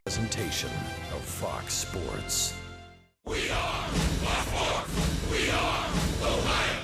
Presentation of Fox Sports. We are Fox Sports. We are Ohio.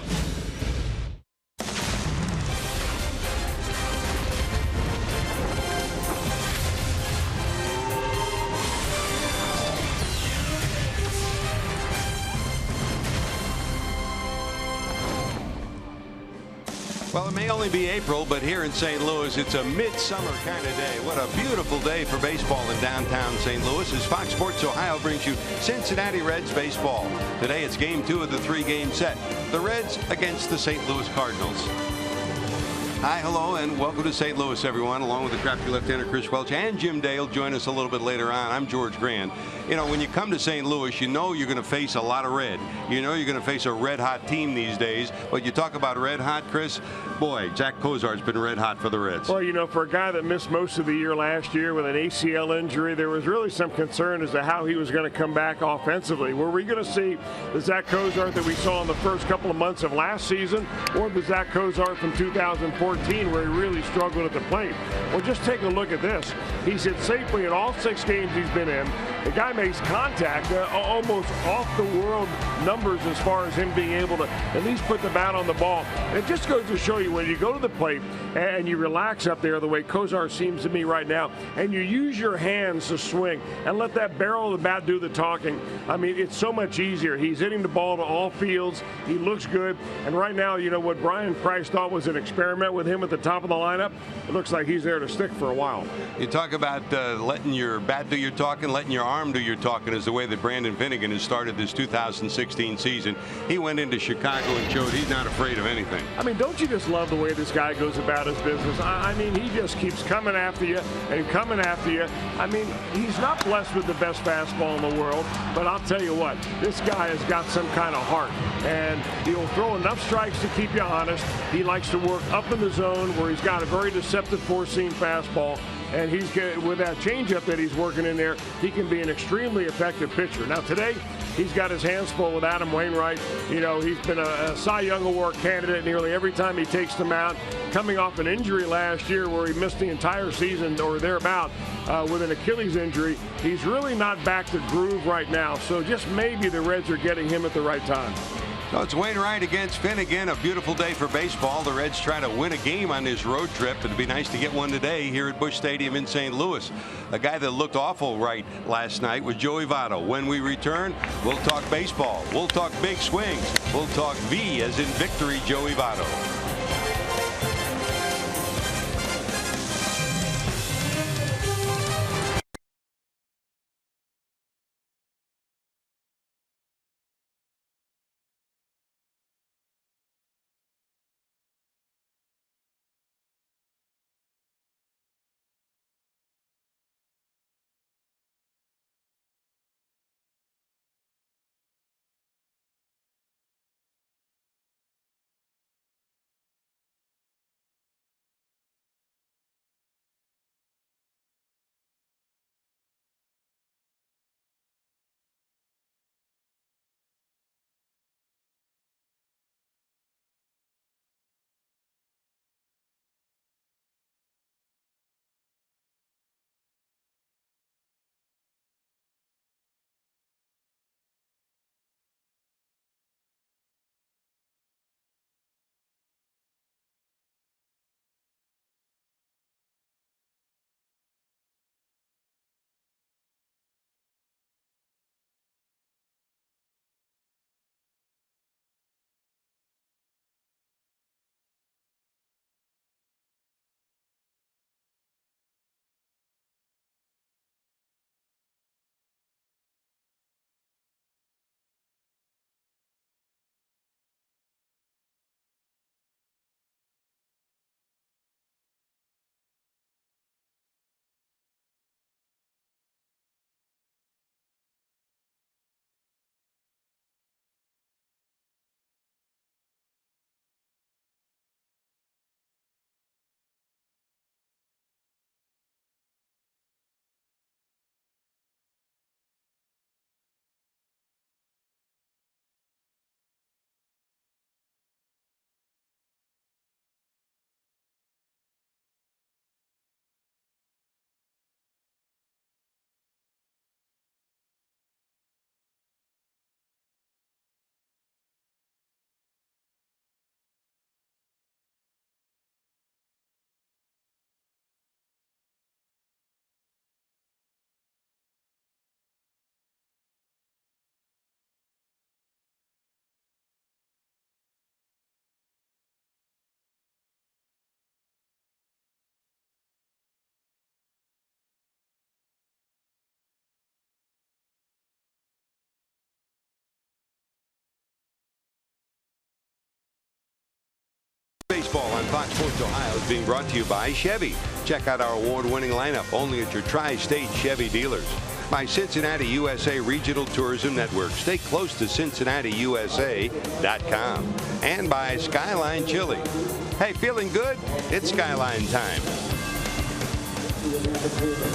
Well, it may only be April, but here in St. Louis, it's a midsummer kind of day. What a beautiful day for baseball in downtown St. Louis as Fox Sports Ohio brings you Cincinnati Reds baseball. Today, it's game 2 of the 3-game set. The Reds against the St. Louis Cardinals. Hi, hello, and welcome to St. Louis, everyone. Along with the crafty left-hander Chris Welch and Jim Dale, join us a little bit later on. I'm George Grand. You know, when you come to St. Louis, you know you're going to face a lot of red. You know you're going to face a red-hot team these days. But you talk about red-hot, Chris, boy, Zach Cozart's been red-hot for the Reds. Well, you know, for a guy that missed most of the year last year with an ACL injury, there was really some concern as to how he was going to come back offensively. Were we going to see the Zach Cozart that we saw in the first couple of months of last season, or the Zach Cozart from 2014 where he really struggled at the plate? Well, just take a look at this. He's hit safely in all 6 games he's been in. The guy makes contact, almost off-the-world numbers as far as him being able to at least put the bat on the ball. And it just goes to show you when you go to the plate and you relax up there the way Cozart seems to me right now, and you use your hands to swing and let that barrel of the bat do the talking. I mean, it's so much easier. He's hitting the ball to all fields. He looks good. And right now, you know, what Brian Price thought was an experiment with him at the top of the lineup, it looks like he's there to stick for a while. You talk about letting your bat do your talking, letting your arm do your talking is the way that Brandon Finnegan has started this 2016 season. He went into Chicago and showed he's not afraid of anything. I mean, don't you just love the way this guy goes about his business? I mean, he just keeps coming after you and coming after you. I mean, he's not blessed with the best fastball in the world, but I'll tell you what, this guy has got some kind of heart, and he'll throw enough strikes to keep you honest. He likes to work up in the zone where he's got a very deceptive four-seam fastball. And he's with that changeup that he's working in there, he can be an extremely effective pitcher. Now today, he's got his hands full with Adam Wainwright. You know, he's been a Cy Young Award candidate nearly every time he takes them out. Coming off an injury last year where he missed the entire season or thereabout with an Achilles injury, he's really not back to groove right now. So just maybe the Reds are getting him at the right time. So it's Wainwright against Finnegan. A beautiful day for baseball. The Reds try to win a game on this road trip. It'd be nice to get one today here at Busch Stadium in St. Louis. A guy that looked awful right last night was Joey Votto. When we return, we'll talk baseball. We'll talk big swings. We'll talk V as in victory, Joey Votto. Fox Sports Ohio is being brought to you by Chevy. Check out our award-winning lineup only at your tri-state Chevy dealers. By Cincinnati USA Regional Tourism Network. Stay close to CincinnatiUSA.com. And by Skyline Chili. Hey, feeling good? It's Skyline time.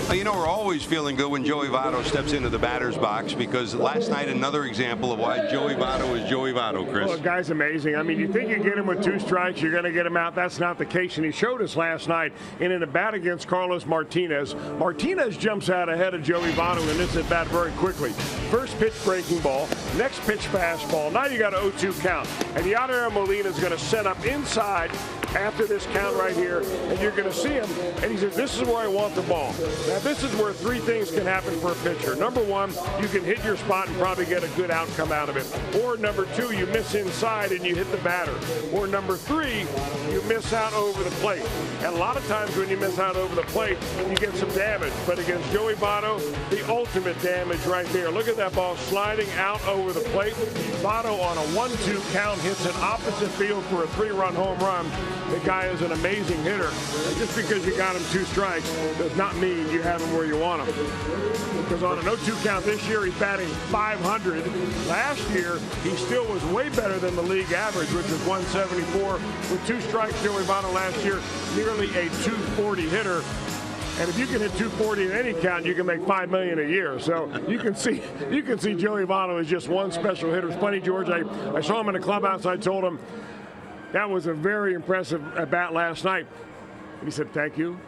Well, you know, we're always feeling good when Joey Votto steps into the batter's box, because last night another example of why Joey Votto is Joey Votto, Chris. Well, the guy's amazing. I mean, you think you get him with 2 strikes, you're going to get him out. That's not the case, and he showed us last night in a bat against Carlos Martinez. Martinez jumps out ahead of Joey Votto in this at bat very quickly. First pitch breaking ball, next pitch fastball. Now you got an 0-2 count, and Yadier Molina is going to set up inside after this count right here, and you're going to see him, and he says, this is where I want the ball. Now, this is where 3 things can happen for a pitcher. Number 1, you can hit your spot and probably get a good outcome out of it. Or number 2, you miss inside and you hit the batter. Or number 3, you miss out over the plate. And a lot of times when you miss out over the plate, you get some damage. But against Joey Votto, the ultimate damage right there. Look at that ball sliding out over the plate. Votto on a 1-2 count hits an opposite field for a 3-run home run. The guy is an amazing hitter. And just because you got him 2 strikes does not mean you have him where you want him. Because on an 0-2 count this year, he's batting .500. Last year, he still was way better than the league average, which was 174. With 2 strikes, Joey Votto last year, nearly a .240 hitter. And if you can hit .240 in any count, you can make $5 million a year. So you can see Joey Votto is just one special hitter. It's funny, George. I saw him in the clubhouse. I told him that was a very impressive at bat last night. And he said, "Thank you."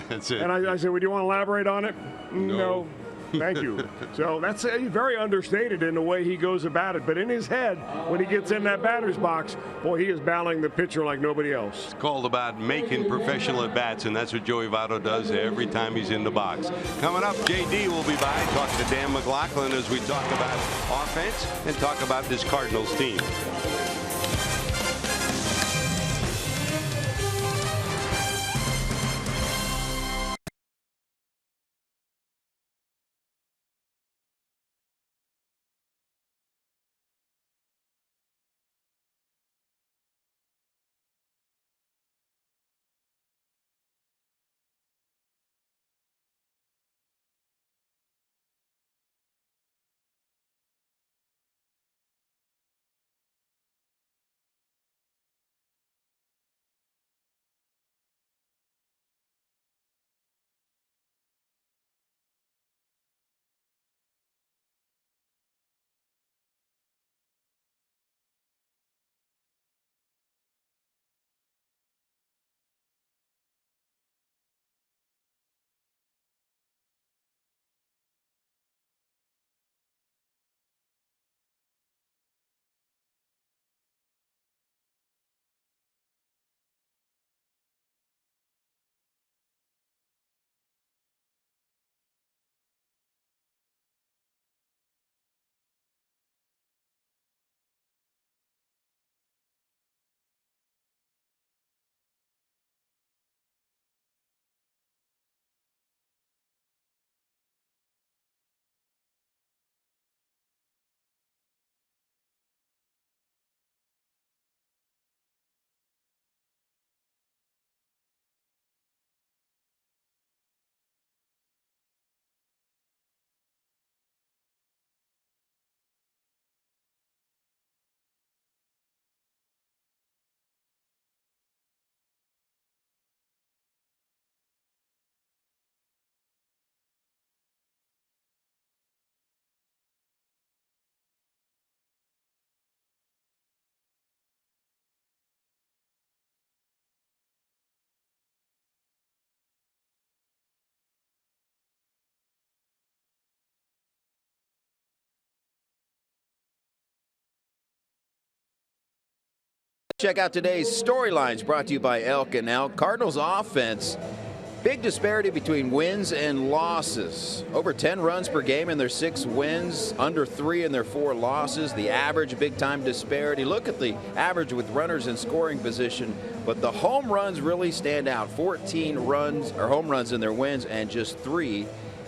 That's it. And I said, well, do you want to elaborate on it? No. Thank you. So that's very understated in the way he goes about it. But in his head, when he gets in that batter's box, boy, he is battling the pitcher like nobody else. It's called about making professional at-bats, and that's what Joey Votto does every time he's in the box. Coming up, JD will be by talking to Dan McLaughlin as we talk about offense and talk about this Cardinals team. Check out today's storylines brought to you by Elk and Elk. Cardinals offense, big disparity between wins and losses. Over 10 runs per game in their 6 wins, under 3 in their 4 losses. The average, big-time disparity. Look at the average with runners in scoring position, but the home runs really stand out. 14 runs or home runs in their wins and just 3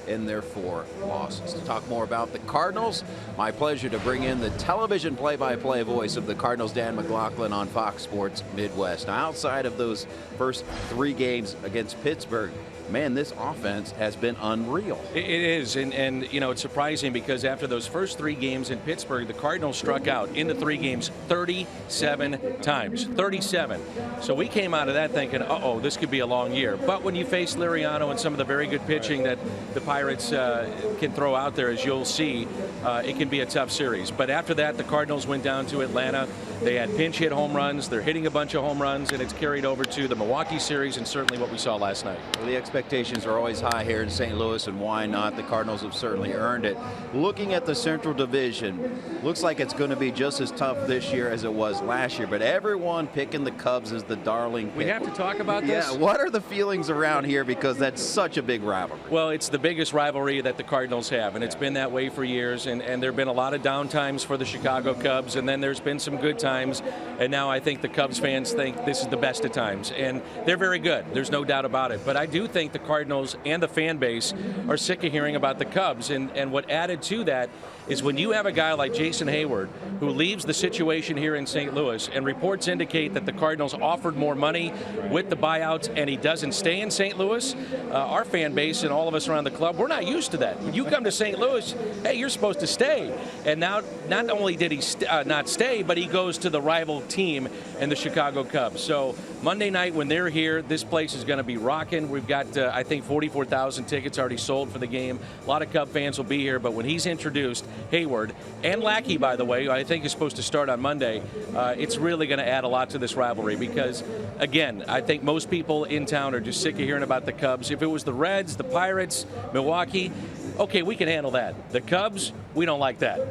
in their 4 losses. To talk more about the Cardinals, my pleasure to bring in the television play-by-play voice of the Cardinals, Dan McLaughlin, on Fox Sports Midwest. Now, outside of those first 3 games against Pittsburgh, man, this offense has been unreal. It is, and you know, it's surprising because after those first 3 games in Pittsburgh, the Cardinals struck out in the 3 games 37 times. 37. So we came out of that thinking, uh-oh, this could be a long year. But when you face Liriano and some of the very good pitching that the Pirates can throw out there, as you'll see, it can be a tough series. But after that, the Cardinals went down to Atlanta. They had pinch hit home runs. They're hitting a bunch of home runs, and it's carried over to the Milwaukee series and certainly what we saw last night. Well, the expectations are always high here in St. Louis, and why not? The Cardinals have certainly earned it. Looking at the Central Division, looks like it's going to be just as tough this year as it was last year, but everyone picking the Cubs as the darling pick. We have to talk about this? Yeah, what are the feelings around here, because that's such a big rivalry? Well, it's the biggest rivalry that the Cardinals have, and it's been that way for years, and there have been a lot of down times for the Chicago Cubs, and then there's been some good times, and now I think the Cubs fans think this is the best of times, and they're very good. There's no doubt about it, but I do think the Cardinals and the fan base are sick of hearing about the Cubs, and what added to that is when you have a guy like Jason Heyward who leaves the situation here in St. Louis, and reports indicate that the Cardinals offered more money with the buyouts and he doesn't stay in St. Louis, our fan base and all of us around the club, we're not used to that. When you come to St. Louis, hey, you're supposed to stay. And now not only did he not stay, but he goes to the rival team in the Chicago Cubs. So Monday night when they're here, this place is going to be rocking. We've got, I think, 44,000 tickets already sold for the game. A lot of Cub fans will be here, but when he's introduced, Heyward, and Lackey, by the way, I think is supposed to start on Monday, it's really going to add a lot to this rivalry because, again, I think most people in town are just sick of hearing about the Cubs. If it was the Reds, the Pirates, Milwaukee, okay, we can handle that. The Cubs, we don't like that.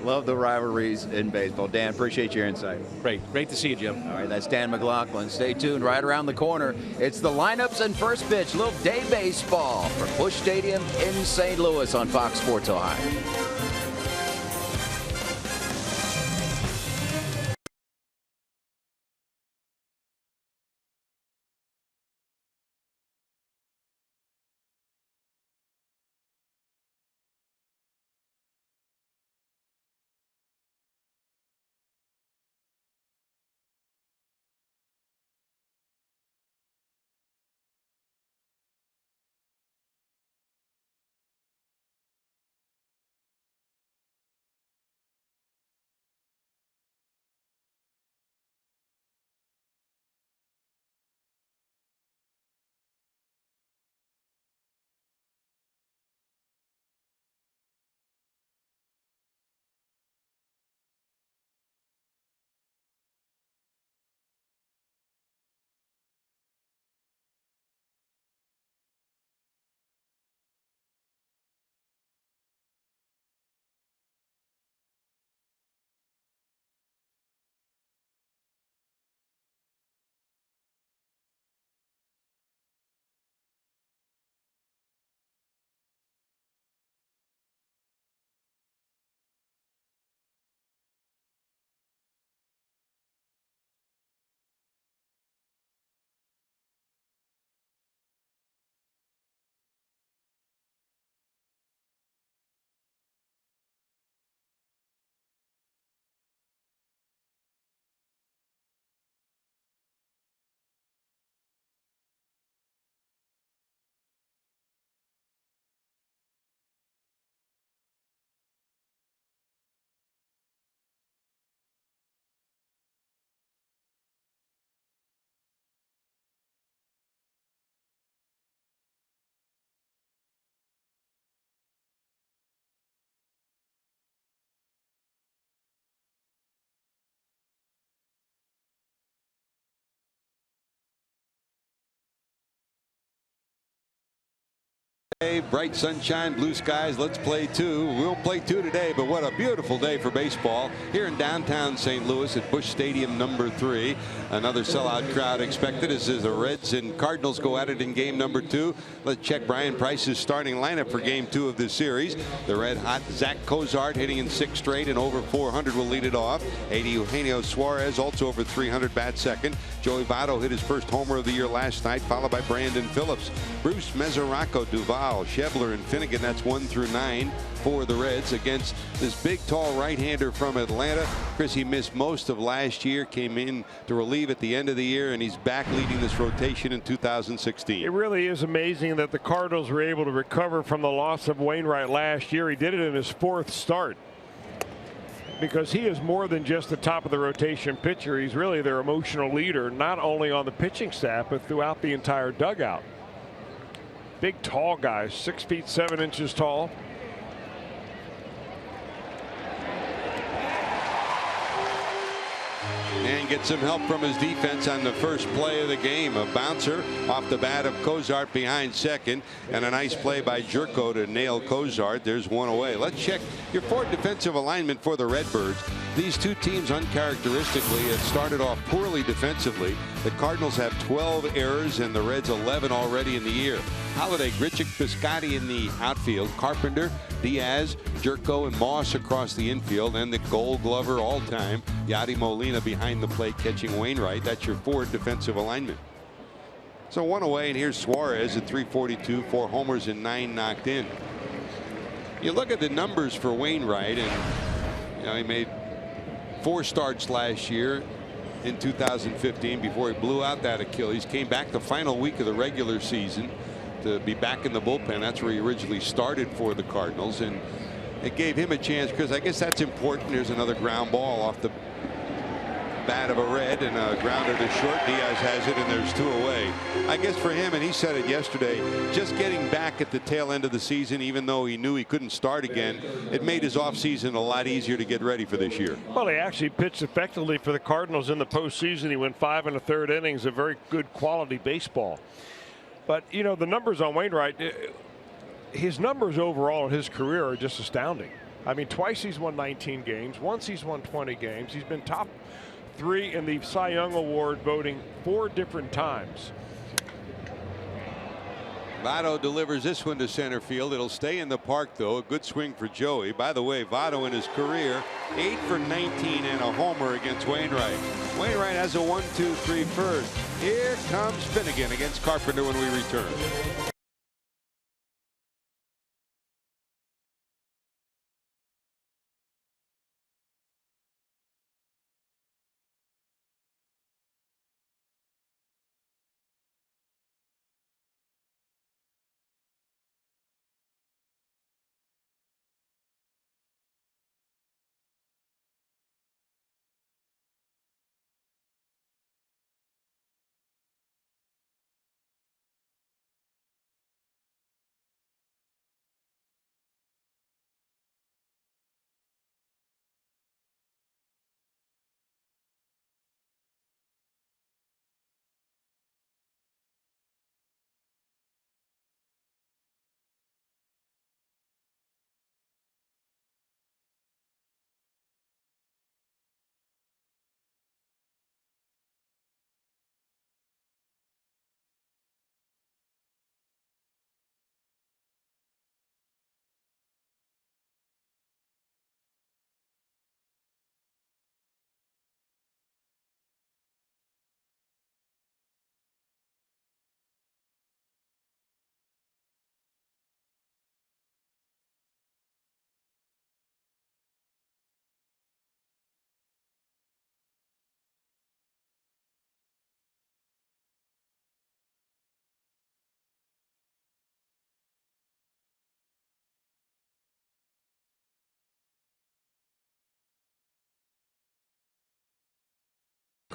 Love the rivalries in baseball. Dan, appreciate your insight. Great to see you, Jim. All right, that's Dan McLaughlin. Stay tuned. Right around the corner, it's the lineups and first pitch. Little day baseball from Busch Stadium in St. Louis on Fox Sports Ohio. Bright sunshine, blue skies. Let's play 2. We'll play 2 today, but what a beautiful day for baseball here in downtown St. Louis at Busch Stadium number 3. Another sellout crowd expected as the Reds and Cardinals go at it in game number 2. Let's check Brian Price's starting lineup for game 2 of this series. The red hot Zach Cozart hitting in 6 straight and over 400 will lead it off. Eugenio Suarez also over 300 bat second. Joey Votto hit his first homer of the year last night, followed by Brandon Phillips. Bruce Mesoraco Duval foul. Schebler and Finnegan, that's 1 through 9 for the Reds against this big, tall right-hander from Atlanta. Chris, he missed most of last year, came in to relieve at the end of the year, and he's back leading this rotation in 2016. It really is amazing that the Cardinals were able to recover from the loss of Wainwright last year. He did it in his 4th start, because he is more than just the top of the rotation pitcher. He's really their emotional leader, not only on the pitching staff, but throughout the entire dugout. Big, tall guy, 6 feet 7 inches tall. And gets some help from his defense on the first play of the game. A bouncer off the bat of Cozart behind second, and a nice play by Jerko to nail Cozart. There's one away. Let's check your forward defensive alignment for the Redbirds. These two teams uncharacteristically have started off poorly defensively. The Cardinals have 12 errors and the Reds 11 already in the year. Holiday, Grichuk, Piscotty in the outfield. Carpenter, Diaz, Jerko, and Moss across the infield. And the Gold Glover all-time, Yadi Molina behind the plate catching Wainwright. That's your forward defensive alignment. So one away, and here's Suarez at .342, 4 homers and 9 knocked in. You look at the numbers for Wainwright, and he made 4 starts last year in 2015 before he blew out that Achilles. Came back the final week of the regular season to be back in the bullpen. That's where he originally started for the Cardinals, and it gave him a chance, because I guess that's important. There's another ground ball off the bat of a Red, and a grounder to short. Diaz has it, and there's 2 away. I guess for him, and he said it yesterday, just getting back at the tail end of the season, even though he knew he couldn't start again, it made his offseason a lot easier to get ready for this year. Well, he actually pitched effectively for the Cardinals in the postseason. He went 5 1/3 innings, a very good quality baseball. But, the numbers on Wainwright, his numbers overall in his career are just astounding. I mean, twice he's won 19 games. Once he's won 20 games. He's been top 3 in the Cy Young Award voting 4 different times. Votto delivers this one to center field. It'll stay in the park, though. A good swing for Joey. By the way, Votto in his career, 8 for 19 and a homer against Wainwright. Wainwright has a 1-2-3 first. Here comes Finnegan against Carpenter when we return.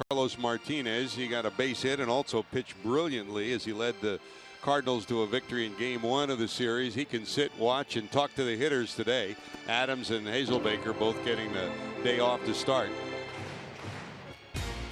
Carlos Martinez, he got a base hit and also pitched brilliantly as he led the Cardinals to a victory in game 1 of the series. He can sit, watch, and talk to the hitters today. Adams and Hazelbaker both getting the day off to start.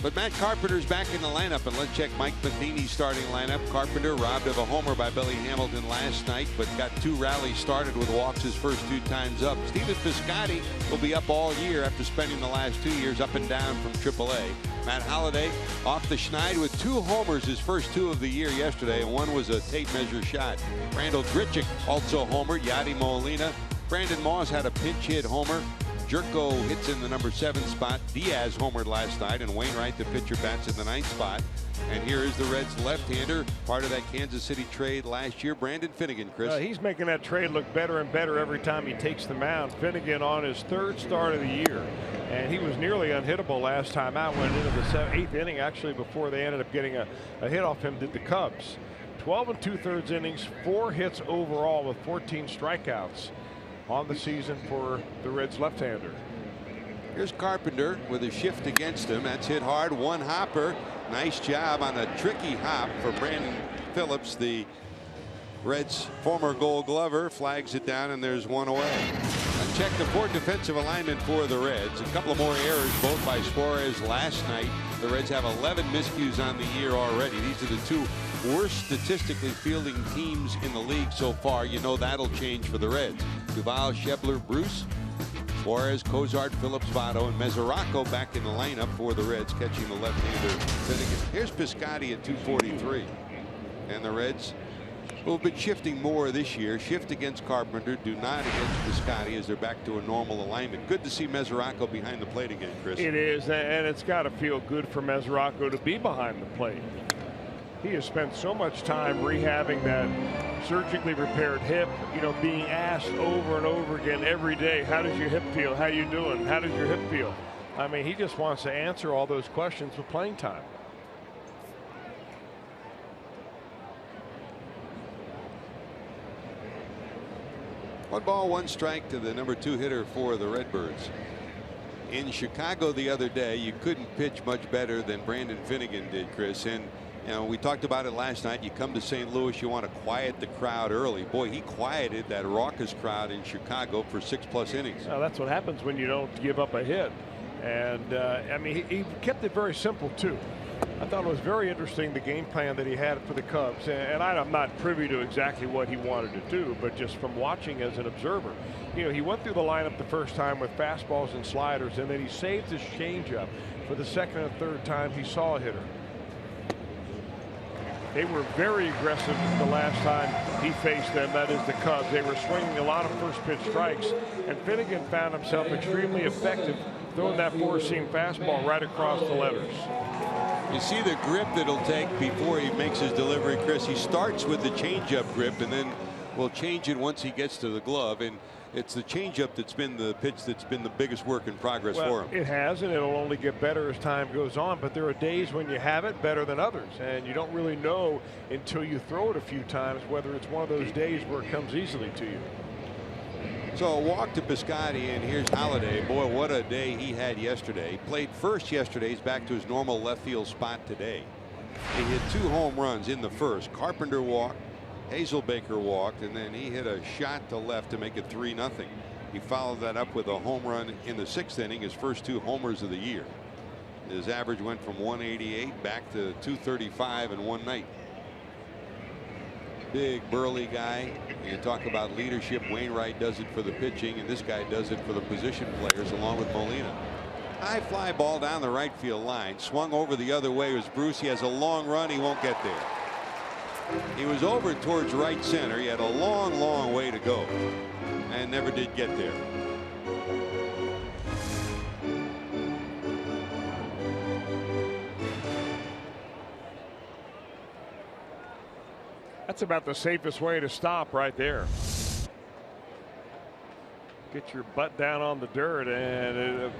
But Matt Carpenter's back in the lineup, and let's check Mike Matheny's starting lineup. Carpenter robbed of a homer by Billy Hamilton last night, but got 2 rallies started with walks his first 2 times up. Stephen Piscotty will be up all year after spending the last 2 years up and down from AAA. Matt Holliday off the schneid with 2 homers his first 2 of the year yesterday, and 1 was a tape measure shot. Randall Grichuk also homered. Yadi Molina. Brandon Moss had a pinch hit homer. Jerko hits in the number 7 spot. Diaz homered last night, and Wainwright, the pitcher, bats in the 9th spot. And here is the Reds left-hander, part of that Kansas City trade last year, Brandon Finnegan, Chris. He's making that trade look better and better every time he takes the mound. Finnegan on his 3rd start of the year, and he was nearly unhittable last time out. Went into the 8th inning, actually, before they ended up getting a hit off him, did the Cubs. 12 2/3 innings, 4 hits overall with 14 strikeouts on the season for the Reds left-hander. Here's Carpenter with a shift against him. That's hit hard. One hopper. Nice job on a tricky hop for Brandon Phillips, the Reds' former Gold Glover. Flags it down, and there's one away. A check the 4 defensive alignment for the Reds. A couple of more errors, both by Suarez last night. The Reds have 11 miscues on the year already. These are the 2 worst statistically fielding teams in the league so far. You know that'll change for the Reds. Duval, Schebler, Bruce, Suarez, Cozart, Phillips, Votto, and Mesoraco back in the lineup for the Reds, catching the left-hander Finnegan. Here's Piscotty at 243. And the Reds, who have been shifting more this year, shift against Carpenter, do not against Piscotty as they're back to a normal alignment. Good to see Mesoraco behind the plate again, Chris. It is, and it's got to feel good for Mesoraco to be behind the plate. He has spent so much time rehabbing that surgically repaired hip, you know, being asked over and over again every day, how does your hip feel? How you doing? How does your hip feel? I mean, he just wants to answer all those questions with playing time. One ball, one strike to the number 2 hitter for the Redbirds. In Chicago the other day, you couldn't pitch much better than Brandon Finnegan did, Chris. And you know, we talked about it last night. You come to St. Louis, you want to quiet the crowd early. Boy, he quieted that raucous crowd in Chicago for 6+ innings. Well, that's what happens when you don't give up a hit. And I mean, he kept it very simple too. I thought it was very interesting, the game plan that he had for the Cubs, and I'm not privy to exactly what he wanted to do, but just from watching as an observer, you know, he went through the lineup the first time with fastballs and sliders, and then he saved his changeup for the 2nd and 3rd time he saw a hitter. They were very aggressive the last time he faced them, that is the Cubs. They were swinging a lot of first pitch strikes, and Finnegan found himself extremely effective throwing that 4-seam fastball right across the letters. You see the grip that he'll take before he makes his delivery, Chris. He starts with the changeup grip and then will change it once he gets to the glove. And it's the changeup that's been the pitch that's been the biggest work in progress for him. It has, and it'll only get better as time goes on. But there are days when you have it better than others, and you don't really know until you throw it a few times whether it's one of those days where it comes easily to you. So a walk to Piscotty, and here's Holiday. Boy, what a day he had yesterday. He played first yesterday. He's back to his normal left field spot today. He hit 2 home runs in the first. Carpenter walked, Hazelbaker walked, and then he hit a shot to left to make it 3-0. He followed that up with a home run in the 6th inning, his first 2 homers of the year. His average went from 188 back to 235 in one night. Big burly guy. You talk about leadership. Wainwright does it for the pitching, and this guy does it for the position players along with Molina. High fly ball down the right field line. Swung over the other way was Bruce. He has a long run. He won't get there. He was over towards right center. He had a long way to go and never did get there. That's about the safest way to stop right there. Get your butt down on the dirt, and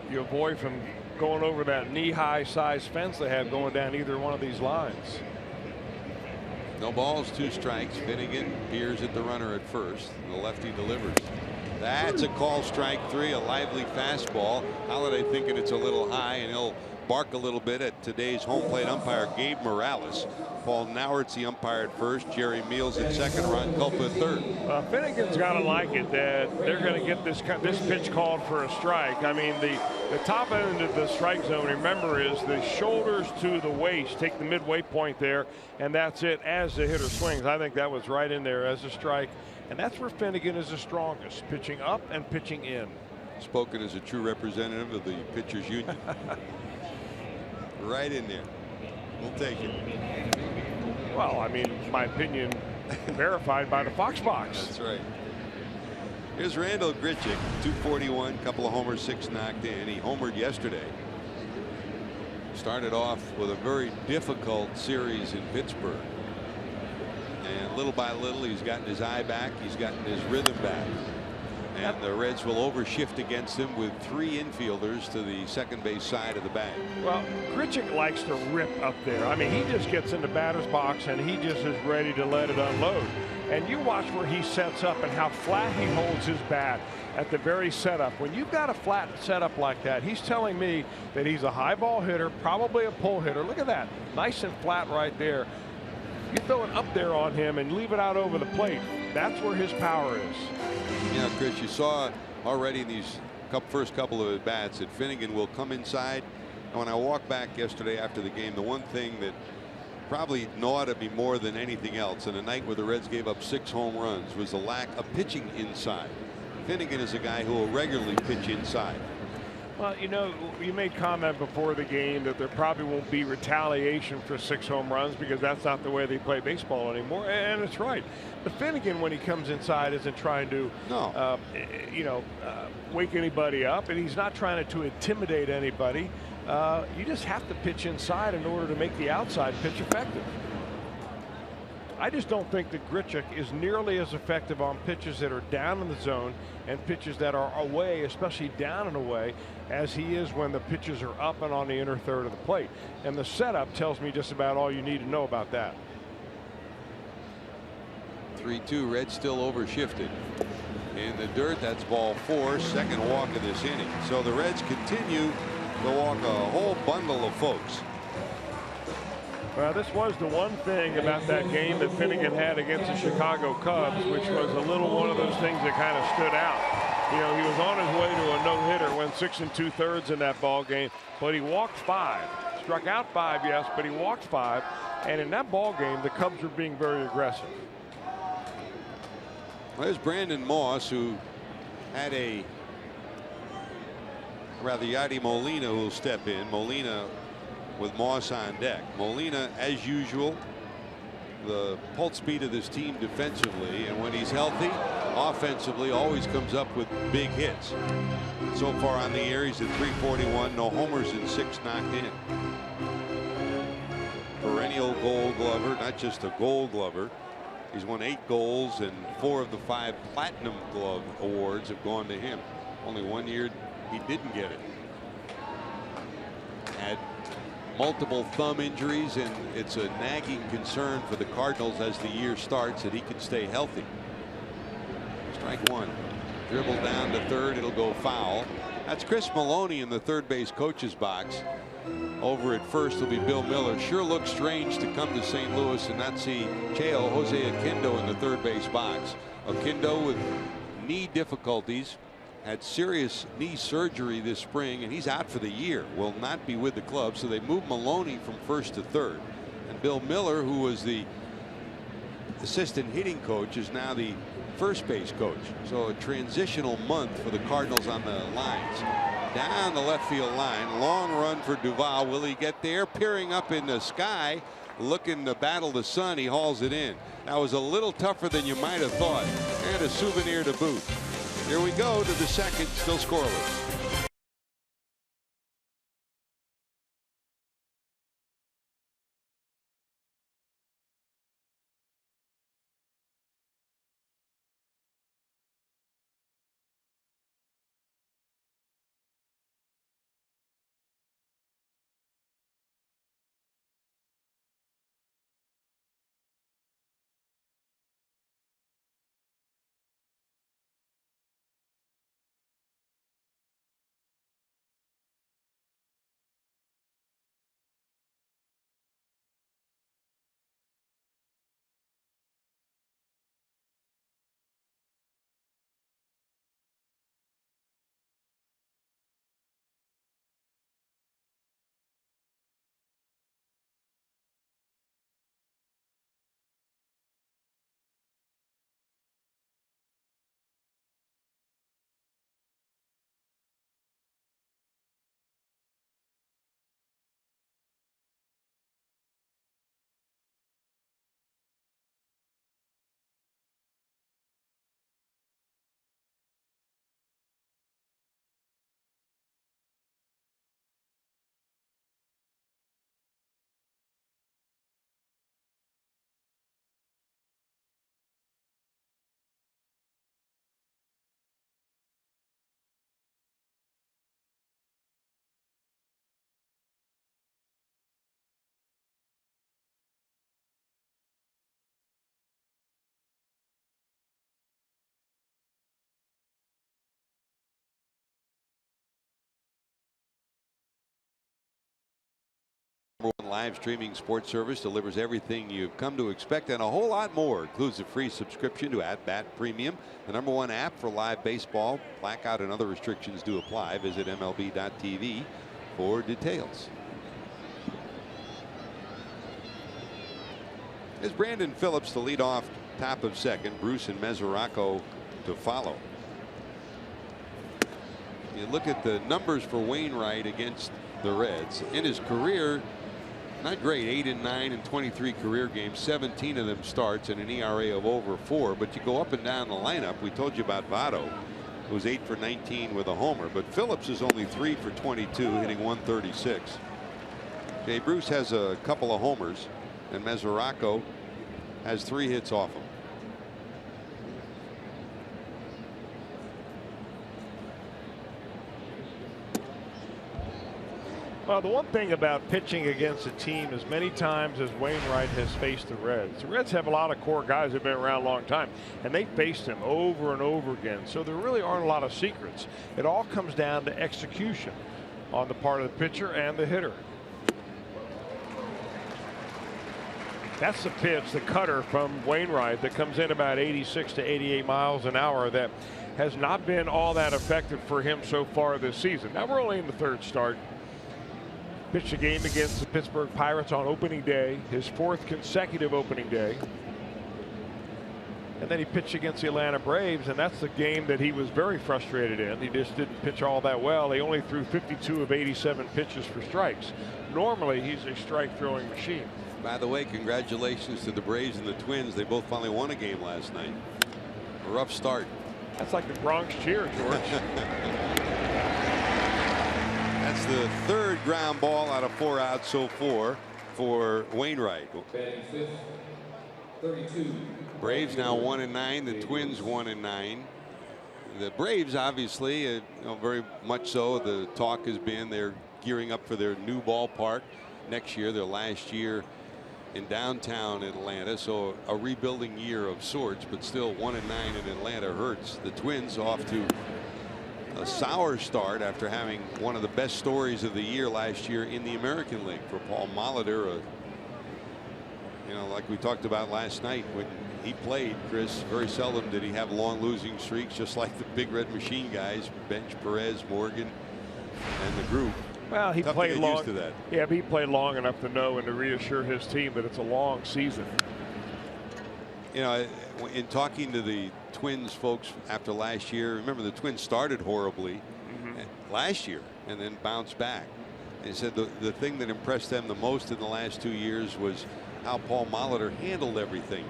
you avoid from going over that knee-high size fence they have going down either one of these lines. No balls, 2 strikes. Finnegan peers at the runner at first. The lefty delivers. That's a call, strike 3, a lively fastball. Holiday thinking it's a little high, and he'll bark a little bit at today's home plate umpire, Gabe Morales. Paul Nauert's the umpire at first. Jerry Meals at second. Ron Culpa at third. Finnegan's got to like it that they're going to get this pitch called for a strike. I mean, the top end of the strike zone, remember, is the shoulders to the waist. Take the midway point there, and that's it as the hitter swings. I think that was right in there as a strike, and that's where Finnegan is the strongest, pitching up and pitching in. Spoken as a true representative of the pitchers union. Right in there. We'll take it. Well, I mean, my opinion verified by the Fox box. That's right. Here's Randal Grichuk, 241, couple of homers, 6 knocked in. He homered yesterday. Started off with a very difficult series in Pittsburgh. And little by little, he's gotten his eye back. He's gotten his rhythm back. And the Reds will overshift against him with 3 infielders to the second base side of the bag. Well, Grichuk likes to rip up there. I mean, he just gets in the batter's box and he just is ready to let it unload. And you watch where he sets up and how flat he holds his bat at the very setup. When you've got a flat setup like that, he's telling me that he's a high ball hitter, probably a pull hitter. Look at that. Nice and flat right there. You throw it up there on him and leave it out over the plate. That's where his power is. Yeah, Chris, you saw already in these first couple of at bats that Finnegan will come inside. And when I walked back yesterday after the game, the one thing that probably gnawed at me more than anything else in a night where the Reds gave up 6 home runs was the lack of pitching inside. Finnegan is a guy who will regularly pitch inside. Well, you know, you made comment before the game that there probably won't be retaliation for 6 home runs because that's not the way they play baseball anymore. And it's right. But Finnegan, when he comes inside, isn't trying to, wake anybody up, and he's not trying to intimidate anybody. You just have to pitch inside in order to make the outside pitch effective. I just don't think that Grichuk is nearly as effective on pitches that are down in the zone and pitches that are away, especially down and away, as he is when the pitches are up and on the inner third of the plate. And the setup tells me just about all you need to know about that. 3-2, Reds still overshifted. In the dirt, that's ball 4, second walk of this inning. So the Reds continue to walk a whole bundle of folks. Well, this was the one thing about that game that Finnegan had against the Chicago Cubs, which was a little one of those things that kind of stood out. You know, he was on his way to a no-hitter, went 6 2/3 in that ball game, but he walked 5. Struck out 5, yes, but he walked 5. And in that ball game, the Cubs were being very aggressive. Well, there's Brandon Moss, who had Yadi Molina who will step in. Molina with Moss on deck. Molina, as usual, the pulse speed of this team defensively, and when he's healthy, offensively, always comes up with big hits. So far on the year, he's at 341, no homers and 6 knocked in. Perennial Gold Glover, not just a Gold Glover. He's won 8 golds, and 4 of the 5 Platinum Glove awards have gone to him. Only one year he didn't get it. Had multiple thumb injuries, and it's a nagging concern for the Cardinals as the year starts that he can stay healthy. Strike 1. Dribble down to third. It'll go foul. That's Chris Maloney in the third base coach's box. Over at first will be Bill Miller. Sure looks strange to come to St. Louis and not see Cheo Jose Oquendo in the third base box. Oquendo with knee difficulties, had serious knee surgery this spring, and he's out for the year, will not be with the club. So they moved Maloney from first to third, and Bill Miller, who was the assistant hitting coach, is now the first base coach. So a transitional month for the Cardinals on the lines. Down the left field line, long run for Duvall. Will he get there? Peering up in the sky, looking to battle the sun. He hauls it in. That was a little tougher than you might have thought, and a souvenir to boot. Here we go to the second, still scoreless. #1 live streaming sports service delivers everything you've come to expect and a whole lot more. Includes a free subscription to At Bat Premium, the #1 app for live baseball. Blackout and other restrictions do apply. Visit MLB.tv for details. Is Brandon Phillips the leadoff, top of second. Bruce and Mesoraco to follow. You look at the numbers for Wainwright against the Reds in his career. Not great. 8 and 9 and 23 career games. 17 of them starts and an ERA of over 4. But you go up and down the lineup. We told you about Votto, who was 8 for 19 with a homer. But Phillips is only 3 for 22, hitting 136. Jay Bruce has a couple of homers, and Mesoraco has 3 hits off him. Well, the one thing about pitching against a team as many times as Wainwright has faced the Reds have a lot of core guys that have been around a long time, and they faced him over and over again. So there really aren't a lot of secrets. It all comes down to execution on the part of the pitcher and the hitter. That's the pitch, the cutter from Wainwright that comes in about 86 to 88 miles an hour that has not been all that effective for him so far this season. Now we're only in the 3rd start. Pitched a game against the Pittsburgh Pirates on opening day, his 4th consecutive opening day. And then he pitched against the Atlanta Braves, and that's the game that he was very frustrated in. He just didn't pitch all that well. He only threw 52 of 87 pitches for strikes. Normally, he's a strike throwing machine. By the way, congratulations to the Braves and the Twins. They both finally won a game last night. A rough start. That's like the Bronx cheer, George. That's the 3rd ground ball out of 4 outs so far for Wainwright. Braves now 1 and 9. The Twins 1 and 9. The Braves, obviously, you know, very much so. The talk has been they're gearing up for their new ballpark next year, their last year in downtown Atlanta. So a rebuilding year of sorts, but still 1 and 9 in Atlanta hurts. The Twins off to a sour start after having one of the best stories of the year last year in the American League for Paul Molitor. You know, like we talked about last night when he played, Chris, very seldom did he have long losing streaks, just like the Big Red Machine guys, Bench, Perez, Morgan, and the group. Well, he played long. Used to that. Yeah, but he played long enough to know and to reassure his team that it's a long season. You know, in talking to the Twins folks after last year, remember the Twins started horribly last year and then bounced back. They said the thing that impressed them the most in the last 2 years was how Paul Molitor handled everything.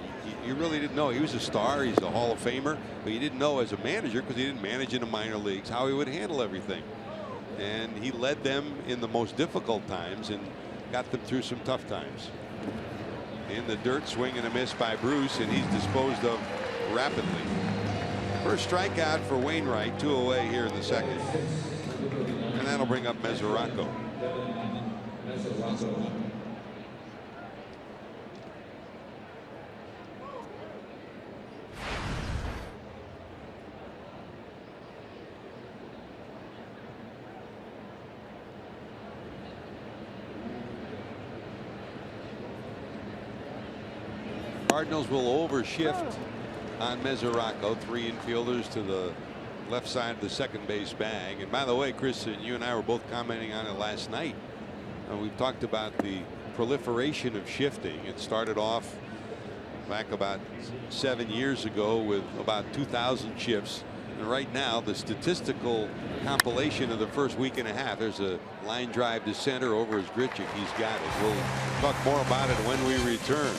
You really didn't know. He was a star. He's a Hall of Famer, but you didn't know as a manager, because he didn't manage in the minor leagues, how he would handle everything. And he led them in the most difficult times and got them through some tough times. In the dirt, swing and a miss by Bruce, and he's disposed of rapidly. First strikeout for Wainwright, 2 away here in the 2nd. And that'll bring up Mesoraco. Cardinals will overshift on Mesoraco. 3 infielders to the left side of the second base bag. And by the way, Chris, you and I were both commenting on it last night. We've talked about the proliferation of shifting. It started off back about 7 years ago with about 2,000 shifts. And right now, the statistical compilation of the first week and a half, there's a line drive to center over his Grichuk. He's got it. We'll talk more about it when we return.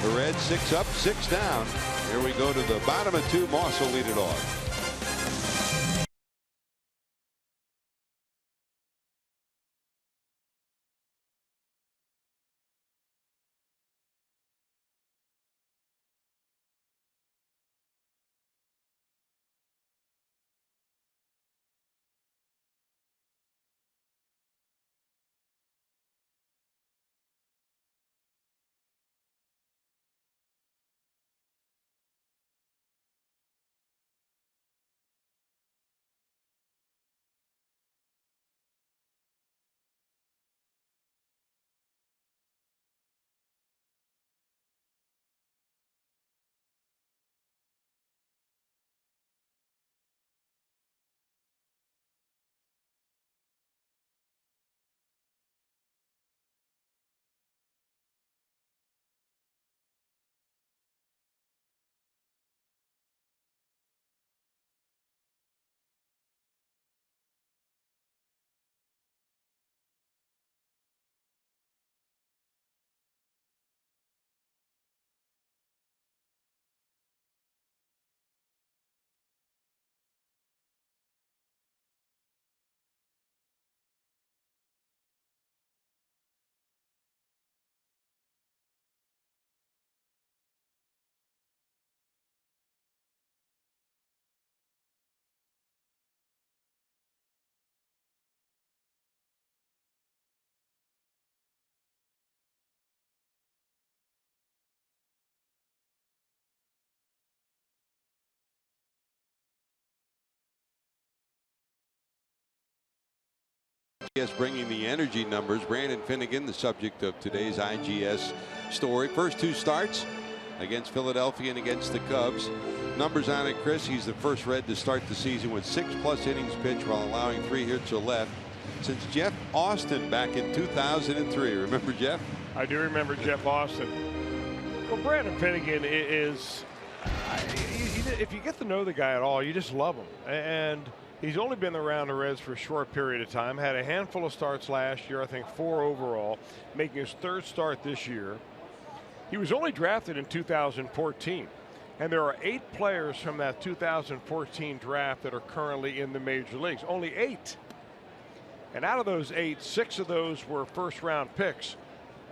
The Reds 6 up, 6 down. Here we go to the bottom of 2. Moss will lead it off. Yes, bringing the energy numbers. Brandon Finnegan, the subject of today's IGS story. First 2 starts against Philadelphia and against the Cubs. Numbers on it, Chris. He's the first Red to start the season with 6+ innings pitched while allowing 3 hits or less since Jeff Austin back in 2003. Remember Jeff? I do remember Jeff Austin. Well, Brandon Finnegan is, if you get to know the guy at all, you just love him. And he's only been around the Reds for a short period of time. Had a handful of starts last year, I think 4 overall, making his 3rd start this year. He was only drafted in 2014. And there are 8 players from that 2014 draft that are currently in the major leagues. Only 8. And out of those 8, 6 of those were first-round picks.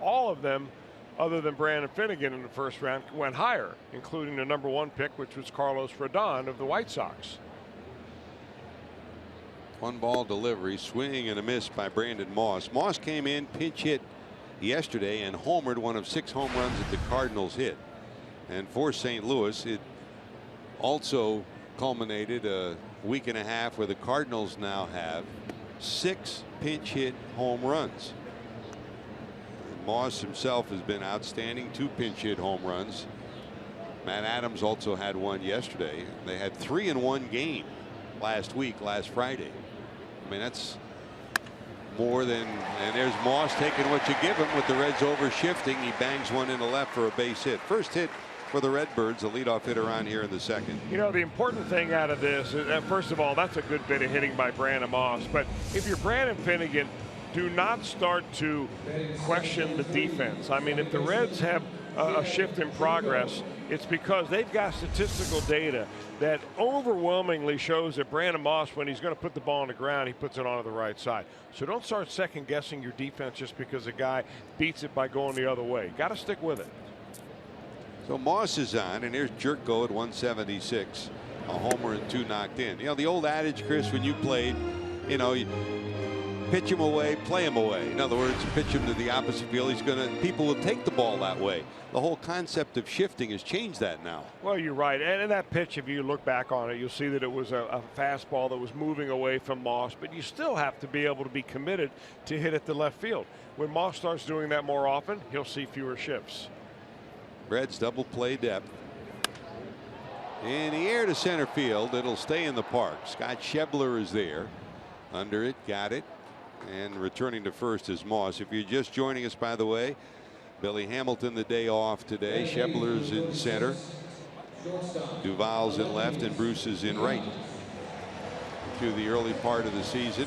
All of them, other than Brandon Finnegan in the first round, went higher, including the #1 pick, which was Carlos Rodon of the White Sox. 1-ball delivery, swing and a miss by Brandon Moss. Moss came in, pinch hit yesterday, and homered one of 6 home runs that the Cardinals hit. And for St. Louis, it also culminated a week and a half where the Cardinals now have 6 pinch hit home runs. Moss himself has been outstanding, 2 pinch hit home runs. Matt Adams also had 1 yesterday. They had 3 in 1 game last Friday. I mean, that's more than, and there's Moss taking what you give him with the Reds over shifting. He bangs one into left for a base hit. First hit for the Redbirds, a leadoff hitter on here in the 2nd. You know, the important thing out of this is, first of all, that's a good bit of hitting by Brandon Moss. But if you're Brandon Finnegan, do not start to question the defense. I mean, if the Reds have a shift in progress, it's because they've got statistical data that overwhelmingly shows that Brandon Moss, when he's going to put the ball on the ground, he puts it onto the right side. So don't start second guessing your defense just because a guy beats it by going the other way. Got to stick with it. So Moss is on, and here's Jerko at 176, a homer and 2 knocked in. You know, the old adage, Chris, when you played, you know, you pitch him away, play him away. In other words, pitch him to the opposite field. People will take the ball that way. The whole concept of shifting has changed that now. Well, you're right. And in that pitch, if you look back on it, you'll see that it was a fastball that was moving away from Moss. But you still have to be able to be committed to hit it to left field. When Moss starts doing that more often, he'll see fewer shifts. Reds double play depth. In the air to center field. It'll stay in the park. Scott Schebler is there. Under it, got it. And returning to first is Moss. If you're just joining us, by the way, Billy Hamilton the day off today. Schebler's in center. Duvall's in left, and Bruce is in right. Through the early part of the season,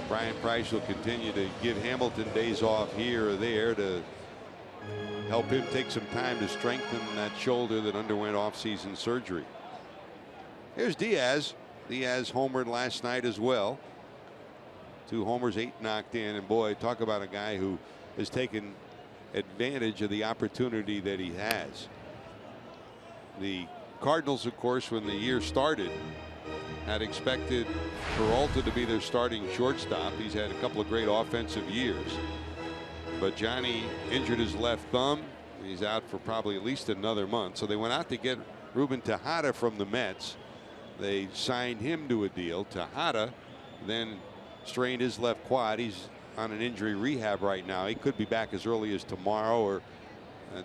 Brian Price will continue to give Hamilton days off here or there to help him take some time to strengthen that shoulder that underwent off-season surgery. Here's Diaz. Diaz homered last night as well. 2 homers, 8 knocked in, and boy, talk about a guy who has taken advantage of the opportunity that he has. The Cardinals, of course, when the year started, had expected Peralta to be their starting shortstop. He's had a couple of great offensive years, but Johnny injured his left thumb. He's out for probably at least another month. So they went out to get Ruben Tejada from the Mets. They signed him to a deal. Tejada then strained his left quad. He's on an injury rehab right now. He could be back as early as tomorrow or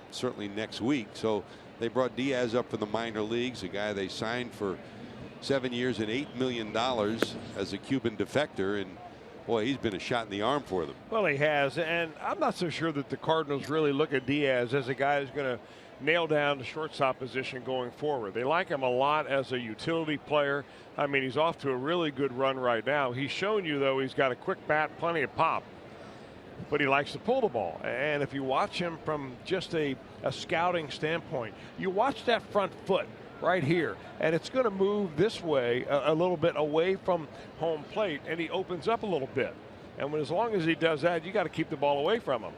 certainly next week. So they brought Diaz up from the minor leagues, a guy they signed for 7 years and $8 million as a Cuban defector, and boy, he's been a shot in the arm for them. Well, he has, and I'm not so sure that the Cardinals really look at Diaz as a guy who's going to nail down the shortstop position going forward. They like him a lot as a utility player. I mean, he's off to a really good run right now. He's shown you, though, he's got a quick bat, plenty of pop, but he likes to pull the ball. And if you watch him from just a scouting standpoint, you watch that front foot right here, and it's going to move this way a little bit away from home plate, and he opens up a little bit. And as long as he does that, you got to keep the ball away from him.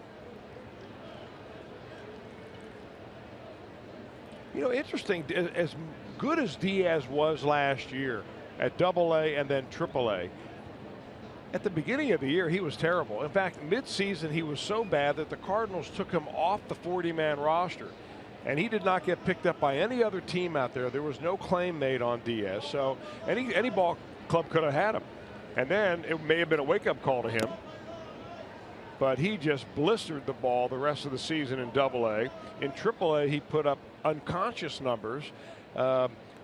You know, interesting, as good as Diaz was last year at Double-A and then Triple-A, at the beginning of the year, he was terrible. In fact, midseason, he was so bad that the Cardinals took him off the 40-man roster. And he did not get picked up by any other team out there. There was no claim made on Diaz. So any ball club could have had him. And then it may have been a wake-up call to him, but he just blistered the ball the rest of the season in Double-A. In Triple-A, he put up unconscious numbers.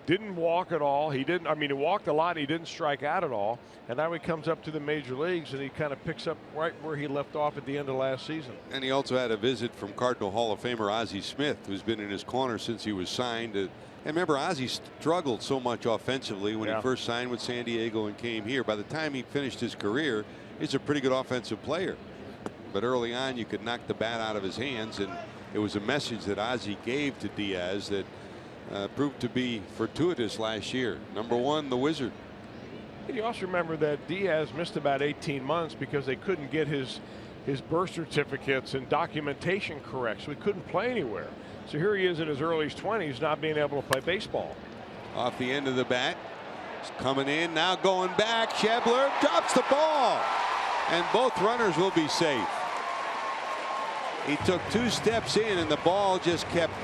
Didn't walk at all. He walked a lot. He didn't strike out at all. And now he comes up to the major leagues and he kind of picks up right where he left off at the end of last season. And he also had a visit from Cardinal Hall of Famer Ozzie Smith, who's been in his corner since he was signed. And remember, Ozzie struggled so much offensively when he first signed with San Diego and came here. By the time he finished his career, he's a pretty good offensive player. But early on, you could knock the bat out of his hands, and it was a message that Ozzie gave to Diaz that proved to be fortuitous last year. Number one, the Wizard. And you also remember that Diaz missed about 18 months because they couldn't get his birth certificates and documentation correct, so he couldn't play anywhere. So here he is in his early 20s not being able to play baseball. Off the end of the bat. He's coming in, now going back. Schebler drops the ball, and both runners will be safe. He took 2 steps in, and the ball just kept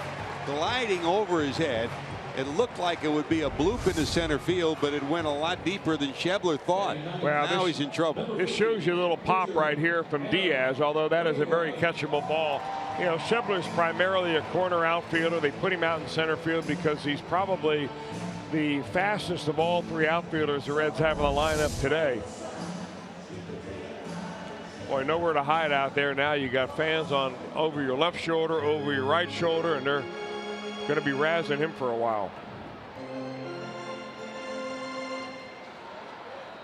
gliding over his head. It looked like it would be a bloop into center field, but it went a lot deeper than Schebler thought. Well, now he's in trouble. This shows you a little pop right here from Diaz, although that is a very catchable ball. You know, Schebler's primarily a corner outfielder. They put him out in center field because he's probably the fastest of all 3 outfielders the Reds have in the lineup today. Boy, nowhere to hide out there. Now you got fans on over your left shoulder, over your right shoulder, and they're going to be razzing him for a while.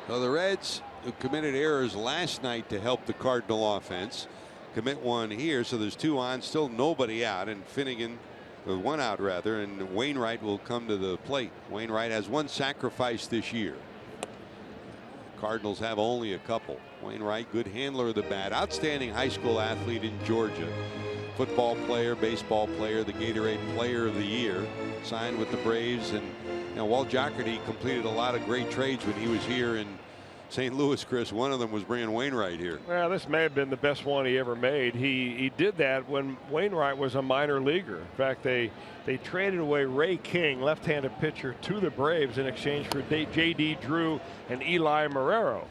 Well, the Reds, who committed errors last night to help the Cardinal offense, commit one here. So there's 2 on, still nobody out, and Finnegan, with 1 out rather, and Wainwright will come to the plate. Wainwright has 1 sacrifice this year. Cardinals have only a couple. Wainwright, good handler of the bat, outstanding high school athlete in Georgia. Football player, baseball player, the Gatorade Player of the Year, signed with the Braves. And you know, Walt Jocketty completed a lot of great trades when he was here in St. Louis, Chris. One of them was bringing Wainwright here. Well, this may have been the best one he ever made. He did that when Wainwright was a minor leaguer. In fact, they traded away Ray King, left-handed pitcher, to the Braves in exchange for J.D. Drew and Eli Marrero.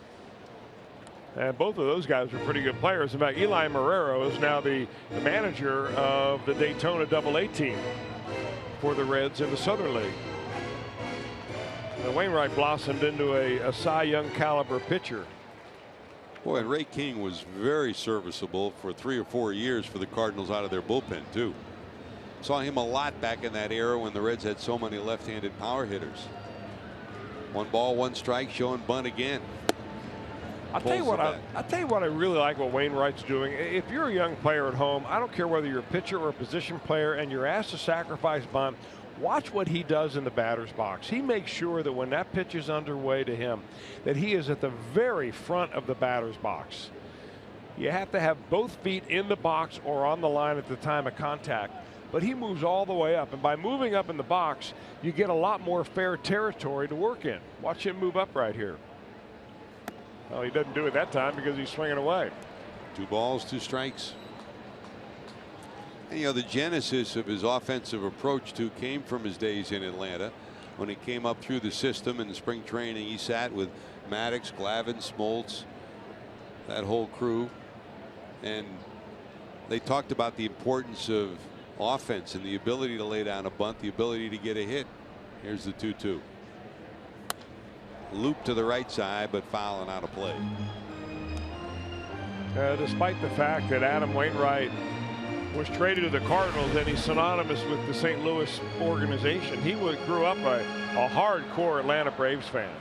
And both of those guys were pretty good players. In fact, Eli Marrero is now the manager of the Daytona Double-A team for the Reds in the Southern League. And Wainwright blossomed into a Cy Young caliber pitcher. Boy, and Ray King was very serviceable for 3 or 4 years for the Cardinals out of their bullpen, too. Saw him a lot back in that era when the Reds had so many left-handed power hitters. 1 ball, 1 strike, showing bunt again. I'll tell you what I really like what Wainwright's doing. If you're a young player at home, I don't care whether you're a pitcher or a position player and you're asked to sacrifice bunt, watch what he does in the batter's box. He makes sure that when that pitch is underway to him, that he is at the very front of the batter's box. You have to have both feet in the box or on the line at the time of contact, but he moves all the way up, and by moving up in the box, you get a lot more fair territory to work in. Watch him move up right here. Well, he doesn't do it that time because he's swinging away. 2 balls, 2 strikes. And, you know, the genesis of his offensive approach too came from his days in Atlanta. When he came up through the system in the spring training, he sat with Maddox, Glavine, Smoltz, that whole crew, and they talked about the importance of offense and the ability to lay down a bunt, the ability to get a hit. Here's the 2-2. Loop to the right side, but foul and out of play. Despite the fact that Adam Wainwright was traded to the Cardinals and he's synonymous with the St. Louis organization, he grew up a hardcore Atlanta Braves fan.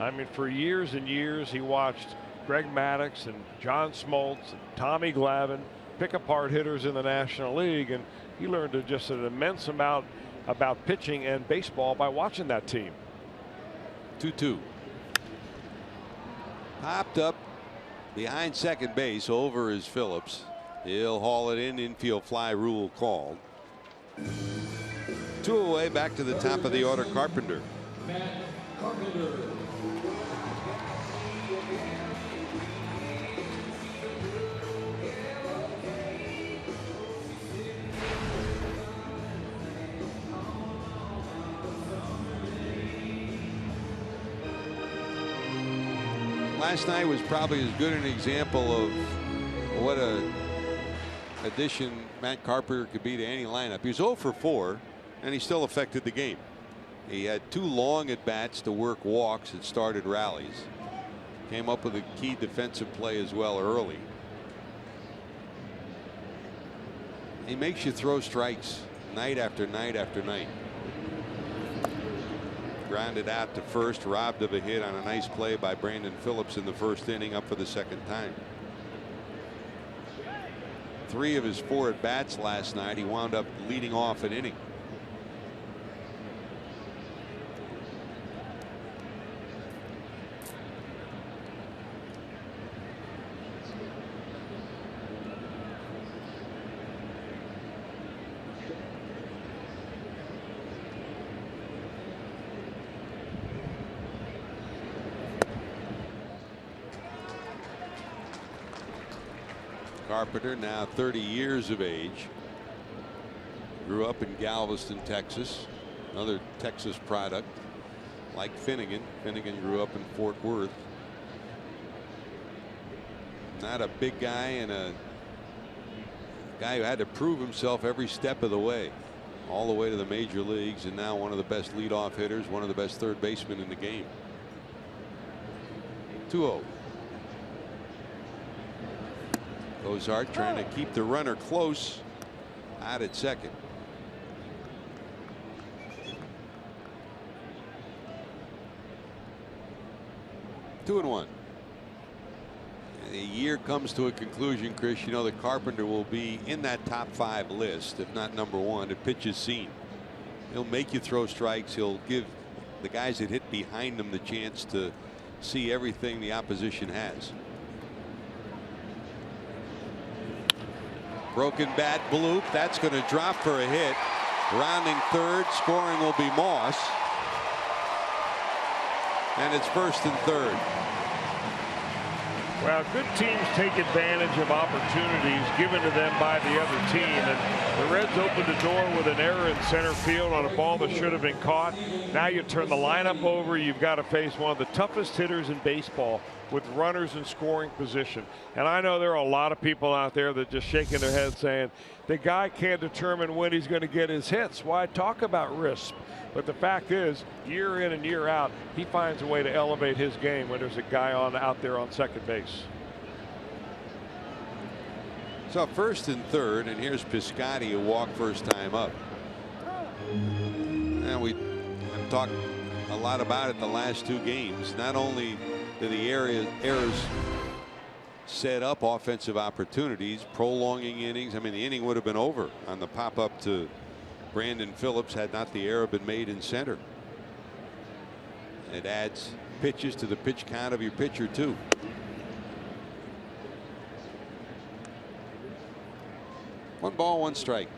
I mean, for years and years he watched Greg Maddux and John Smoltz and Tommy Glavine pick apart hitters in the National League, and he learned just an immense amount about pitching and baseball by watching that team. 2-2. Popped up behind second base. Over is Phillips. He'll haul it in. Infield fly rule called. 2 away. Back to the top of the order. Carpenter. last night was probably as good an example of what a addition Matt Carpenter could be to any lineup. He was 0 for 4, and he still affected the game. He had 2 long at bats to work walks that started rallies. Came up with a key defensive play as well early. He makes you throw strikes night after night after night. Grounded out to first, robbed of a hit on a nice play by Brandon Phillips in the first inning, up for the second time. 3 of his 4 at bats last night, he wound up leading off an inning. Carpenter, now 30 years of age, grew up in Galveston, Texas, another Texas product like Finnegan. Finnegan grew up in Fort Worth. Not a big guy, and a guy who had to prove himself every step of the way, all the way to the major leagues, and now one of the best leadoff hitters, one of the best third basemen in the game. 2-0. Cozart trying to keep the runner close out at second. Two and one. The year comes to a conclusion, Chris. You know that Carpenter will be in that top 5 list, if not number 1, at pitches seen. He'll make you throw strikes. He'll give the guys that hit behind him the chance to see everything the opposition has. Broken bat, bloop. That's going to drop for a hit. Rounding third, scoring will be Moss. And it's first and third. Well, good teams take advantage of opportunities given to them by the other team, and the Reds opened the door with an error in center field on a ball that should have been caught. Now you turn the lineup over. You've got to face one of the toughest hitters in baseball with runners in scoring position. And I know there are a lot of people out there that just shaking their heads saying the guy can't determine when he's going to get his hits. Why talk about risk? But the fact is, year in and year out, he finds a way to elevate his game when there's a guy out there on second base. So first and third, and here's Piscotty, who walked first time up. And we have talked a lot about it the last 2 games. Not only do the errors set up offensive opportunities, prolonging innings. I mean, the inning would have been over on the pop up to Brandon Phillips had not the error been made in center. It adds pitches to the pitch count of your pitcher too. One ball, one strike.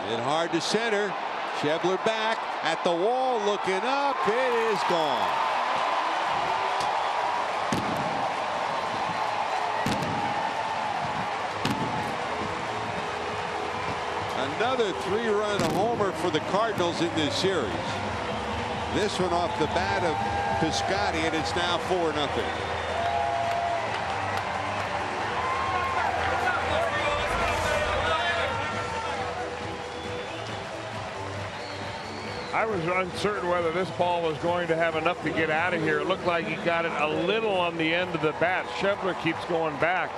Hit hard to center. Schebler back at the wall, looking up. It is gone. Another 3-run homer for the Cardinals in this series. This one off the bat of Piscotty, and it's now 4-0. I was uncertain whether this ball was going to have enough to get out of here. It looked like he got it a little on the end of the bat. Schebler keeps going back.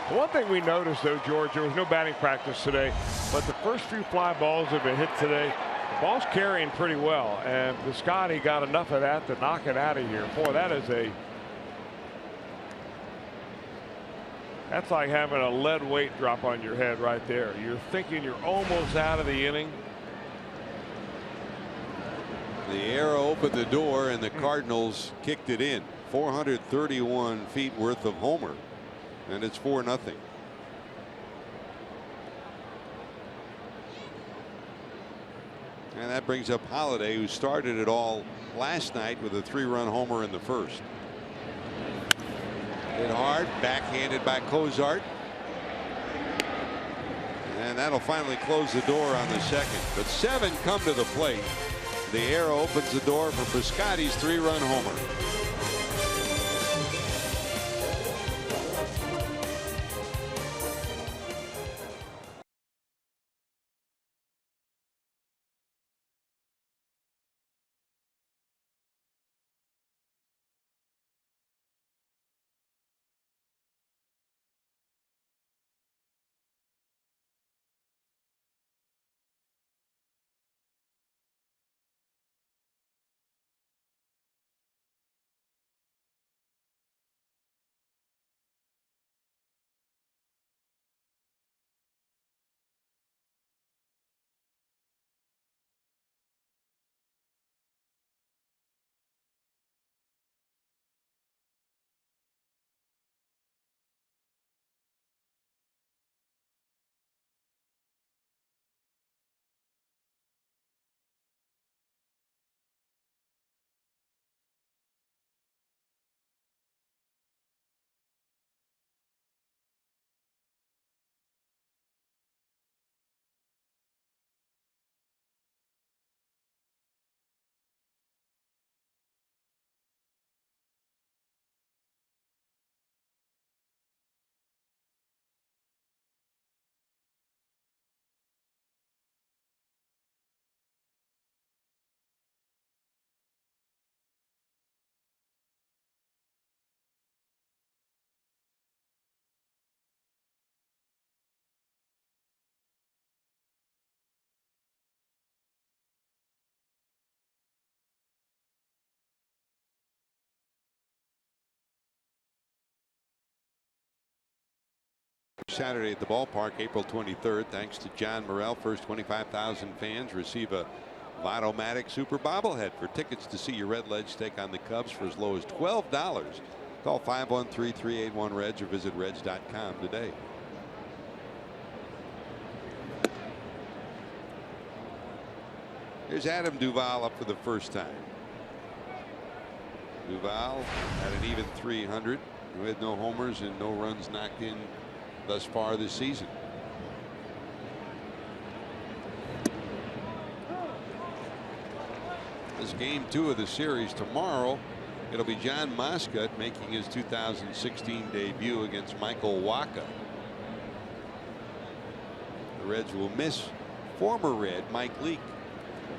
One thing we noticed, though, George, there was no batting practice today, but the first few fly balls that have been hit today, the ball's carrying pretty well, and Piscotty got enough of that to knock it out of here. Boy, that's like having a lead weight drop on your head right there. You're thinking you're almost out of the inning. The arrow opened the door, and the Cardinals kicked it in. 431 feet worth of homer, and it's 4-0. And that brings up Holliday, who started it all last night with a 3-run homer in the first. Hit hard, backhanded by Cozart. And that'll finally close the door on the second. But 7 come to the plate. The arrow opens the door for Piscotty's 3-run homer. Saturday at the ballpark, April 23rd. Thanks to John Morrell. First 25,000 fans receive a Votto-Matic Super Bobblehead. For tickets to see your Redlegs take on the Cubs for as low as $12, call 513-381-REDS or visit reds.com today. Here's Adam Duvall up for the first time. Duvall at an even 300 with no homers and no runs knocked in thus far this season. This game 2 of the series tomorrow. It'll be John Moscott making his 2016 debut against Michael Wacha. The Reds will miss former Red Mike Leake,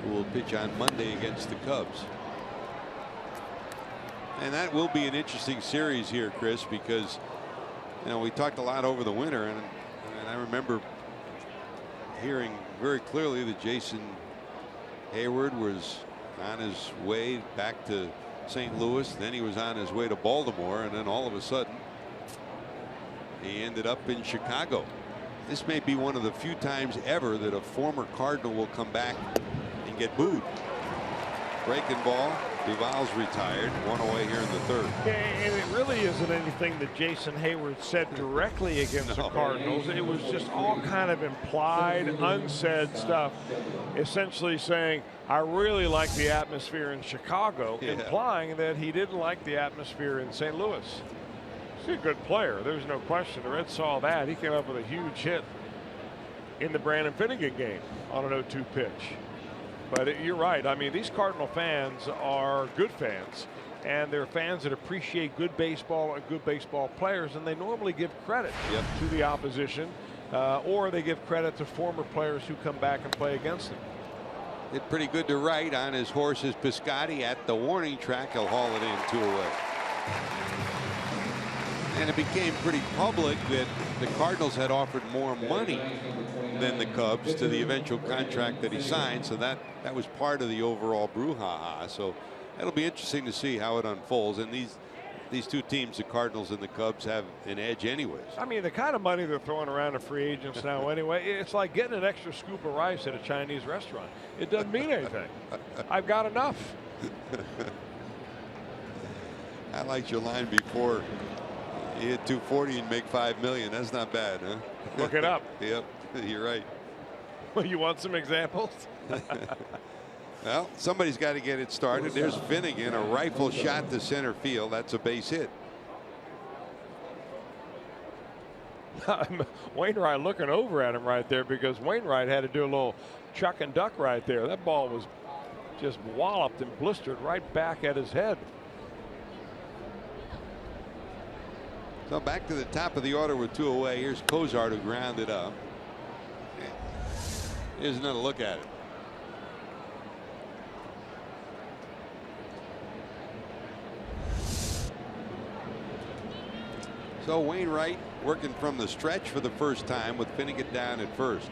who will pitch on Monday against the Cubs. And that will be an interesting series here, Chris, because we talked a lot over the winter, and I remember hearing very clearly that Jason Heyward was on his way back to St. Louis. Then he was on his way to Baltimore, and then all of a sudden he ended up in Chicago. This may be one of the few times ever that a former Cardinal will come back and get booed. Breaking ball. Duvall's retired. 1 away here in the 3rd. And it really isn't anything that Jason Heyward said directly against the Cardinals. It was just all kind of implied, unsaid stuff, essentially saying, I really like the atmosphere in Chicago, implying that he didn't like the atmosphere in St. Louis. He's a good player. There's no question. The Reds saw that. He came up with a huge hit in the Brandon Finnegan game on an 0-2 pitch. But you're right. I mean, these Cardinal fans are good fans, and they're fans that appreciate good baseball and good baseball players, and they normally give credit to the opposition, or they give credit to former players who come back and play against them. Did pretty good to right on his horse's Piscotty at the warning track. He'll haul it in 2 away. And it became pretty public that the Cardinals had offered more money than the Cubs to the eventual contract that he signed. So that was part of the overall brouhaha. So it'll be interesting to see how it unfolds. And these two teams, the Cardinals and the Cubs, have an edge anyways. I mean, the kind of money they're throwing around to free agents now anyway, it's like getting an extra scoop of rice at a Chinese restaurant. It doesn't mean anything. I've got enough. I liked your line before. You hit 240 and make $5 million. That's not bad, huh? Look it up. Yep, you're right. Well, you want some examples? Well, somebody's got to get it started. There's Finnegan, a rifle shot to center field. That's a base hit. Wainwright looking over at him right there, because Wainwright had to do a little chuck and duck right there. That ball was just walloped and blistered right back at his head. So back to the top of the order with 2 away. Here's Cozart, who grounded up. Here's another look at it. So Wainwright working from the stretch for the first time with Finnegan down at first.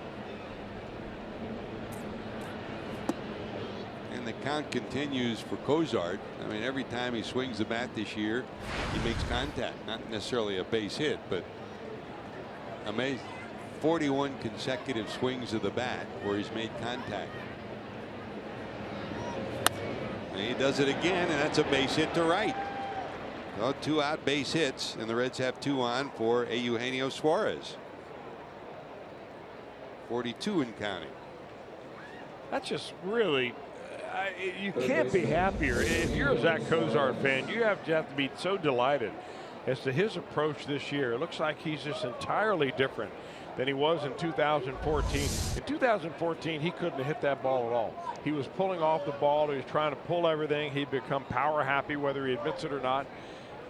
And the count continues for Cozart. I mean, every time he swings the bat this year, he makes contact. Not necessarily a base hit, but amazing. 41 consecutive swings of the bat where he's made contact. And he does it again, and that's a base hit to right. Well, 2 out base hits, and the Reds have 2 on for Eugenio Suarez. 42 and counting. That's just really, you can't be happier. If you're a Zach Cozart fan, you have to be so delighted as to his approach this year. It looks like he's just entirely different than he was in 2014. In 2014, he couldn't have hit that ball at all. He was pulling off the ball. He was trying to pull everything. He'd become power happy, whether he admits it or not.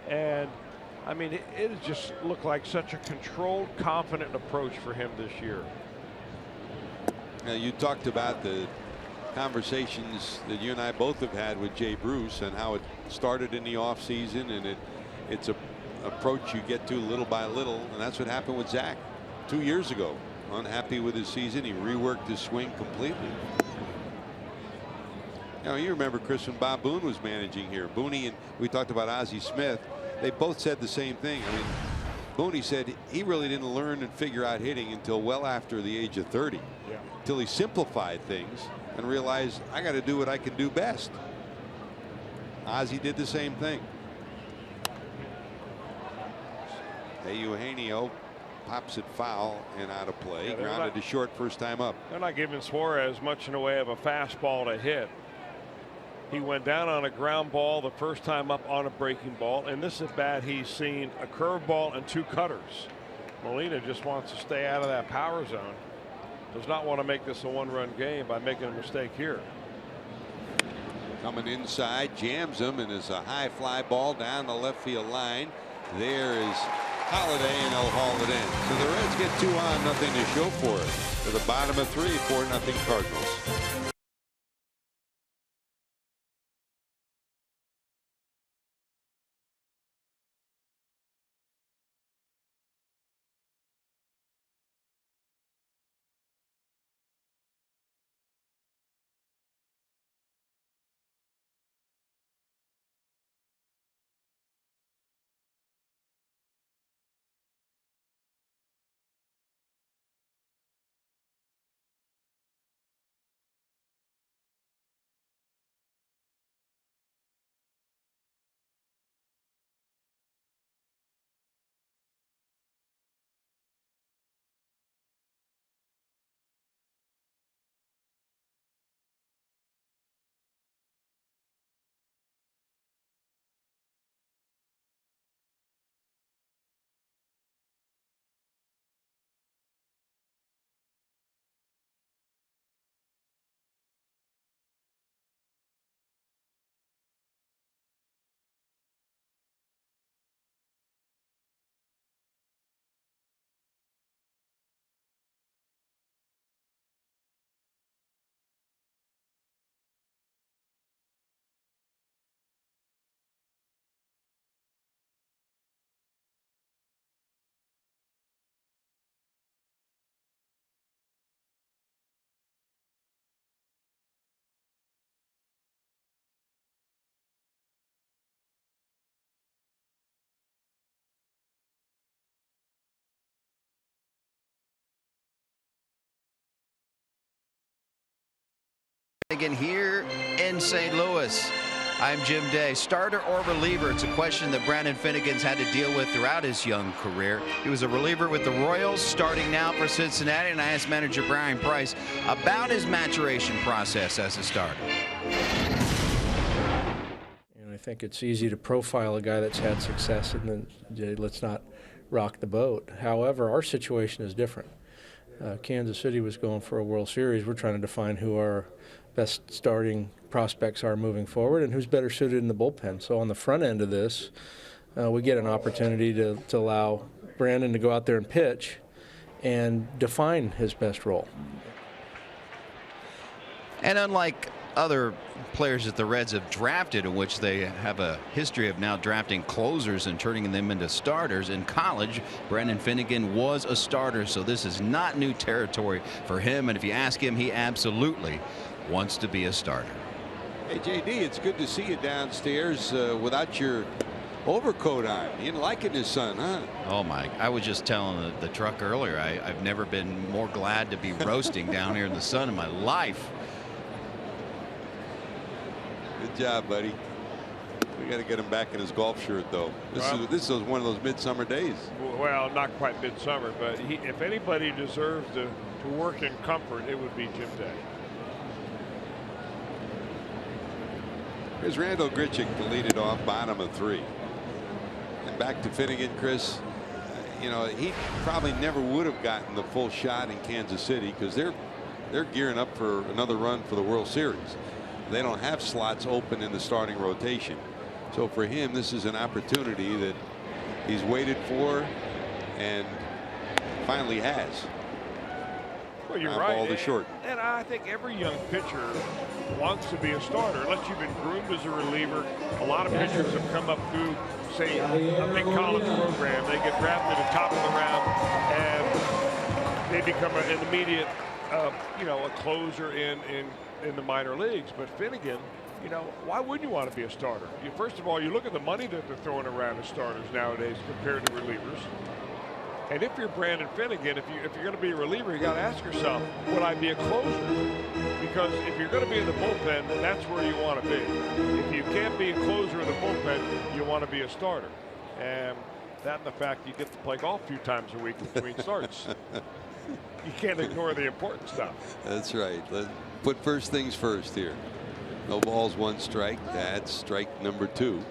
And I mean, it just looked like such a controlled, confident approach for him this year. Now, you talked about the conversations that you and I both have had with Jay Bruce and how it started in the offseason, and it's a approach you get to little by little, and that's what happened with Zach 2 years ago. Unhappy with his season, he reworked his swing completely. Now, you remember Chris, when Bob Boone was managing here. Booney, and we talked about Ozzie Smith. They both said the same thing. I mean, Booney said he really didn't learn and figure out hitting until well after the age of 30. Yeah. Until he simplified things and realized, I got to do what I can do best. Ozzie did the same thing. Eugenio pops it foul and out of play. Grounded to short first time up. They're not giving Suarez much in the way of a fastball to hit. He went down on a ground ball the first time up on a breaking ball. And this at bat, he's seen a curveball and 2 cutters. Molina just wants to stay out of that power zone. Does not want to make this a 1-run game by making a mistake here. Coming inside, jams him, and it's a high fly ball down the left field line. There is Holiday, and they'll haul it in. So the Reds get 2 on, nothing to show for it. To the bottom of 3, 4-0 Cardinals. Again here in St. Louis. I'm Jim Day. Starter or reliever? It's a question that Brandon Finnegan's had to deal with throughout his young career. He was a reliever with the Royals, starting now for Cincinnati, and I asked manager Brian Price about his maturation process as a starter. And I think it's easy to profile a guy that's had success, and then let's not rock the boat. However, our situation is different. Kansas City was going for a World Series. We're trying to define who our best starting prospects are moving forward and who's better suited in the bullpen. So on the front end of this, we get an opportunity to allow Brandon to go out there and pitch and define his best role. And unlike other players that the Reds have drafted, in which they have a history of now drafting closers and turning them into starters, in college Brandon Finnegan was a starter, so this is not new territory for him, and if you ask him, he absolutely wants to be a starter. Hey, JD, it's good to see you downstairs without your overcoat on. You didn't like it in the sun, huh? Oh my, I was just telling the truck earlier, I've never been more glad to be roasting down here in the sun in my life. Good job, buddy. We got to get him back in his golf shirt, though. This is one of those midsummer days. Well, not quite midsummer, but if anybody deserves to work in comfort, it would be Jim Day. Here's Randal Grichuk to lead it off, bottom of 3. And back to Finnegan, Chris. You know, he probably never would have gotten the full shot in Kansas City because they're gearing up for another run for the World Series. They don't have slots open in the starting rotation. So for him, this is an opportunity that he's waited for and finally has. Well, you're right. Ball to short. And I think every young pitcher wants to be a starter. Unless you've been groomed as a reliever. A lot of pitchers have come up through, say, a big college program. They get drafted at the top of the round, and they become an immediate, you know, a closer in the minor leagues. But Finnegan, you know, why wouldn't you want to be a starter? First of all, you look at the money that they're throwing around as starters nowadays compared to relievers. And if you're Brandon Finnegan, if you're going to be a reliever, you got to ask yourself, would I be a closer? Because if you're going to be in the bullpen, that's where you want to be. If you can't be a closer in the bullpen, you want to be a starter. And that and the fact you get to play golf a few times a week between starts. You can't ignore the important stuff. That's right. Let's put first things first here. No balls, 1 strike. That's strike number 2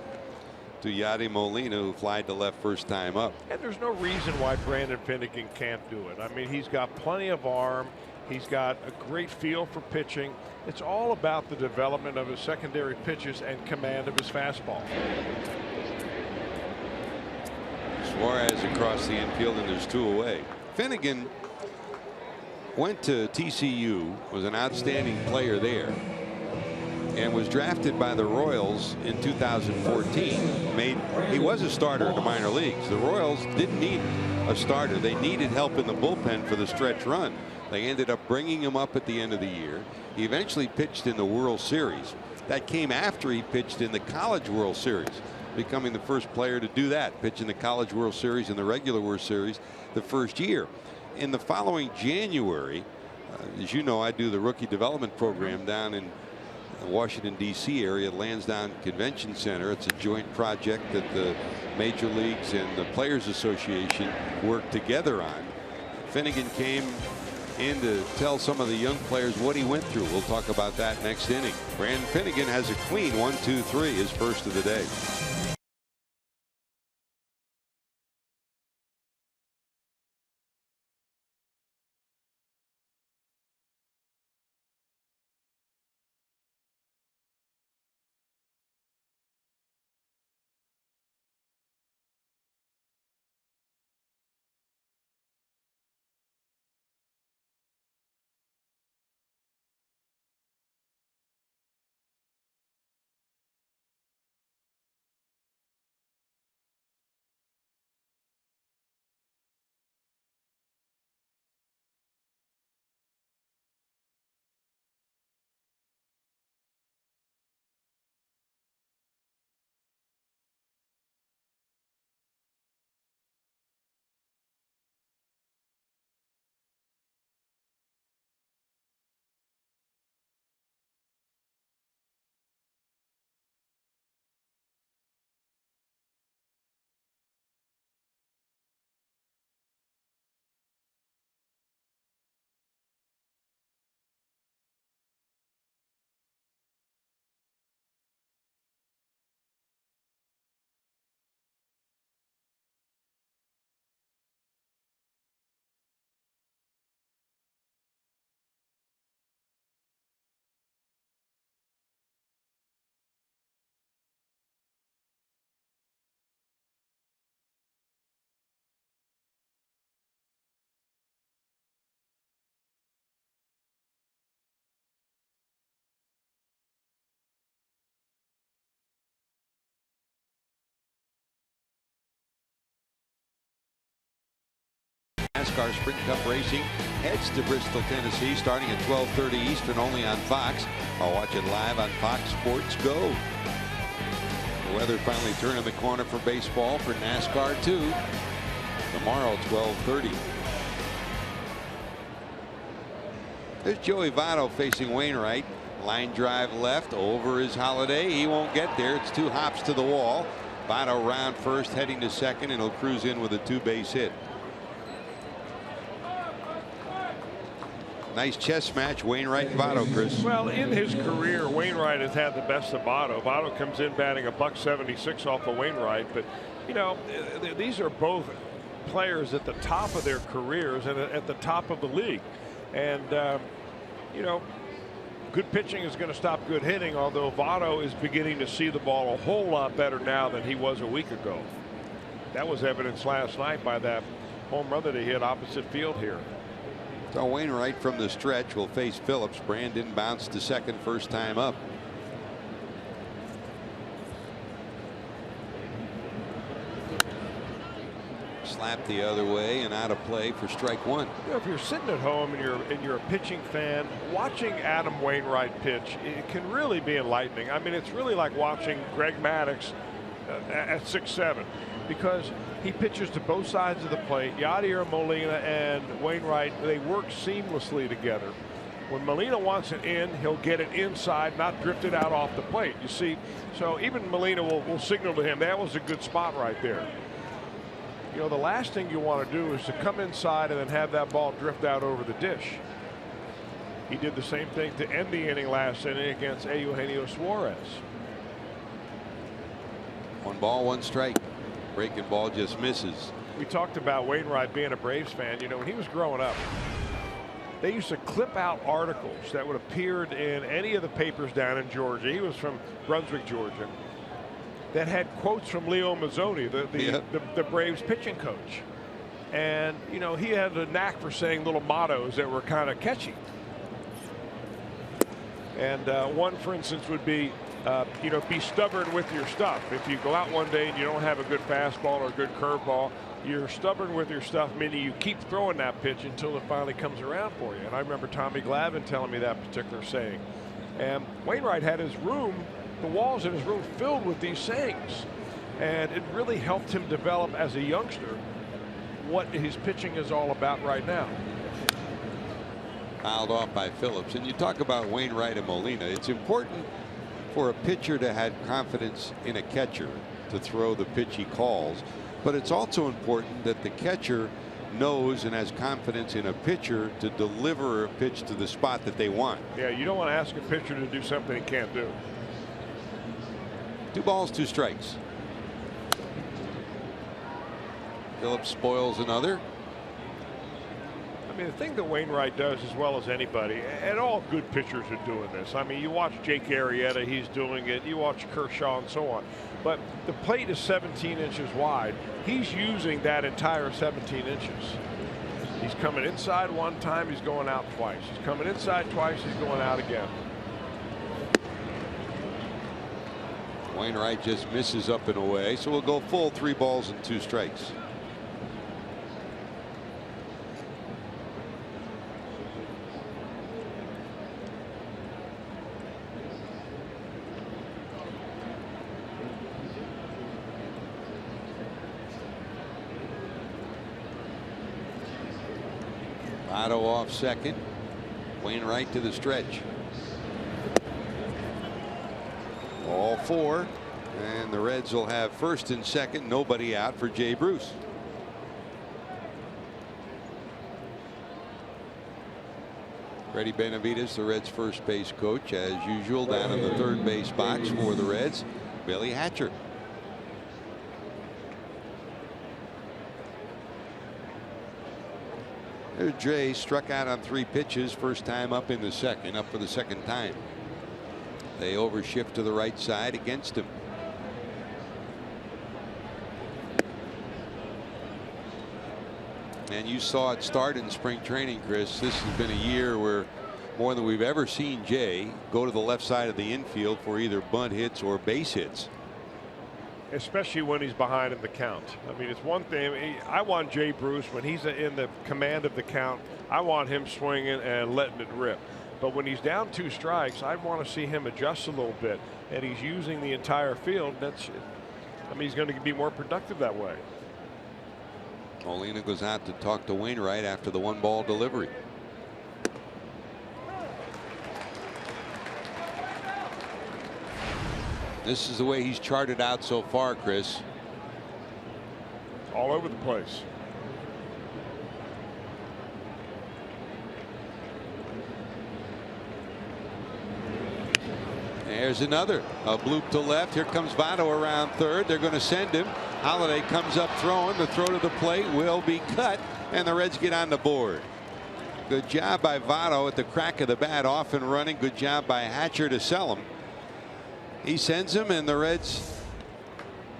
to Yadi Molina, who flied to left first time up. And there's no reason why Brandon Finnegan can't do it. I mean, he's got plenty of arm. He's got a great feel for pitching. It's all about the development of his secondary pitches and command of his fastball. Suarez across the infield, and there's 2 away. Finnegan went to TCU, was an outstanding player there, and was drafted by the Royals in 2014. He was a starter in the minor leagues. The Royals didn't need a starter. They needed help in the bullpen for the stretch run. They ended up bringing him up at the end of the year. He eventually pitched in the World Series. That came after he pitched in the College World Series, becoming the first player to do that, pitch in the College World Series and the regular World Series the first year. In the following January, as you know, I do the rookie development program down in Washington, D.C. area at Lansdowne Convention Center. It's a joint project that the major leagues and the Players Association work together on. Finnegan came in to tell some of the young players what he went through. We'll talk about that next inning. Brandon Finnegan has a clean 1-2-3, his first of the day. NASCAR Sprint Cup Racing heads to Bristol, Tennessee, starting at 12:30 Eastern, only on Fox. I'll watch it live on Fox Sports Go. The weather finally turning the corner for baseball, for NASCAR too. Tomorrow, 12:30. There's Joey Votto facing Wainwright. Line drive left over is Holiday. He won't get there. It's 2 hops to the wall. Votto round first, heading to second, and he'll cruise in with a 2-base hit. Nice chess match, Wainwright and Votto, Chris. Well, in his career, Wainwright has had the best of Votto. Votto comes in batting a $176 off of Wainwright, but you know, these are both players at the top of their careers and at the top of the league. And you know, good pitching is going to stop good hitting, although Votto is beginning to see the ball a whole lot better now than he was a week ago. That was evidenced last night by that home run that he hit opposite field here. So Wainwright from the stretch will face Phillips. Brandon bounced to second first time up. Slap the other way and out of play for strike one. You know, if you're sitting at home and you're a pitching fan, watching Adam Wainwright pitch, it can really be enlightening. I mean, it's really like watching Greg Maddux at 6'7", because he pitches to both sides of the plate. Yadier Molina and Wainwright, they work seamlessly together. When Molina wants it in, he'll get it inside, not drift it out off the plate. You see, so even Molina will signal to him, that was a good spot right there. You know, the last thing you want to do is to come inside and then have that ball drift out over the dish. He did the same thing to end the inning last inning against Eugenio Suarez. 1 ball, 1 strike. Breaking ball just misses. We talked about Wainwright being a Braves fan. You know, when he was growing up, they used to clip out articles that would appeared in any of the papers down in Georgia. He was from Brunswick, Georgia, that had quotes from Leo Mazzoni, the Braves pitching coach. And, you know, he had a knack for saying little mottos that were kind of catchy. And one, for instance, would be, you know, be stubborn with your stuff. If you go out one day and you don't have a good fastball or a good curveball, you're stubborn with your stuff, meaning you keep throwing that pitch until it finally comes around for you. And I remember Tommy Glavine telling me that particular saying. And Wainwright had his room, the walls in his room filled with these sayings. And it really helped him develop as a youngster what his pitching is all about right now. Fouled off by Phillips. And you talk about Wainwright and Molina. It's important for a pitcher to have confidence in a catcher to throw the pitch he calls. But it's also important that the catcher knows and has confidence in a pitcher to deliver a pitch to the spot that they want. Yeah, you don't want to ask a pitcher to do something he can't do. 2 balls, 2 strikes. Phillips spoils another. I mean, the thing that Wainwright does as well as anybody, and all good pitchers are doing this. I mean, you watch Jake Arrieta, he's doing it. You watch Kershaw and so on. But the plate is 17 inches wide. He's using that entire 17 inches. He's coming inside one time, he's going out twice. He's coming inside twice, he's going out again. Wainwright just misses up and away, so we'll go full 3 balls and 2 strikes. Votto off second. Wainwright to the stretch. All 4, and the Reds will have first and second, nobody out for Jay Bruce. Freddie Benavides, the Reds first base coach, as usual, down in the third base box for the Reds. Billy Hatcher. There's Jay, struck out on 3 pitches, first time up in the second, up for the second time. They overshift to the right side against him. And you saw it start in spring training, Chris. This has been a year where more than we've ever seen Jay go to the left side of the infield for either bunt hits or base hits. especially when he's behind in the count. I mean, it's one thing. I want Jay Bruce, when he's in the command of the count, I want him swinging and letting it rip. But when he's down 2 strikes, I want to see him adjust a little bit. And he's using the entire field. I mean, he's going to be more productive that way. Molina goes out to talk to Wainwright after the 1-ball delivery. This is the way he's charted out so far, Chris. All over the place. There's another. A bloop to left. Here comes Votto around third. They're going to send him. Holliday comes up throwing. The throw to the plate will be cut, and the Reds get on the board. Good job by Votto at the crack of the bat, off and running. Good job by Hatcher to sell him. He sends him, and the Reds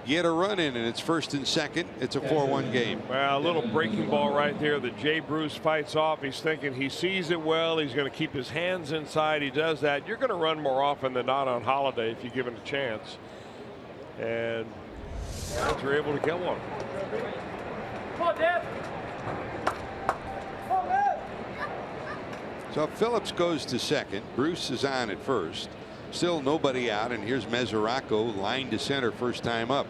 get a run in, and it's 1st and 2nd. It's a 4-1 game. Well, a little breaking ball right there that Jay Bruce fights off. He's thinking he sees it well. He's going to keep his hands inside. He does that. You're going to run more often than not on Holliday if you give him a chance. And the Reds are able to get one. Come on, Dad. Come on, Dad. So Phillips goes to second. Bruce is on at first. Still nobody out, and here's Mesoraco line to center first time up.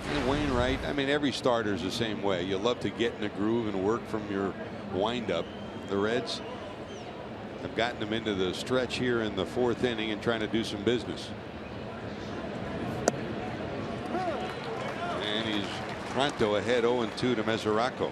And Wainwright, I mean, every starter is the same way. You love to get in a groove and work from your windup. The Reds have gotten them into the stretch here in the 4th inning and trying to do some business. And he's pronto ahead 0-2 to Mesoraco.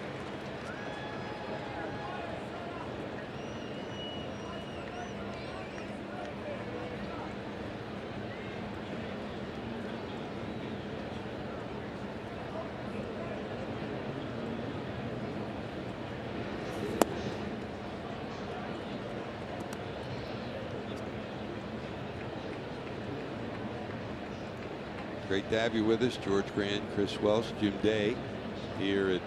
Great to have you with us, George Grant, Chris Welsh, Jim Day, here at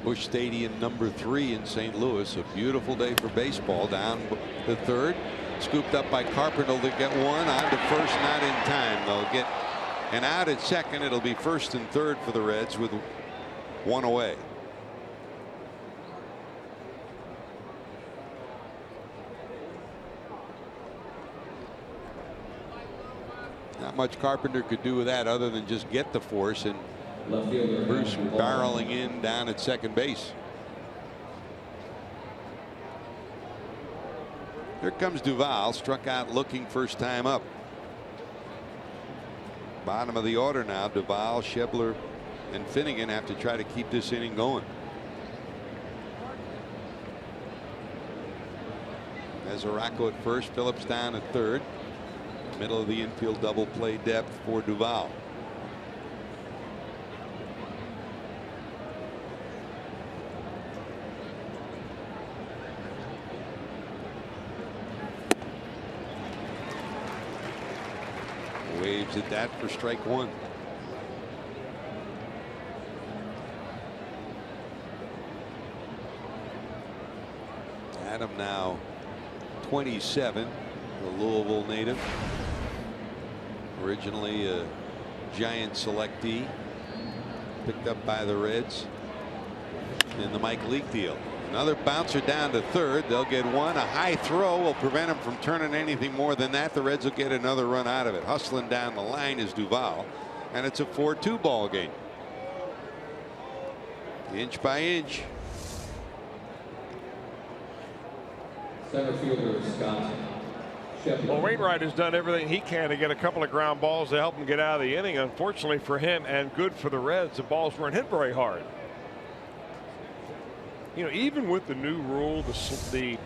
Busch Stadium #3 in St. Louis. A beautiful day for baseball. Down the 3rd, scooped up by Carpenter to get one. On to first, not in time. They'll get an out at second. It'll be 1st and 3rd for the Reds with 1 away. Not much Carpenter could do with that other than just get the force, and Bruce barreling in down at second base. Here comes Duvall, struck out looking first time up. Bottom of the order now. Duvall, Schebler, and Finnegan have to try to keep this inning going. Mesoraco at first, Phillips down at third. Middle of the infield double play depth for Duvall. Waves at that for strike 1. Adam now 27, the Louisville native. Originally a Giant selectee, picked up by the Reds in the Mike Leake deal. Another bouncer down to third. They'll get one. A high throw will prevent him from turning anything more than that. The Reds will get another run out of it. Hustling down the line is Duvall, and it's a 4-2 ball game. Inch by inch. Center fielder Scott. Well, Wainwright has done everything he can to get a couple of ground balls to help him get out of the inning. Unfortunately for him, and good for the Reds, the balls weren't hit very hard. You know, even with the new rule, the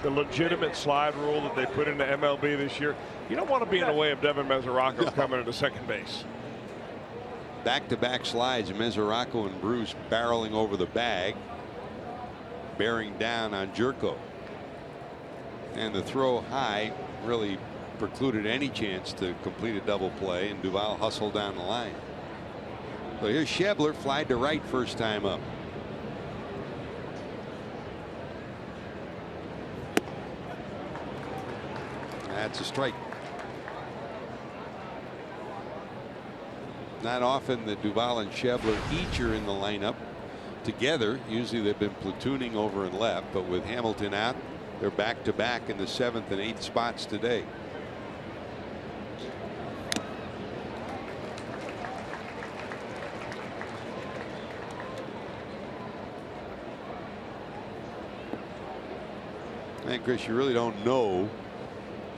legitimate slide rule that they put into MLB this year, you don't want to be in the way of Devin Mesoraco coming into second base. Back-to-back slides, Mesoraco and Bruce barreling over the bag, bearing down on Jerko. And the throw high really precluded any chance to complete a double play, and Duvall hustled down the line. So here's Schebler, flied to right first time up. That's a strike. Not often that Duvall and Schebler each are in the lineup together. Usually they've been platooning over and left, but with Hamilton out, they're back to back in the 7th and 8th spots today. And Chris, you really don't know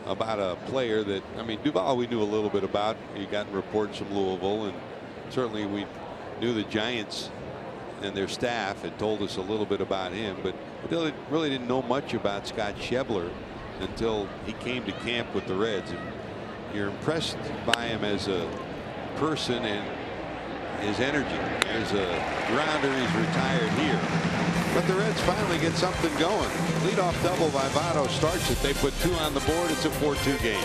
about a player that, I mean, Duvall we knew a little bit about. He got reports from Louisville, and certainly we knew the Giants and their staff had told us a little bit about him, but we really didn't know much about Scott Schebler until he came to camp with the Reds. And you're impressed by him as a person and his energy. There's a grounder. He's retired here. But the Reds finally get something going. Leadoff double by Votto starts it. They put 2 on the board. It's a 4-2 game.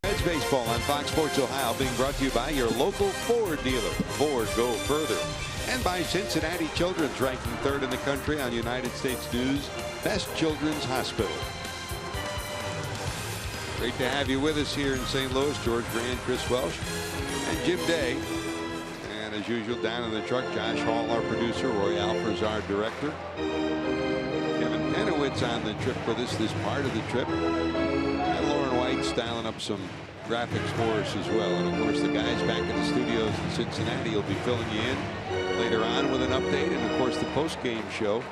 Reds baseball on Fox Sports Ohio, being brought to you by your local Ford dealer. Ford, go further. And by Cincinnati Children's, ranking 3rd in the country on United States News Best Children's Hospital. Great to have you with us here in St. Louis. George Grant, Chris Welsh, and Jim Day. And as usual, down in the truck, Josh Hall, our producer, Roy Alfers, our director. Kevin Penowitz on the trip with us, this part of the trip. And Lauren White styling up some graphics for us as well. And of course, the guys back in the studios in Cincinnati will be filling you in later on with an update. And of course, the post-game show.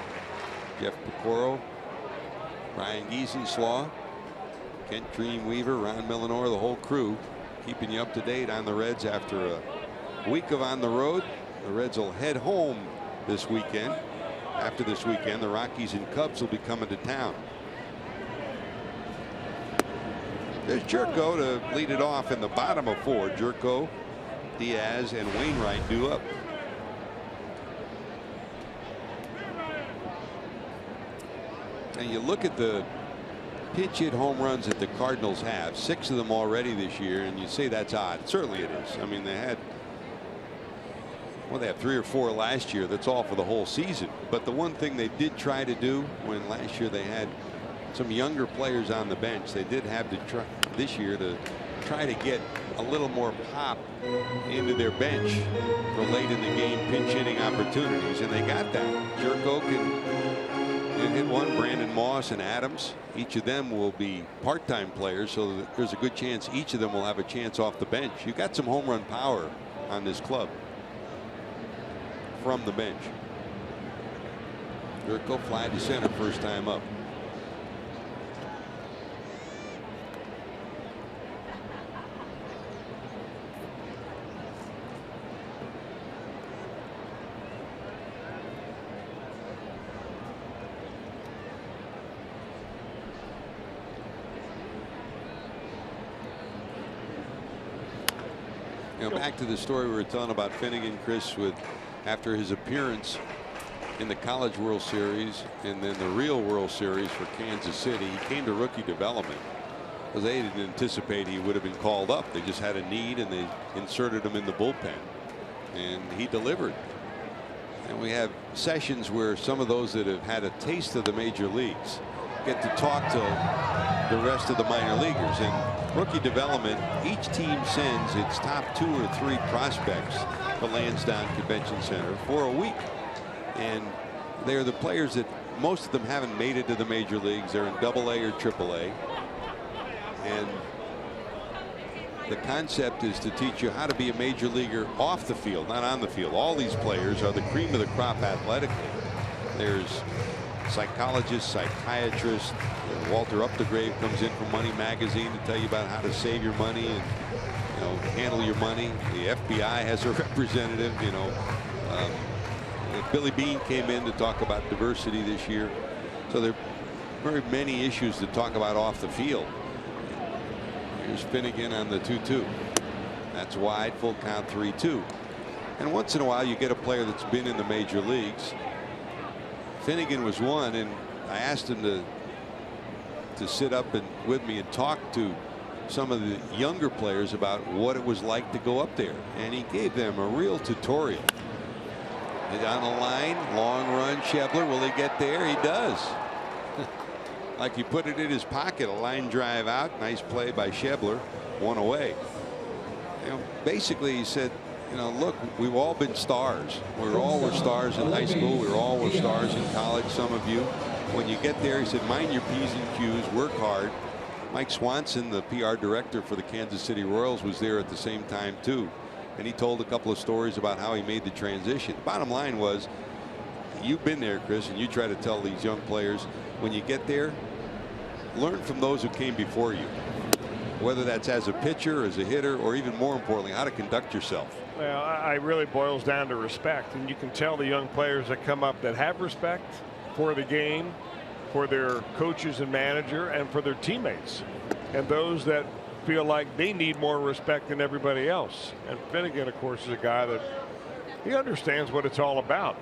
Jeff Pecoro, Ryan Giesenslaw, Kent Dreamweaver, Ron Millenor, the whole crew keeping you up to date on the Reds after a week of on the road. The Reds will head home this weekend. After this weekend, the Rockies and Cubs will be coming to town. There's Jerko to lead it off in the bottom of 4. Jerko, Diaz, and Wainwright due up. And you look at the pinch hit home runs that the Cardinals have, 6 of them already this year, and you say that's odd. Certainly it is. I mean, they had, well, they had 3 or 4 last year. That's all for the whole season. But the one thing they did try to do when last year they had some younger players on the bench, they did have to try this year to try to get a little more pop into their bench for late in the game pinch hitting opportunities, and they got that. Jerko can hit one. Brandon Moss and Adams, each of them will be part-time players, so that there's a good chance each of them will have a chance off the bench. You've got some home run power on this club from the bench. Jerko fly to center first time up. You know, back to the story we were telling about Finnegan, Chris, with after his appearance in the College World Series and then the real World Series for Kansas City, he came to rookie development because they didn't anticipate he would have been called up. They just had a need and they inserted him in the bullpen, and he delivered. And we have sessions where some of those that have had a taste of the major leagues get to talk to the rest of the minor leaguers. And rookie development, each team sends its top 2 or 3 prospects to Lansdowne Convention Center for a week. And they're the players that most of them haven't made it to the major leagues. They're in AA or AAA. And the concept is to teach you how to be a major leaguer off the field, not on the field. All these players are the cream of the crop athletically. There's psychologists, psychiatrists. Walter Updegrave comes in from Money Magazine to tell you about how to save your money and, you know, handle your money. The FBI has a representative. You know, Billy Beane came in to talk about diversity this year. So there are very many issues to talk about off the field. Here's Finnegan on the 2-2. That's wide, full count, 3-2. And once in a while you get a player that's been in the major leagues. Finnegan was one, and I asked him to sit up and with me and talk to some of the younger players about what it was like to go up there, and he gave them a real tutorial. On the line, long run, Schebler, will he get there? He does. Like he put it in his pocket, a line drive out. Nice play by Schebler, 1 away. You know, basically he said, you know, look, we've all been stars. We all were stars in high school. We all were stars in college, some of you. When you get there, he said, mind your P's and Q's, work hard. Mike Swanson, the PR director for the Kansas City Royals, was there at the same time too. And he told a couple of stories about how he made the transition. Bottom line was, you've been there, Chris, and you try to tell these young players, when you get there, learn from those who came before you, whether that's as a pitcher, as a hitter, or even more importantly, how to conduct yourself. Well, it really boils down to respect, and you can tell the young players that come up that have respect for the game, for their coaches and manager, and for their teammates, and those that feel like they need more respect than everybody else. And Finnegan, of course, is a guy that he understands what it's all about.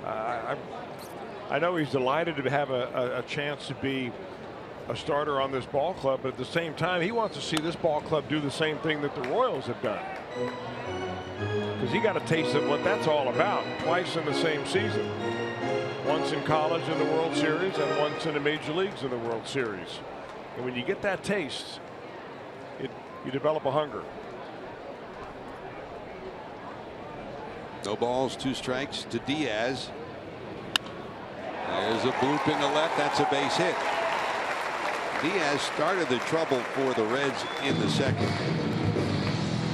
I know he's delighted to have a chance to be a starter on this ball club, but at the same time, he wants to see this ball club do the same thing that the Royals have done, because he got a taste of what that's all about twice in the same season. Once in college in the World Series and once in the major leagues in the World Series. And when you get that taste, you develop a hunger. No balls, 2 strikes to Diaz. There's a bloop in the left. That's a base hit. Diaz started the trouble for the Reds in the second.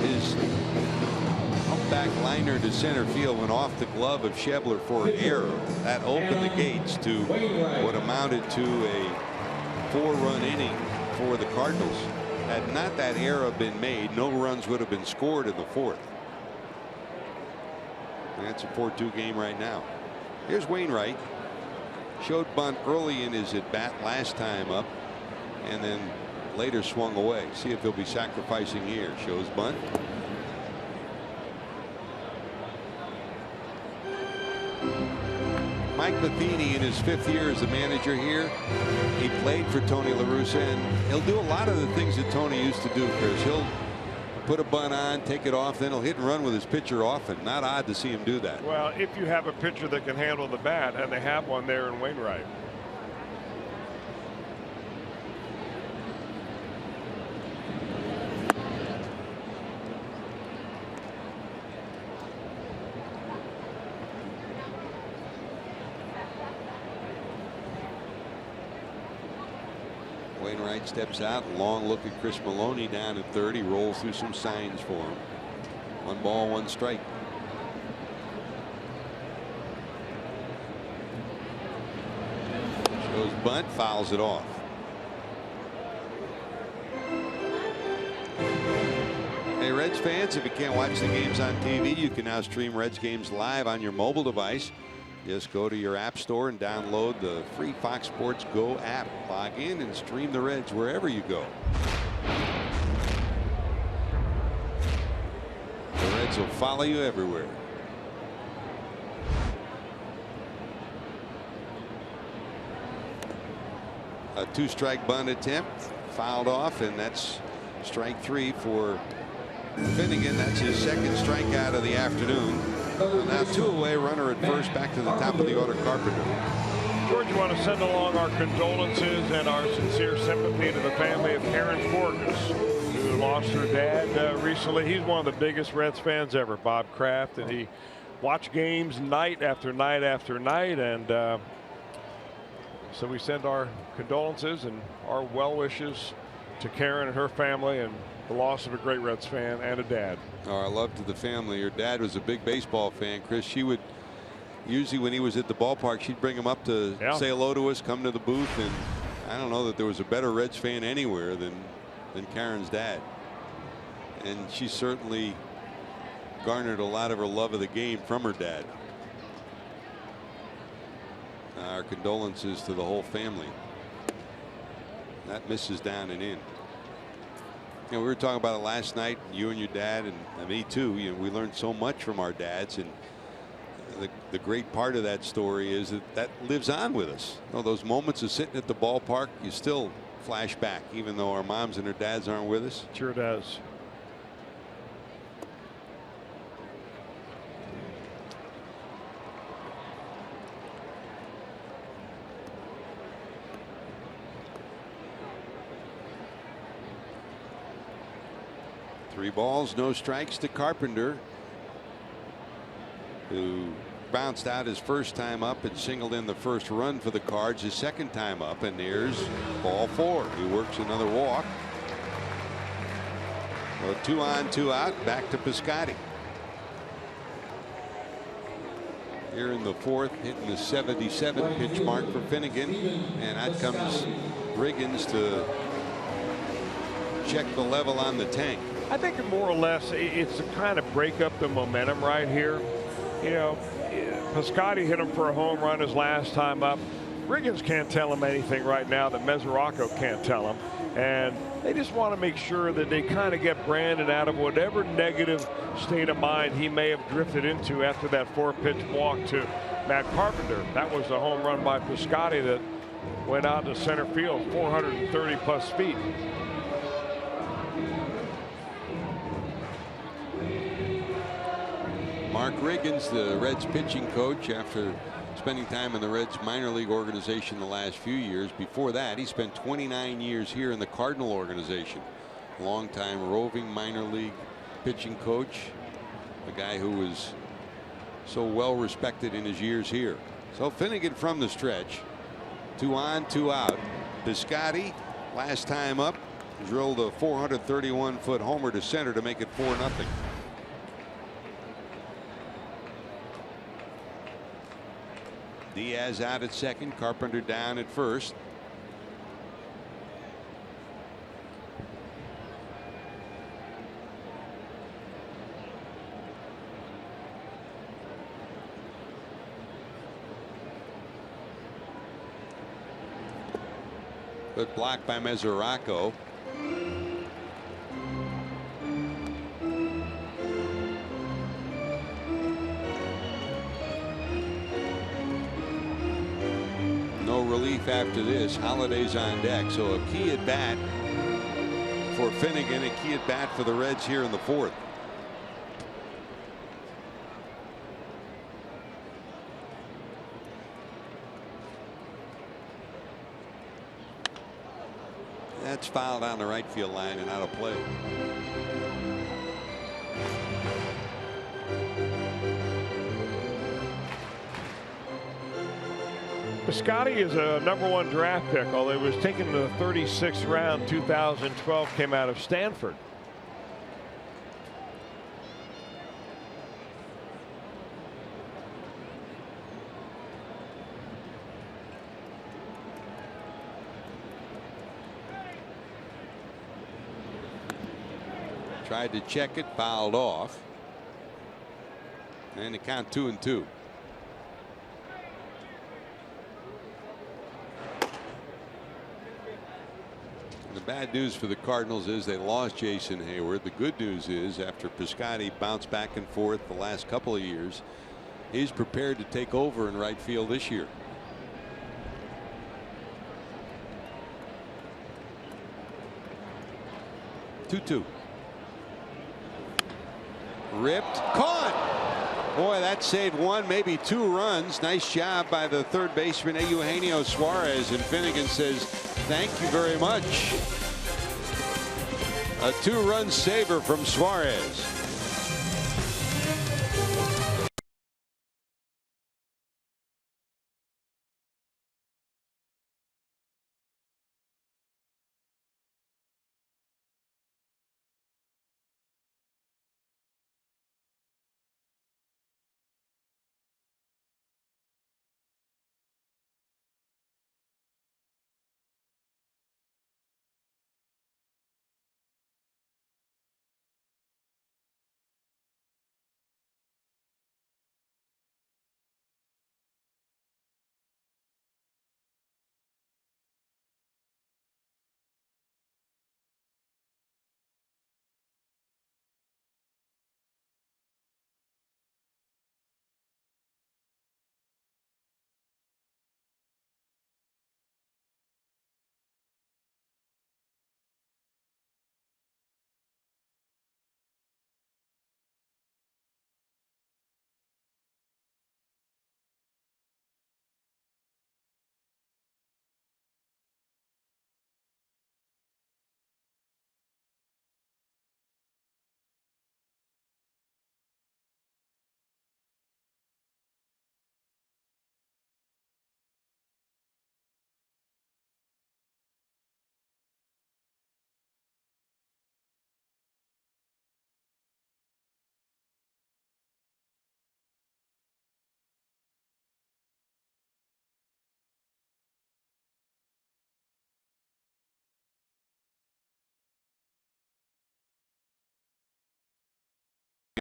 His back liner to center field went off the glove of Schebler for an error. That opened the gates to what amounted to a 4-run inning for the Cardinals. Had not that error been made, no runs would have been scored in the 4th. And that's a 4-2 game right now. Here's Wainwright. Showed bunt early in his at bat last time up, and then later swung away. See if he'll be sacrificing here. Shows bunt. Mike Matheny in his 5th year as the manager here. He played for Tony La Russa, and he'll do a lot of the things that Tony used to do, Chris. He'll put a bunt on, take it off, then he'll hit and run with his pitcher often. Not odd to see him do that. Well, if you have a pitcher that can handle the bat, and they have one there in Wainwright. Wainwright steps out, long look at Chris Maloney down at third. He rolls through some signs for him. 1 ball, 1 strike. Shows bunt, fouls it off. Hey, Reds fans, if you can't watch the games on TV, you can now stream Reds games live on your mobile device. Just go to your app store and download the free Fox Sports Go app. Log in and stream the Reds wherever you go. The Reds Reds will follow you everywhere. A 2-strike bunt attempt fouled off, and that's strike 3 for Finnegan. That's his second strikeout of the afternoon. Now 2 away, runner at first, back to the top of the order, Carpenter. George, you want to send along our condolences and our sincere sympathy to the family of Karen Forgus, who lost her dad recently. He's one of the biggest Reds fans ever, Bob Kraft, and he watched games night after night after night, and so we send our condolences and our well wishes to Karen and her family, and the loss of a great Reds fan and a dad. Our love to the family. Her dad was a big baseball fan, Chris. She would usually, when he was at the ballpark, she'd bring him up to say hello to us, come to the booth, and I don't know that there was a better Reds fan anywhere than Karen's dad. And she certainly garnered a lot of her love of the game from her dad. Our condolences to the whole family. That misses down and in. You know, we were talking about it last night, you and your dad, and me too. You know, we learned so much from our dads, and the great part of that story is that lives on with us. You know, those moments of sitting at the ballpark, you still flash back, even though our moms and our dads aren't with us. Sure does. Three balls, no strikes to Carpenter, who bounced out his first time up and singled in the first run for the Cards his second time up, and there's ball 4. He works another walk. Well, 2 on, 2 out, back to Piscotty. Here in the 4th, hitting the 77 pitch mark for Finnegan, and out comes Riggins to check the level on the tank. I think more or less it's to kind of break up the momentum right here. You know, Piscotty hit him for a home run his last time up. Riggins can't tell him anything right now that Mesoraco can't tell him. And they just want to make sure that they kind of get Brandon out of whatever negative state of mind he may have drifted into after that 4-pitch walk to Matt Carpenter. That was a home run by Piscotty that went out to center field, 430 plus feet. Mark Riggins, the Reds pitching coach, after spending time in the Reds minor league organization the last few years. Before that, he spent 29 years here in the Cardinal organization. Longtime roving minor league pitching coach, a guy who was so well respected in his years here. So Finnegan from the stretch, 2 on, 2 out. Piscotty, last time up, drilled a 431-foot homer to center to make it 4-0. Diaz out at second, Carpenter down at first. Good block by Mesoraco. No relief after this. Holiday's on deck, so a key at bat for Finnegan, a key at bat for the Reds here in the 4th. That's fouled on the right field line and out of play. Piscotty is a #1 draft pick, although he was taken in the 36th round, 2012, came out of Stanford. Tried to check it, fouled off. And the count 2-2. The bad news for the Cardinals is they lost Jason Hayward. The good news is after Piscotty bounced back and forth the last couple of years, he's prepared to take over in right field this year. Two. Ripped, caught. Boy, that saved one, maybe 2 runs. Nice job by the third baseman Eugenio Suarez, and Finnegan says thank you very much. A 2-run saver from Suarez.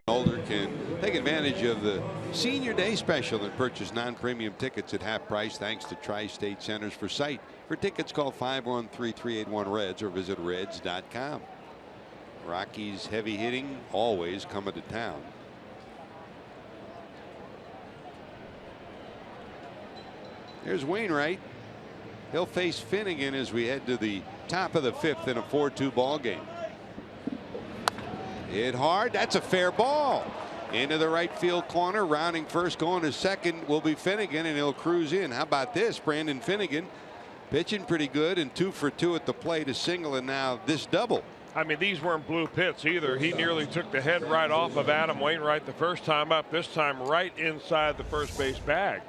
Older can take advantage of the Senior Day special and purchase non-premium tickets at half price thanks to Tri-State Centers for Sight. For tickets, call 513-381-REDS or visit reds.com. Rockies heavy hitting always coming to town. Here's Wainwright. He'll face Finnegan as we head to the top of the 5th in a 4-2 ball game. Hit hard. That's a fair ball. Into the right field corner. Rounding first, going to second will be Finnegan, and he'll cruise in. How about this? Brandon Finnegan pitching pretty good and 2 for 2 at the plate, a single, and now this double. I mean, these weren't blue pits either. He nearly took the head right off of Adam Wainwright the first time up. This time right inside the first base bag.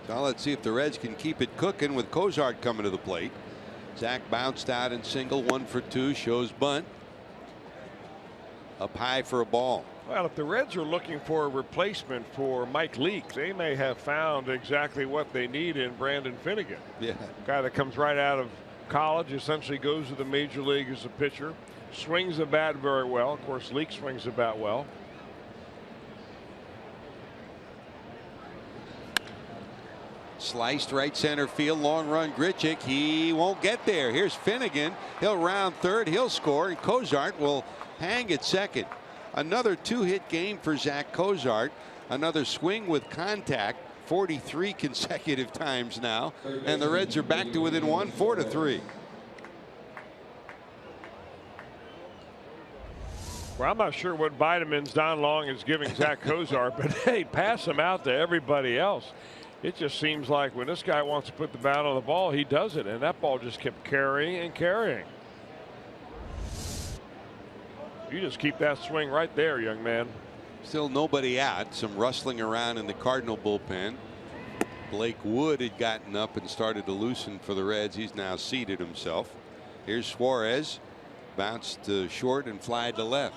So let's see if the Reds can keep it cooking with Cozart coming to the plate. Zach bounced out in single, 1 for 2, shows bunt. Up high for a ball. Well, if the Reds are looking for a replacement for Mike Leake, they may have found exactly what they need in Brandon Finnegan. Yeah. Guy that comes right out of college, essentially goes to the major league as a pitcher, swings the bat very well. Of course, Leake swings the bat well. Sliced right center field, long run. Grichuk, he won't get there. Here's Finnegan. He'll round third, he'll score, and Cozart will hang at second. Another 2-hit game for Zach Cozart. Another swing with contact 43 consecutive times now, and the Reds are back to within 1, 4-3. Well, I'm not sure what vitamins Don Long is giving Zach Cozart, but hey, pass him out to everybody else. It just seems like when this guy wants to put the bat on the ball, he does it, and that ball just kept carrying and carrying. You just keep that swing right there, young man. Still nobody out. Some rustling around in the Cardinal bullpen. Blake Wood had gotten up and started to loosen for the Reds. He's now seated himself. Here's Suarez. Bounced to short and fly to left.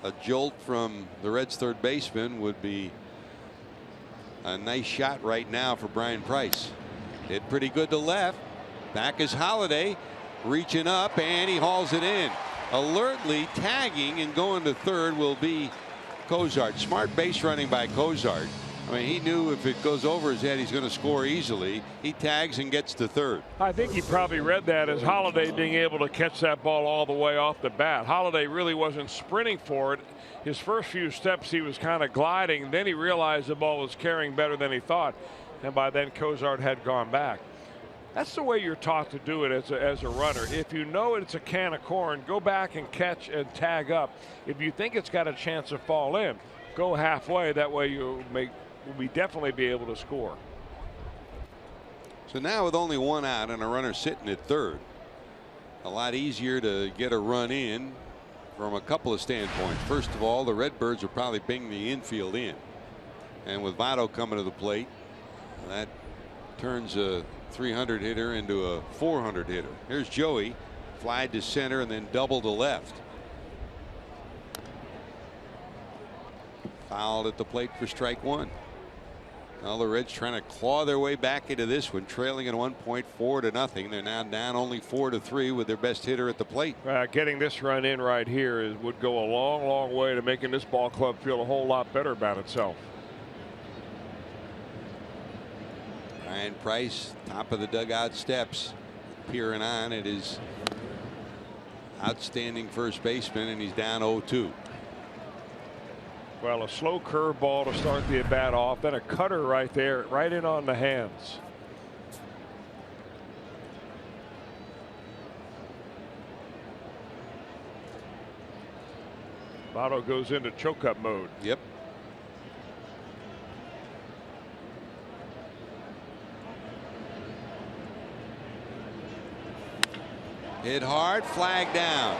A jolt from the Reds' third baseman would be a nice shot right now for Brian Price. Hit pretty good to left. Back is Holiday, reaching up, and he hauls it in. Alertly tagging and going to third will be Cozart. Smart base running by Cozart. I mean, he knew if it goes over his head, he's going to score easily. He tags and gets to third. I think he probably read that as Holliday being able to catch that ball all the way off the bat. Holliday really wasn't sprinting for it. His first few steps, he was kind of gliding. Then he realized the ball was carrying better than he thought. And by then, Cozart had gone back. That's the way you're taught to do it as a runner. If you know it's a can of corn, go back and catch and tag up. If you think it's got a chance to fall in, go halfway. That way you will definitely be able to score. So now with only one out and a runner sitting at third, a lot easier to get a run in from a couple of standpoints. First of all, the Redbirds will probably bring the infield in. And with Votto coming to the plate, that turns a 300 hitter into a 400 hitter. Here's Joey, fly to center and then double to left. Fouled at the plate for strike one. Now the Reds trying to claw their way back into this one, trailing at 1 point, 4-0. They're now down only 4-3 with their best hitter at the plate. Getting this run in right here would go a long, long way to making this ball club feel a whole lot better about itself. Ryan Price, top of the dugout steps, peering on at his outstanding first baseman, and he's down 0-2. Well, a slow curveball to start the at bat off, then a cutter right there, right in on the hands. Votto goes into choke-up mode. Yep. Hit hard, flag down.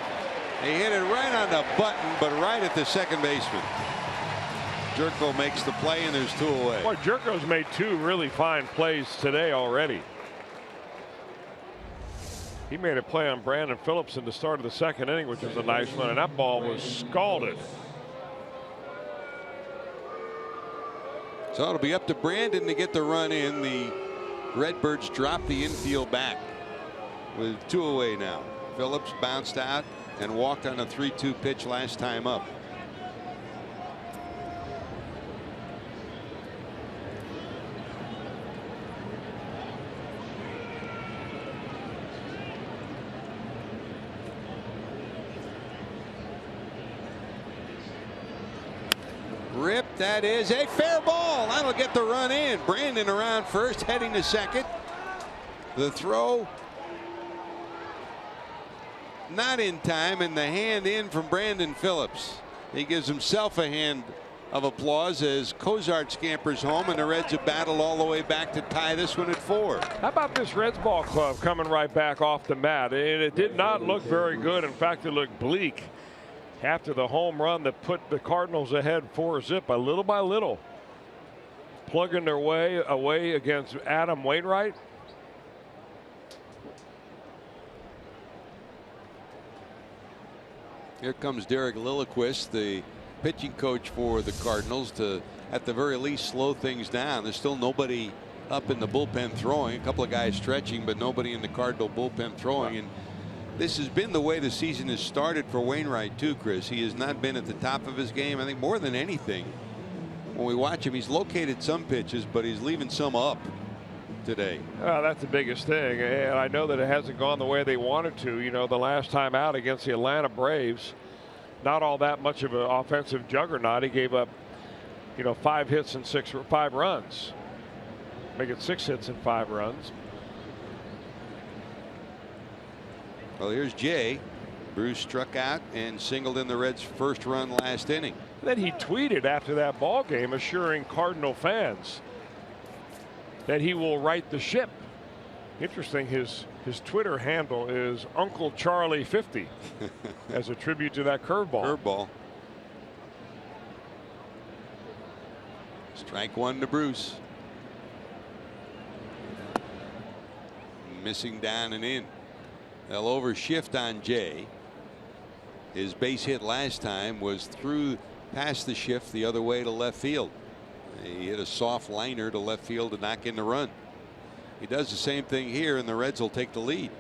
He hit it right on the button, but right at the second baseman. Jerko makes the play, and there's 2 away. Boy, Jerko's made 2 really fine plays today already. He made a play on Brandon Phillips in the start of the second inning, which was a nice one, and that ball was scalded. So it'll be up to Brandon to get the run in. The Redbirds drop the infield back with 2 away now. Phillips bounced out and walked on a 3-2 pitch last time up. Rip, that is a fair ball. That'll get the run in. Brandon around first, heading to second. The throw not in time, and the hand in from Brandon Phillips. He gives himself a hand of applause as Cozart scampers home, and the Reds have battled all the way back to tie this one at 4. How about this Reds ball club coming right back off the mat? And it did not look very good. In fact, it looked bleak after the home run that put the Cardinals ahead 4-0, little by little, plugging their way away against Adam Wainwright. Here comes Derek Lilliquist, the pitching coach for the Cardinals, to at the very least slow things down. There's still nobody up in the bullpen throwing. A couple of guys stretching, but nobody in the Cardinal bullpen throwing. And this has been the way the season has started for Wainwright too, Chris. He has not been at the top of his game. I think more than anything, when we watch him, he's located some pitches, but he's leaving some up today. That's the biggest thing, and I know that it hasn't gone the way they wanted to. You know, the last time out against the Atlanta Braves, not all that much of an offensive juggernaut. He gave up, 5 hits and 5 runs. Make it 6 hits and 5 runs. Well, here's Jay. Bruce struck out and singled in the Reds' first run last inning. Then he tweeted after that ball game, assuring Cardinal fans that he will right the ship. Interesting, his Twitter handle is Uncle Charlie 50 as a tribute to that curveball. Strike 1 to Bruce. Missing down and in. They'll overshift on Jay. His base hit last time was through past the shift the other way to left field. He hit a soft liner to left field to knock in the run. He does the same thing here, and the Reds will take the lead.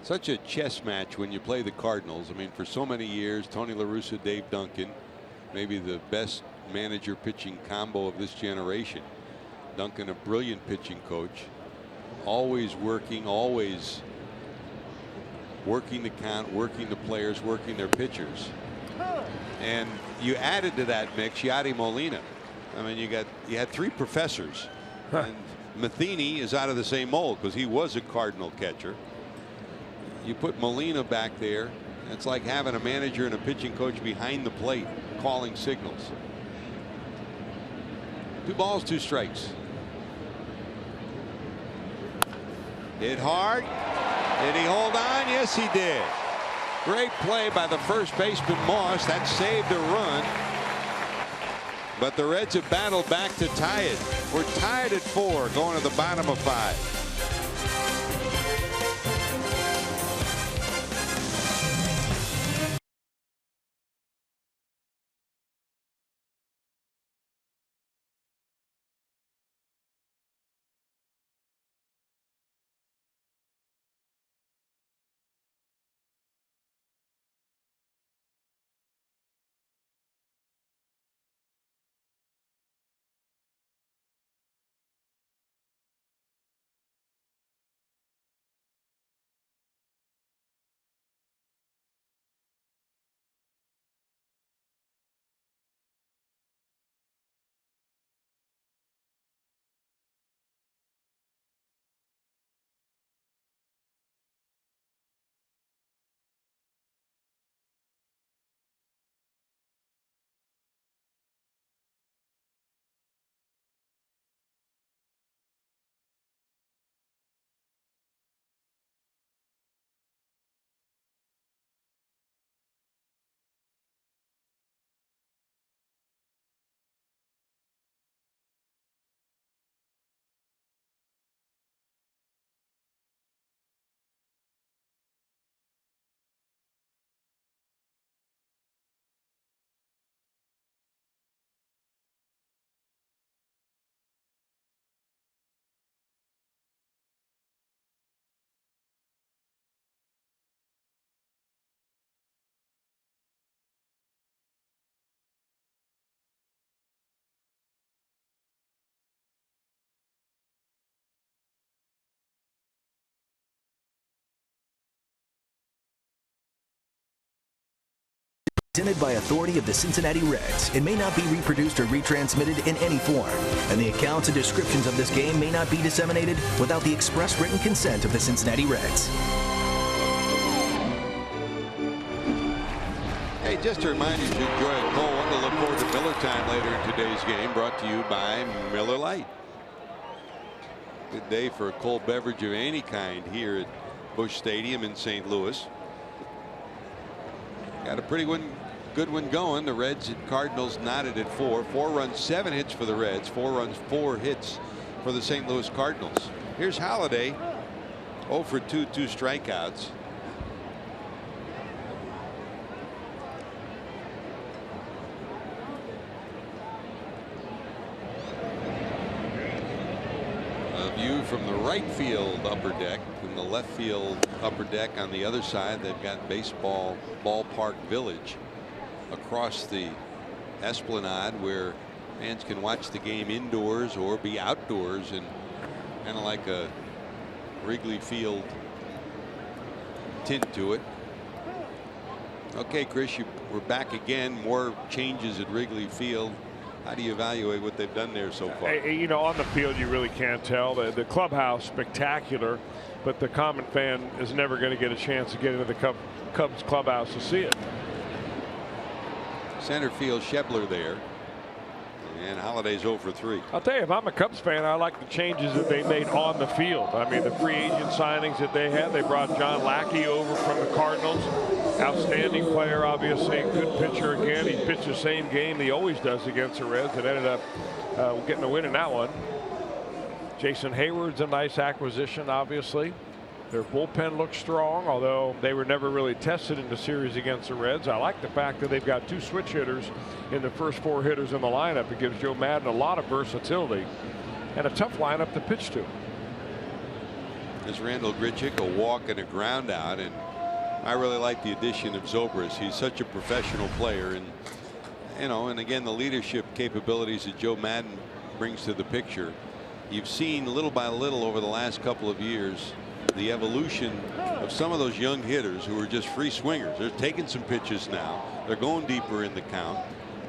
Such a chess match when you play the Cardinals. I mean, for so many years, Tony La Russa, Dave Duncan, maybe the best manager pitching combo of this generation. Duncan, a brilliant pitching coach, always working the count, working the players, working their pitchers. And you added to that mix Yadi Molina. I mean, you had 3 professors. And Matheny is out of the same mold because he was a Cardinal catcher. You put Molina back there. It's like having a manager and a pitching coach behind the plate calling signals. 2 balls, 2 strikes. Hit hard. Did he hold on? Yes, he did. Great play by the first baseman Moss. That saved a run. But the Reds have battled back to tie it. We're tied at 4 going to the bottom of 5. Presented by authority of the Cincinnati Reds. It may not be reproduced or retransmitted in any form, and the accounts and descriptions of this game may not be disseminated without the express written consent of the Cincinnati Reds. Hey, just a reminder, you should enjoy a cold one to look forward to Miller Time later in today's game, brought to you by Miller Lite. Good day for a cold beverage of any kind here at Busch Stadium in St. Louis. Got a pretty good one going. The Reds and Cardinals knotted at 4. 4 runs, 7 hits for the Reds. 4 runs, 4 hits for the St. Louis Cardinals. Here's Halladay, 0 for 2, 2 strikeouts. A view from the right field upper deck, from the left field upper deck on the other side. They've got baseball ballpark village across the Esplanade where fans can watch the game indoors or be outdoors, and kind of like a Wrigley Field tint to it. Okay, Chris, we're back again. More changes at Wrigley Field. How do you evaluate what they've done there so far? You know, on the field, you really can't tell. The clubhouse, spectacular, but the common fan is never going to get a chance to get into the Cubs clubhouse to see it. Center field, Schebler there. And Holladay's 0 for 3. I'll tell you, if I'm a Cubs fan, I like the changes that they made on the field. I mean, the free agent signings that they had. They brought John Lackey over from the Cardinals. Outstanding player, obviously. Good pitcher again. He pitched the same game he always does against the Reds and ended up getting a win in that one. Jason Hayward's a nice acquisition, obviously. Their bullpen looks strong, although they were never really tested in the series against the Reds. I like the fact that they've got 2 switch hitters in the first 4 hitters in the lineup. It gives Joe Madden a lot of versatility and a tough lineup to pitch to. is Randall Grichuk, a walk and a ground out, and I really like the addition of Zobrist. He's such a professional player, and and again, the leadership capabilities that Joe Madden brings to the picture. You've seen little by little over the last couple of years the evolution of some of those young hitters who are just free swingers. They're taking some pitches now. They're going deeper in the count.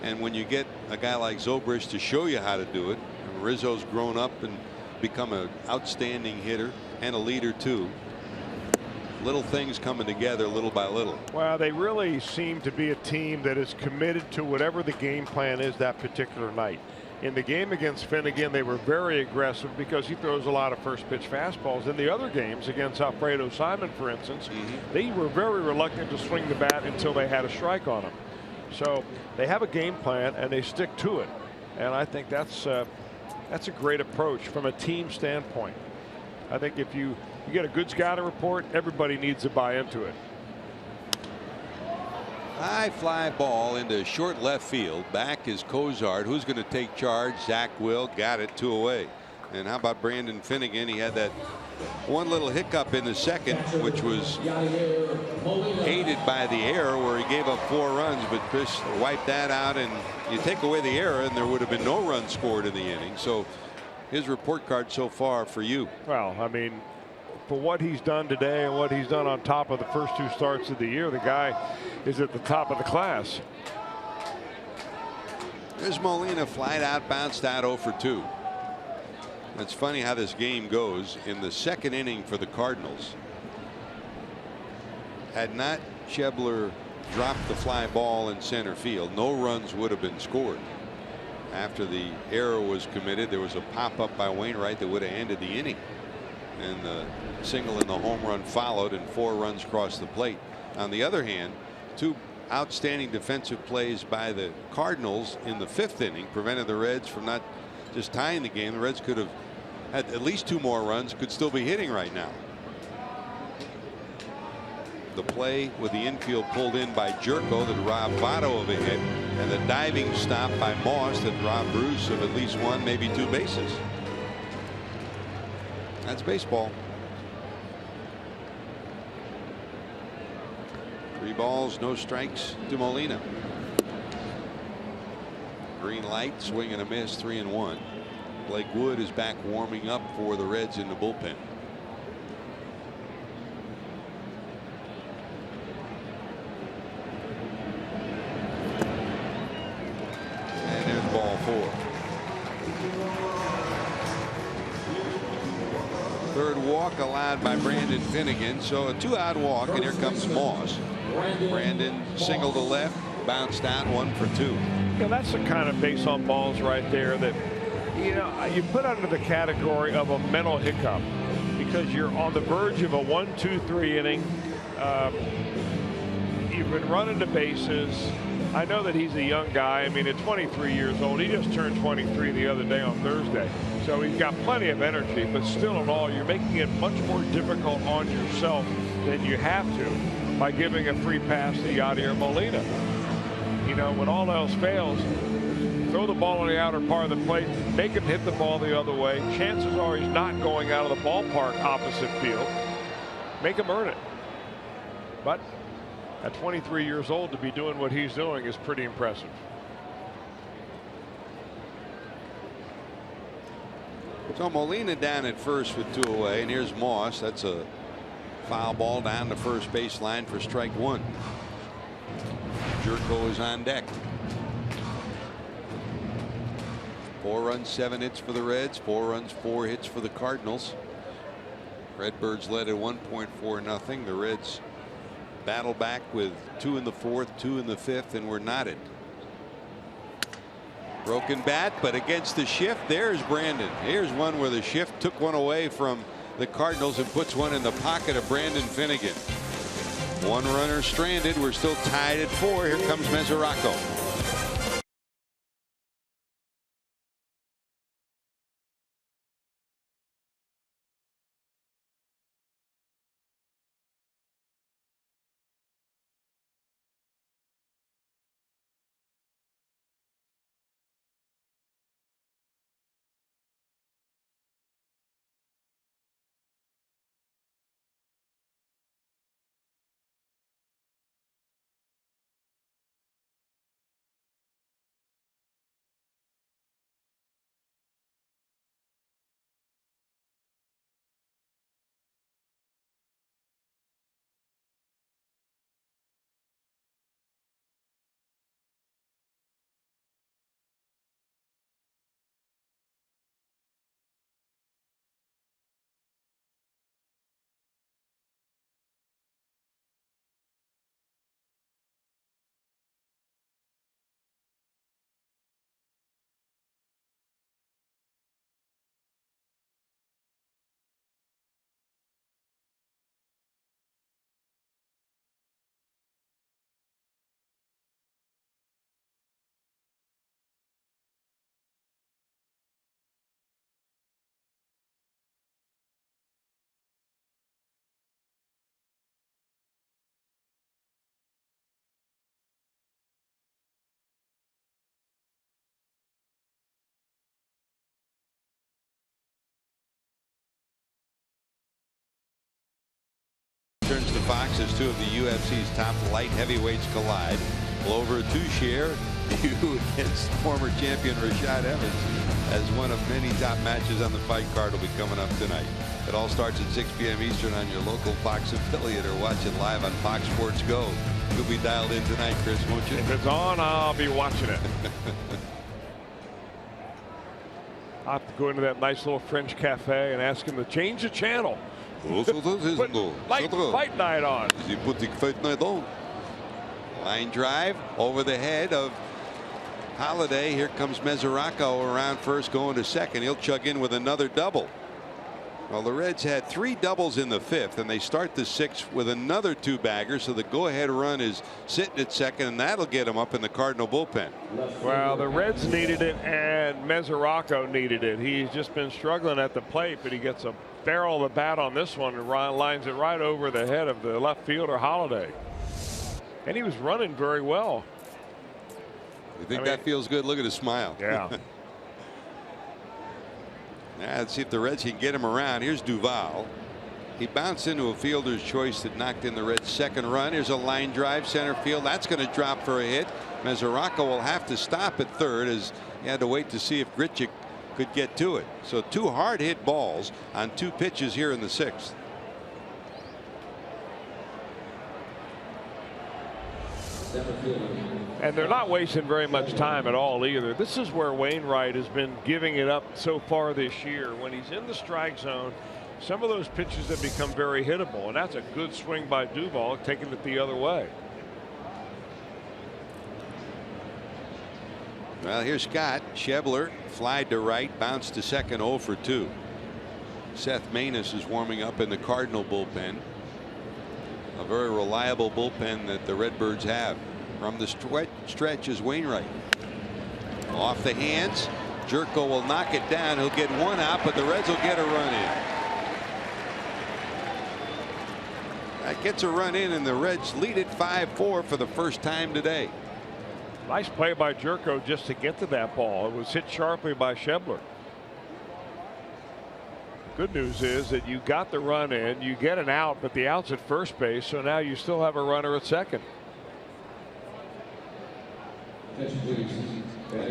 And when you get a guy like Zobrist to show you how to do it, and Rizzo's grown up and become an outstanding hitter and a leader too. Little things coming together little by little. Well, they really seem to be a team that is committed to whatever the game plan is that particular night. In the game against Finnegan, they were very aggressive because he throws a lot of first pitch fastballs. In the other games against Alfredo Simon, for instance, they were very reluctant to swing the bat until they had a strike on him. So they have a game plan and they stick to it. And I think that's a great approach from a team standpoint. I think if you get a good scouting report, everybody needs to buy into it. High fly ball into short left field. Back is Cozart, who's going to take charge. Zach Will got it 2 away. And how about Brandon Finnegan? He had that one little hiccup in the second, which was aided by the error where he gave up 4 runs, but Chris wiped that out, and you take away the error and there would have been no runs scored in the inning. So his report card so far for you. Well, I mean, for what he's done today and what he's done on top of the first 2 starts of the year, the guy is at the top of the class. There's Molina, flied out, bounced out 0 for 2. It's funny how this game goes. In the second inning for the Cardinals, had not Schebler dropped the fly ball in center field, no runs would have been scored. After the error was committed, there was a pop-up by Wainwright that would have ended the inning, and the single and the home run followed, and 4 runs crossed the plate. On the other hand, 2 outstanding defensive plays by the Cardinals in the 5th inning prevented the Reds from not just tying the game. The Reds could have had at least 2 more runs, could still be hitting right now. The play with the infield pulled in by Jerko that robbed Votto of a hit, and the diving stop by Moss that robbed Bruce of at least 1, maybe 2 bases. That's baseball. 3 balls, no strikes to Molina. Green light, swing and a miss, 3-1. Blake Wood is back warming up for the Reds in the bullpen. And there's ball 4. 3rd walk allowed by Brandon Finnegan, so a 2-out walk, and here comes Moss. Brandon single to left, bounced out, 1 for 2. Yeah, that's the kind of base on balls right there that you put under the category of a mental hiccup, because you're on the verge of a 1-2-3 inning. You've been running the bases. I know that he's a young guy. I mean, at 23 years old, he just turned 23 the other day on Thursday. So he's got plenty of energy, but still in all, you're making it much more difficult on yourself than you have to by giving a free pass to Yadier Molina. When all else fails, throw the ball on the outer part of the plate, make him hit the ball the other way. Chances are he's not going out of the ballpark opposite field. Make him earn it. But at 23 years old, to be doing what he's doing is pretty impressive. So Molina down at first with 2 away, and here's Moss. That's a foul ball down the first baseline for strike 1. Jerko is on deck. 4 runs, 7 hits for the Reds. 4 runs, 4 hits for the Cardinals. Redbirds led at 1.40. The Reds battle back with 2 in the 4th, 2 in the 5th, and we're knotted. Broken bat, but against the shift, there's Brandon. Here's one where the shift took 1 away from the Cardinals and puts 1 in the pocket of Brandon Finnegan. 1 runner stranded. We're still tied at 4. Here comes Mesoraco. two of the UFC's top light heavyweights collide. Glover Teixeira against former champion Rashad Evans as one of many top matches on the fight card will be coming up tonight. It all starts at 6 p.m. Eastern on your local Fox affiliate, or watch it live on Fox Sports Go. You'll be dialed in tonight, Chris, won't you? If it's on, I'll be watching it. I'll have to go into that nice little French cafe and ask him to change the channel. Put fight night on. Line drive over the head of Holiday. Here comes Mesoraco around first, going to second. He'll chug in with another double. Well, the Reds had 3 doubles in the 5th, and they start the 6th with another 2-bagger. So the go-ahead run is sitting at second, and that'll get him up in the Cardinal bullpen. Well, the Reds needed it, and Mesoraco needed it. He's just been struggling at the plate, but he gets a barrel of the bat on this one and lines it right over the head of the left fielder Holiday. And he was running very well. You think that feels good? Look at his smile. Yeah. Now, let's see if the Reds can get him around. Here's Duvall. He bounced into a fielder's choice that knocked in the Reds' second run. Here's a line drive center field. That's going to drop for a hit. Mesoraco will have to stop at third, as he had to wait to see if Grichuk could get to it. So 2 hard hit balls on 2 pitches here in the 6th. And they're not wasting very much time at all either. This is where Wainwright has been giving it up so far this year. When he's in the strike zone, some of those pitches have become very hittable, and that's a good swing by Duvall, taking it the other way. Well, here's Scott Schebler, flied to right, bounced to second, 0 for 2. Seth Maness is warming up in the Cardinal bullpen. A very reliable bullpen that the Redbirds have. From the stretch is Wainwright. Off the hands. Jerko will knock it down. He'll get 1 out, but the Reds will get a run in. That gets a run in, and the Reds lead it 5-4 for the first time today. Nice play by Jerko just to get to that ball. It was hit sharply by Schebler. Good news is that you got the run in, you get an out, but the out's at first base, so now you still have a runner at second.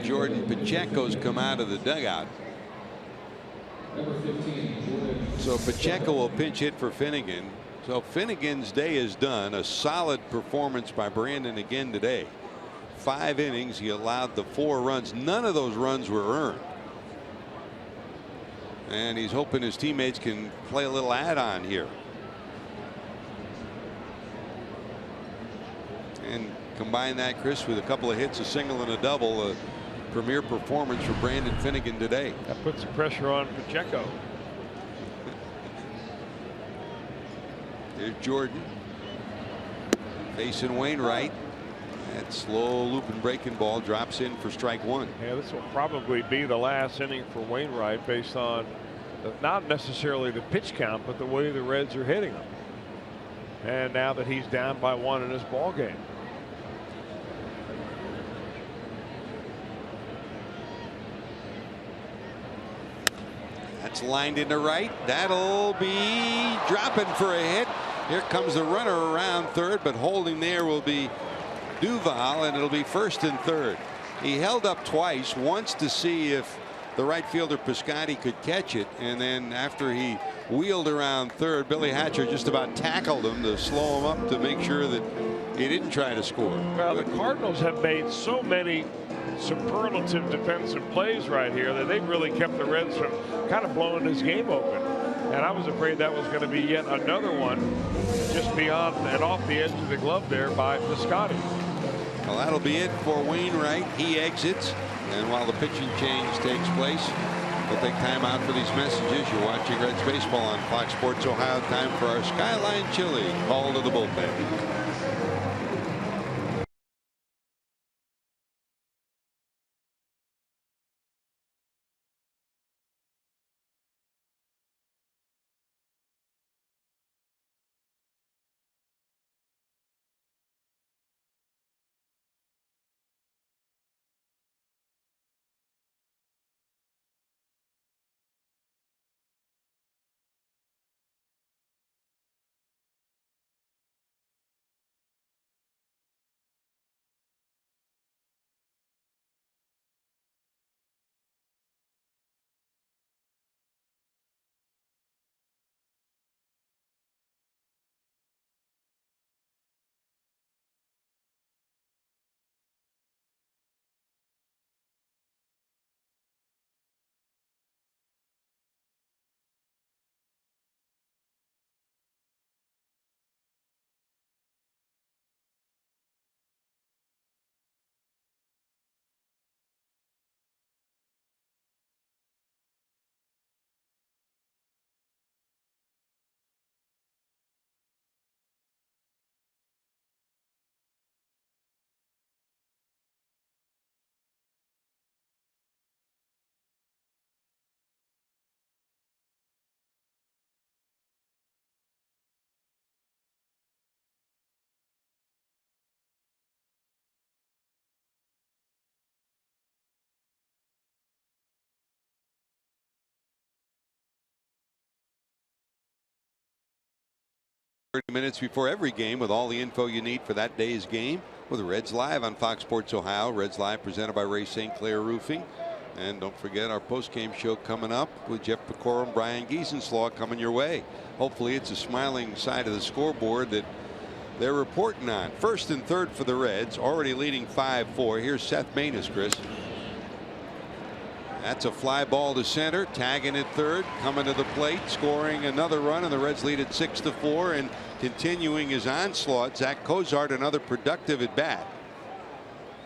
Jordan Pacheco's come out of the dugout. So Pacheco will pinch hit for Finnegan. So Finnegan's day is done. A solid performance by Brandon again today. 5 innings. He allowed the 4 runs. None of those runs were earned. And he's hoping his teammates can play a little add-on here. And combine that, Chris, with a couple of hits, a single and a double. A premier performance for Brandon Finnegan today. That puts the pressure on Pacheco. Here's Jordan facing Wainwright. That slow looping breaking ball drops in for strike 1. Yeah, this will probably be the last inning for Wainwright, based on not necessarily the pitch count, but the way the Reds are hitting him. And now that he's down by 1 in this ball game. That's lined into right. That'll be dropping for a hit. Here comes the runner around third, but holding there will be Duvall, and it'll be first and third. He held up twice, once to see if the right fielder Piscotty could catch it, and then after he wheeled around third, Billy Hatcher just about tackled him to slow him up to make sure that he didn't try to score. Well, the Cardinals have made so many superlative defensive plays right here that they've really kept the Reds from kind of blowing this game open. And I was afraid that was going to be yet another one just beyond and off the edge of the glove there by Piscotty. Well, that'll be it for Wainwright. He exits, and while the pitching change takes place, we'll take time out for these messages. You're watching Reds baseball on Fox Sports Ohio. Time for our Skyline Chili call to the bullpen. 30 minutes before every game with all the info you need for that day's game with Reds Live on Fox Sports Ohio. Reds Live presented by Ray St. Clair Roofing. And don't forget our post-game show coming up with Jeff Pecora and Brian Giesenslaw coming your way. Hopefully it's a smiling side of the scoreboard that they're reporting on. First and third for the Reds, already leading 5-4. Here's Seth Maness, Chris. That's a fly ball to center, tagging at third, coming to the plate, scoring another run, and the Reds lead at 6-4. And continuing his onslaught, Zach Cozart, another productive at bat.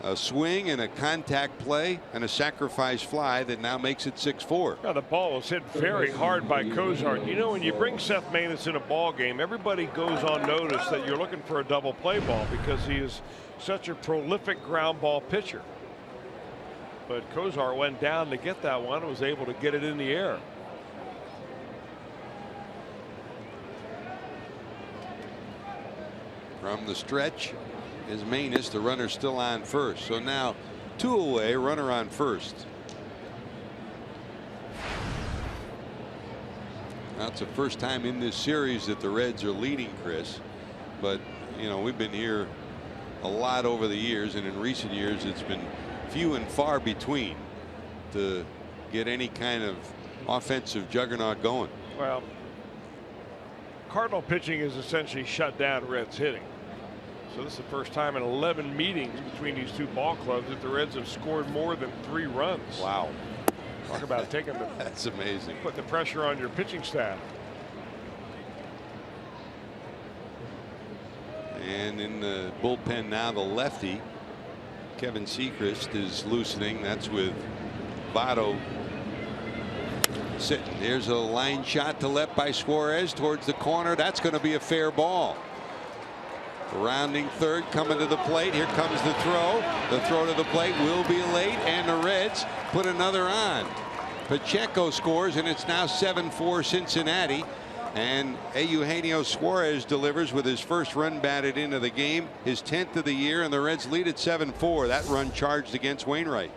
A swing and a contact play and a sacrifice fly that now makes it 6-4. Now the ball was hit very hard by Cozart. You know, when you bring Seth Maness in a ball game, everybody goes on notice that you're looking for a double play ball because he is such a prolific ground ball pitcher. But Cozart went down to get that one and was able to get it in the air. From the stretch is Maness. The runner still on first. So now 2 away, runner on first. That's the first time in this series that the Reds are leading, Chris. But, you know, we've been here a lot over the years, and in recent years it's been few and far between to get any kind of offensive juggernaut going. Well, Cardinal pitching is essentially shut down Reds hitting. So this is the first time in 11 meetings between these two ball clubs that the Reds have scored more than 3 runs. Wow. Talk about taking the that's amazing. Put the pressure on your pitching staff. And in the bullpen now, the lefty Kevin Sechrist is loosening. That's with Votto sitting. There's a line shot to left by Suarez towards the corner. That's going to be a fair ball. Rounding third, coming to the plate. Here comes the throw. The throw to the plate will be late, and the Reds put another on. Pacheco scores, and it's now 7-4 Cincinnati. And Eugenio Suarez delivers with his first run batted into the game, his 10th of the year, and the Reds lead at 7-4. That run charged against Wainwright.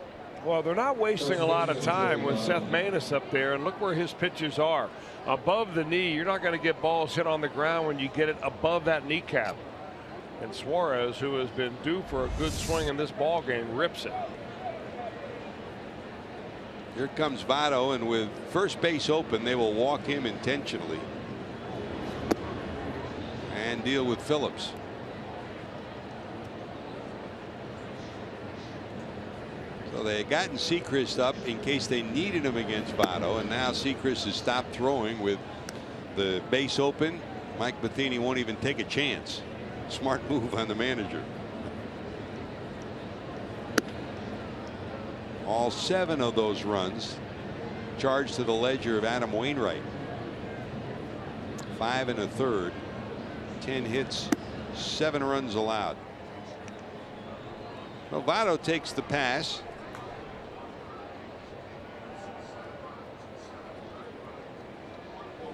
Well, they're not wasting a lot of time with Seth Maness up there, and look where his pitches are. Above the knee, you're not going to get balls hit on the ground when you get it above that kneecap. And Suarez, who has been due for a good swing in this ball game, rips it. Here comes Votto, and with first base open, they will walk him intentionally and deal with Phillips. So they had gotten Sechrist up in case they needed him against Votto, and now Sechrist has stopped throwing with the base open. Mike Matheny won't even take a chance. Smart move on the manager. All 7 of those runs charged to the ledger of Adam Wainwright. 5 1/3, 10 hits, 7 runs allowed. Votto takes the pass.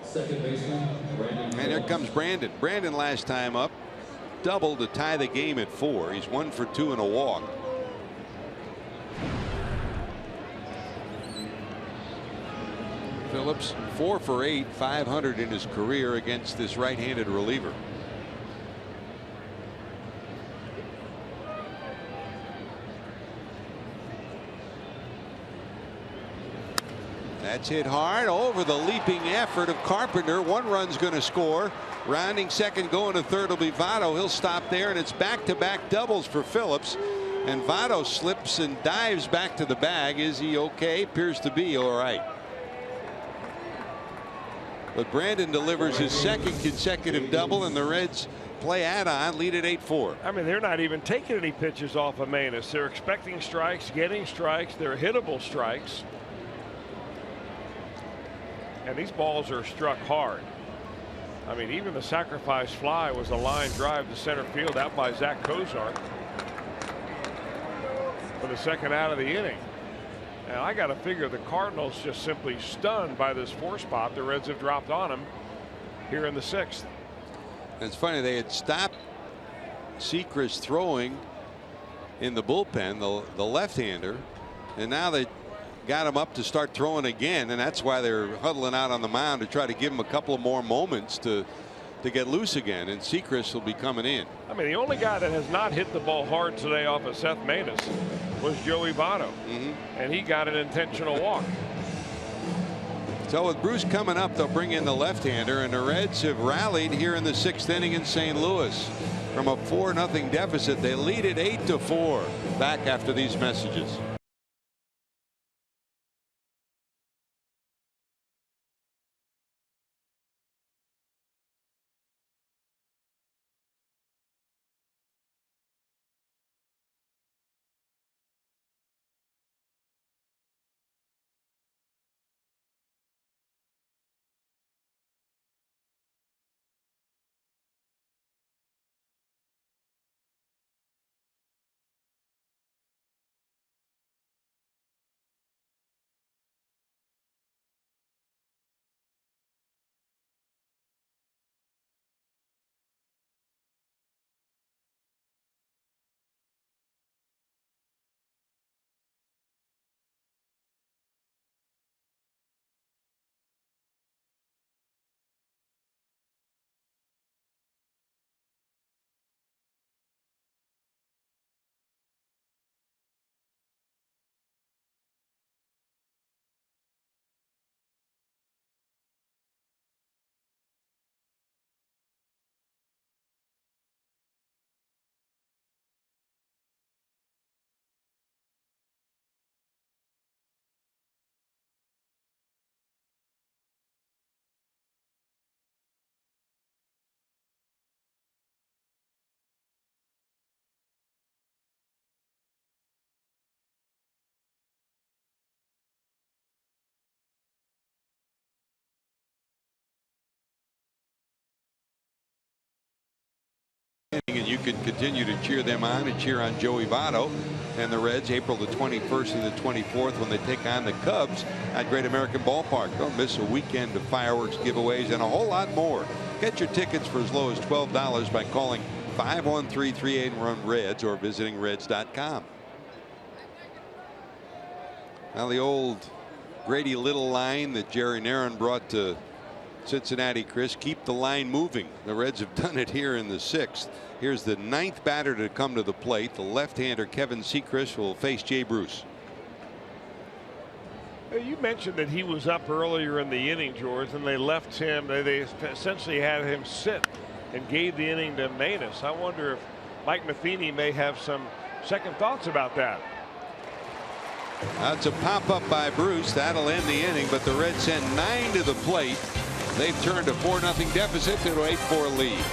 Second baseman, Brandon. And here comes Brandon. Brandon last time up doubled to tie the game at 4. He's 1 for 2 and a walk. Phillips 4 for 8, 500 in his career against this right-handed reliever. That's hit hard over the leaping effort of Carpenter. 1 run's going to score. Rounding second, going to third will be Votto. He'll stop there, and it's back-to-back doubles for Phillips. And Votto slips and dives back to the bag. Is he okay? Appears to be all right. But Brandon delivers his second consecutive double, and the Reds play add-on, lead at 8-4. I mean, they're not even taking any pitches off of Maness. They're expecting strikes, getting strikes. They're hittable strikes. And these balls are struck hard. I mean, even the sacrifice fly was a line drive to center field out by Zach Cozart for the second out of the inning. And I got to figure the Cardinals just simply stunned by this 4 spot the Reds have dropped on them here in the 6th. It's funny, they had stopped Sechrist throwing in the bullpen, the left-hander, and now they got him up to start throwing again, and that's why they're huddling out on the mound to try to give him a couple of more moments to to get loose again, and Sechrist will be coming in. I mean, the only guy that has not hit the ball hard today off of Seth Maness was Joey Votto, and he got an intentional walk. So with Bruce coming up, they'll bring in the left-hander, and the Reds have rallied here in the 6th inning in St. Louis. From a 4-0 deficit, they lead it 8-4. Back after these messages. And you can continue to cheer them on and cheer on Joey Votto and the Reds April the 21st and the 24th when they take on the Cubs at Great American Ballpark. Don't miss a weekend of fireworks, giveaways, and a whole lot more. Get your tickets for as low as $12 by calling 513-38-RUN-REDS or visiting reds.com. Now the old Grady Little line that Jerry Narron brought to Cincinnati, Chris, keep the line moving. The Reds have done it here in the 6th. Here's the 9th batter to come to the plate. The left-hander Kevin Sechrist will face Jay Bruce. You mentioned that he was up earlier in the inning, George, and they left him. They essentially had him sit and gave the inning to Maness. I wonder if Mike Matheny may have some second thoughts about that. That's a pop-up by Bruce. That'll end the inning, but the Reds send 9 to the plate. They've turned a 4-0 deficit to an 8-4 lead.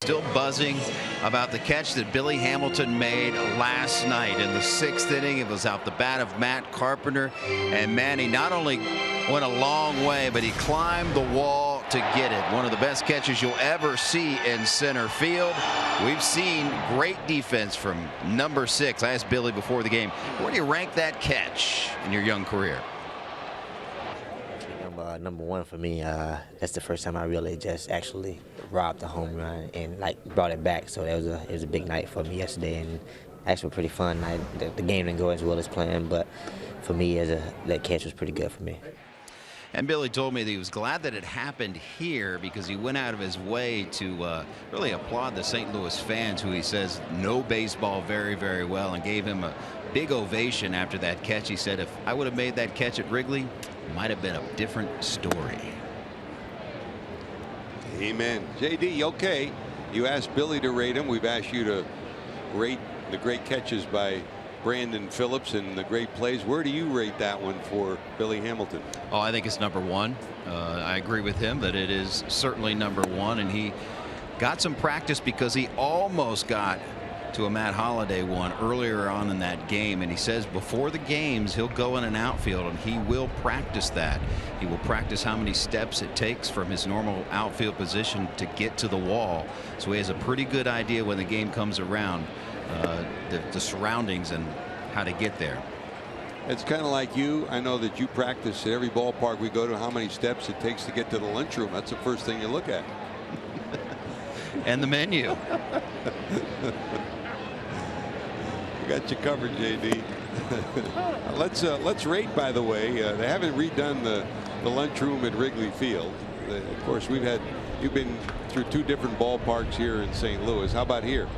Still buzzing about the catch that Billy Hamilton made last night in the 6th inning. It was out the bat of Matt Carpenter, and Manny not only went a long way, but he climbed the wall to get it. One of the best catches you'll ever see in center field. We've seen great defense from number 6. I asked Billy before the game, where do you rank that catch in your young career? Number 1 for me. That's the first time I really just actually robbed a home run and like brought it back. So it was a big night for me yesterday, and actually a pretty fun night. The game didn't go as well as planned, but for me, that catch was pretty good for me. And Billy told me that he was glad that it happened here because he went out of his way to really applaud the St. Louis fans, who he says know baseball very, very well, and gave him a big ovation after that catch. He said, if I would have made that catch at Wrigley, it might have been a different story. Amen. JD, okay. You asked Billy to rate him. We've asked you to rate the great catches by Brandon Phillips and the great plays. Where do you rate that one for Billy Hamilton? Oh, I think it's number 1. I agree with him that it is certainly number 1, and he got some practice because he almost got to a Matt Holliday one earlier on in that game, and he says before the games he'll go in an outfield and he will practice that. He will practice how many steps it takes from his normal outfield position to get to the wall, so he has a pretty good idea when the game comes around, the surroundings and how to get there. It's kind of like you. I know that you practice at every ballpark we go to how many steps it takes to get to the lunchroom. That's the first thing you look at. And the menu. We got you covered, JD. Let's rate, by the way. They haven't redone the lunchroom at Wrigley Field. Of course, you've been through 2 different ballparks here in St. Louis. How about here?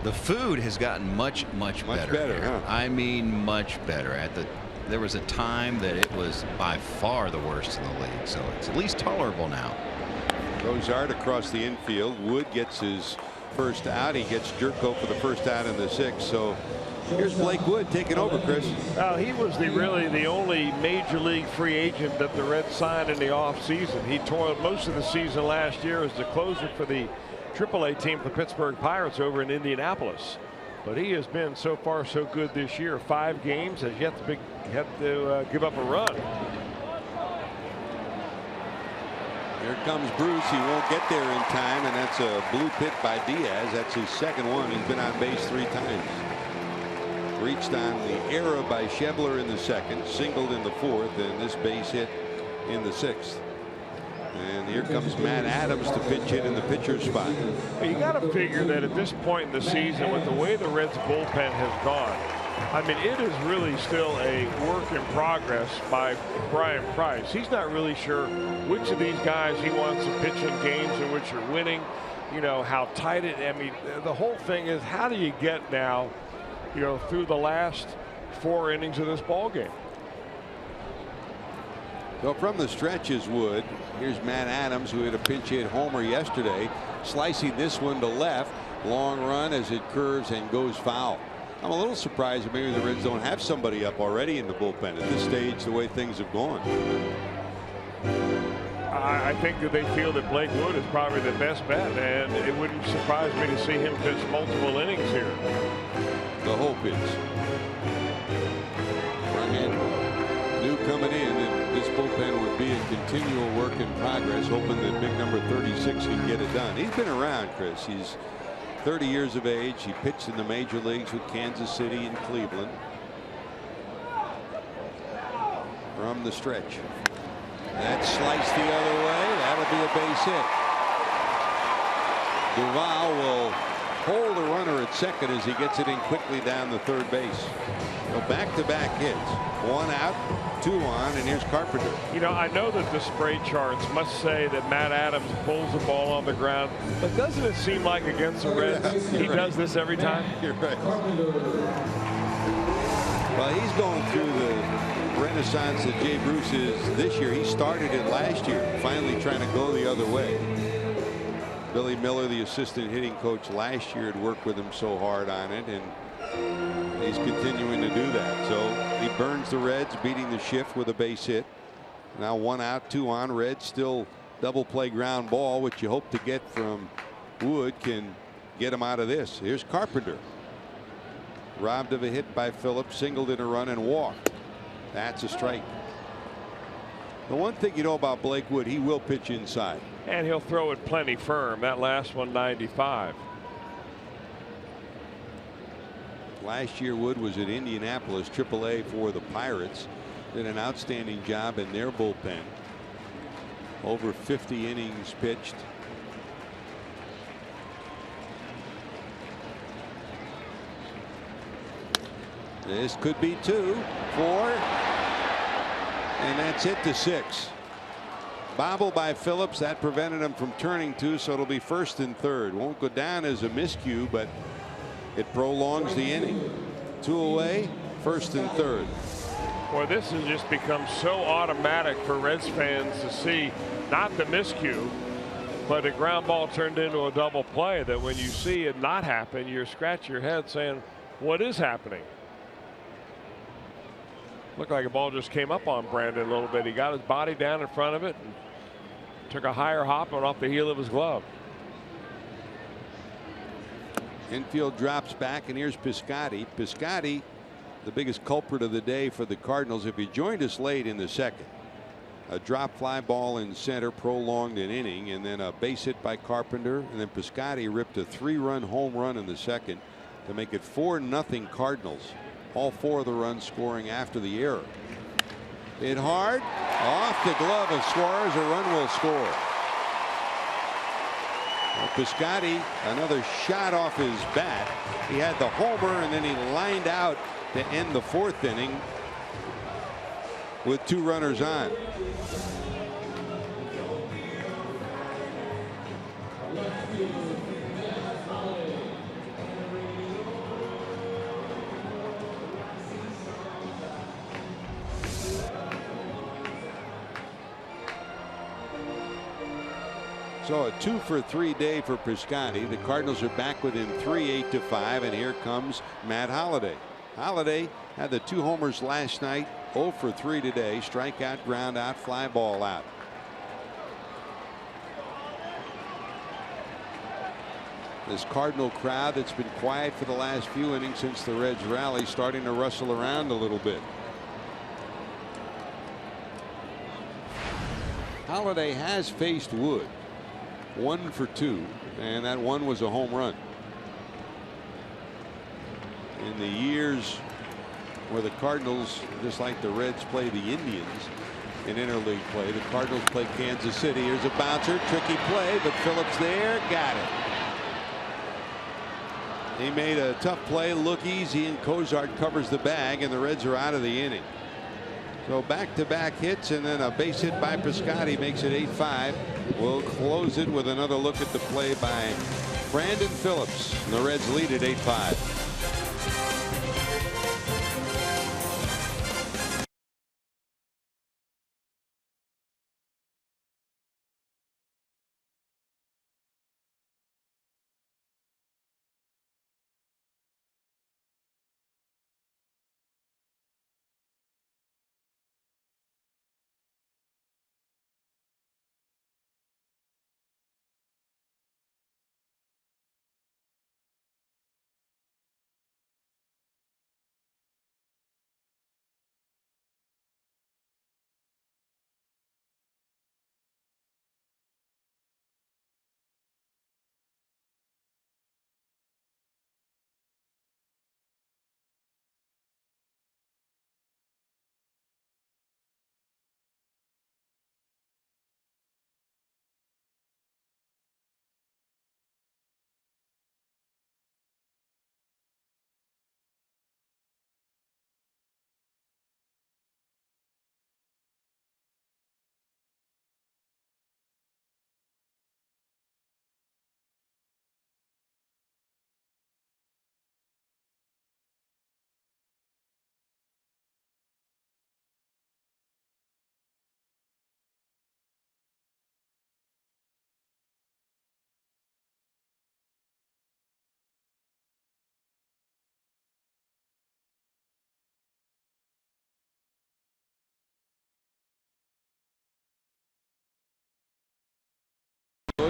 The food has gotten much better. Huh? I mean, much better. There was a time that it was by far the worst in the league, so it's at least tolerable now. Cozart across the infield. Wood gets his first out. He gets Jerko for the first out in the 6th. So here's Blake Wood taking over, Chris. He was really the only major league free agent that the Reds signed in the offseason. He toiled most of the season last year as the closer for the AAA team, the Pittsburgh Pirates, over in Indianapolis. But he has been so far so good this year. 5 games, has yet to give up a run. Here comes Bruce. He won't get there in time, and that's a blue pit by Diaz. That's his 2nd one. He's been on base 3 times. Reached on the error by Schebler in the 2nd, singled in the 4th, and this base hit in the 6th. And here comes Matt Adams to pitch hit in the pitcher's spot. You got to figure that at this point in the season, with the way the Reds bullpen has gone, I mean, it is really still a work in progress by Brian Price. He's not really sure which of these guys he wants to pitch in games in which you're winning, you know, how tight it. I mean, the whole thing is, how do you get now, you know, through the last 4 innings of this ball game? So from the stretch is Wood. Here's Matt Adams, who hit a pinch hit homer yesterday, slicing this one to left. Long run as it curves and goes foul. I'm a little surprised that maybe the Reds don't have somebody up already in the bullpen at this stage, the way things have gone. I think that they feel that Blake Wood is probably the best bet, and it wouldn't surprise me to see him pitch multiple innings here. The hope is Brian New coming in, and this bullpen would be a continual work in progress, hoping that big number 36 can get it done. He's been around, Chris. He's 30 years of age. He pitched in the major leagues with Kansas City and Cleveland. From the stretch. That's sliced the other way. That'll be a base hit. Duval will hold the runner at 2nd as he gets it in quickly down the 3rd base. So back-to-back hits. 1 out, 2 on, and here's Carpenter. You know, I know that the spray charts must say that Matt Adams pulls the ball on the ground, but doesn't it seem like against the Reds he does this every time? You're right. Well, he's going through the renaissance that Jay Bruce is this year. He started it last year, finally trying to go the other way. Billy Miller, the assistant hitting coach last year, had worked with him so hard on it, and he's continuing to do that. So he burns the Reds, beating the shift with a base hit. Now 1 out, 2 on. Reds still double play ground ball, which you hope to get from Wood can get him out of this. Here's Carpenter. Robbed of a hit by Phillips, singled in a run and walked. That's a strike. The one thing you know about Blake Wood, he will pitch inside. And he'll throw it plenty firm. That last one, 95. Last year, Wood was at Indianapolis, AAA for the Pirates. Did an outstanding job in their bullpen. Over 50 innings pitched. This could be 2, 4, and that's it to 6. Bobble by Phillips, that prevented him from turning 2, so it'll be 1st and 3rd. Won't go down as a miscue, but it prolongs the inning. 2 away, 1st and 3rd. Boy, this has just become so automatic for Reds fans to see not the miscue, but a ground ball turned into a double play, that when you see it not happen, you scratch your head saying, what is happening? Looked like a ball just came up on Brandon a little bit. He got his body down in front of it and took a higher hop and off the heel of his glove. Infield drops back, and here's Piscotty. Piscotty, the biggest culprit of the day for the Cardinals. If he joined us late in the second, a drop fly ball in center prolonged an inning, and then a base hit by Carpenter, and then Piscotty ripped a 3-run home run in the second to make it 4-0 Cardinals. All 4 of the runs scoring after the error. Hit hard off the glove of Suarez. A run will score. Well, Piscotty, another shot off his bat. He had the homer, and then he lined out to end the 4th inning with 2 runners on. So a 2-for-3 day for Piscotty. The Cardinals are back within 3, 8-5, and here comes Matt Holliday. Holliday had the 2 homers last night, 0 for 3 today. Strikeout, ground out, fly ball out. This Cardinal crowd that's been quiet for the last few innings since the Reds rally, starting to rustle around a little bit. Holliday has faced Wood. 1 for 2, and that one was a home run. In the years where the Cardinals, just like the Reds, play the Indians in interleague play, the Cardinals play Kansas City. Here's a bouncer, tricky play, but Phillips there, got it. He made a tough play look easy, and Cozart covers the bag, and the Reds are out of the inning. So back-to-back hits, and then a base hit by Piscotty makes it 8-5. We'll close it with another look at the play by Brandon Phillips. And the Reds lead at 8-5.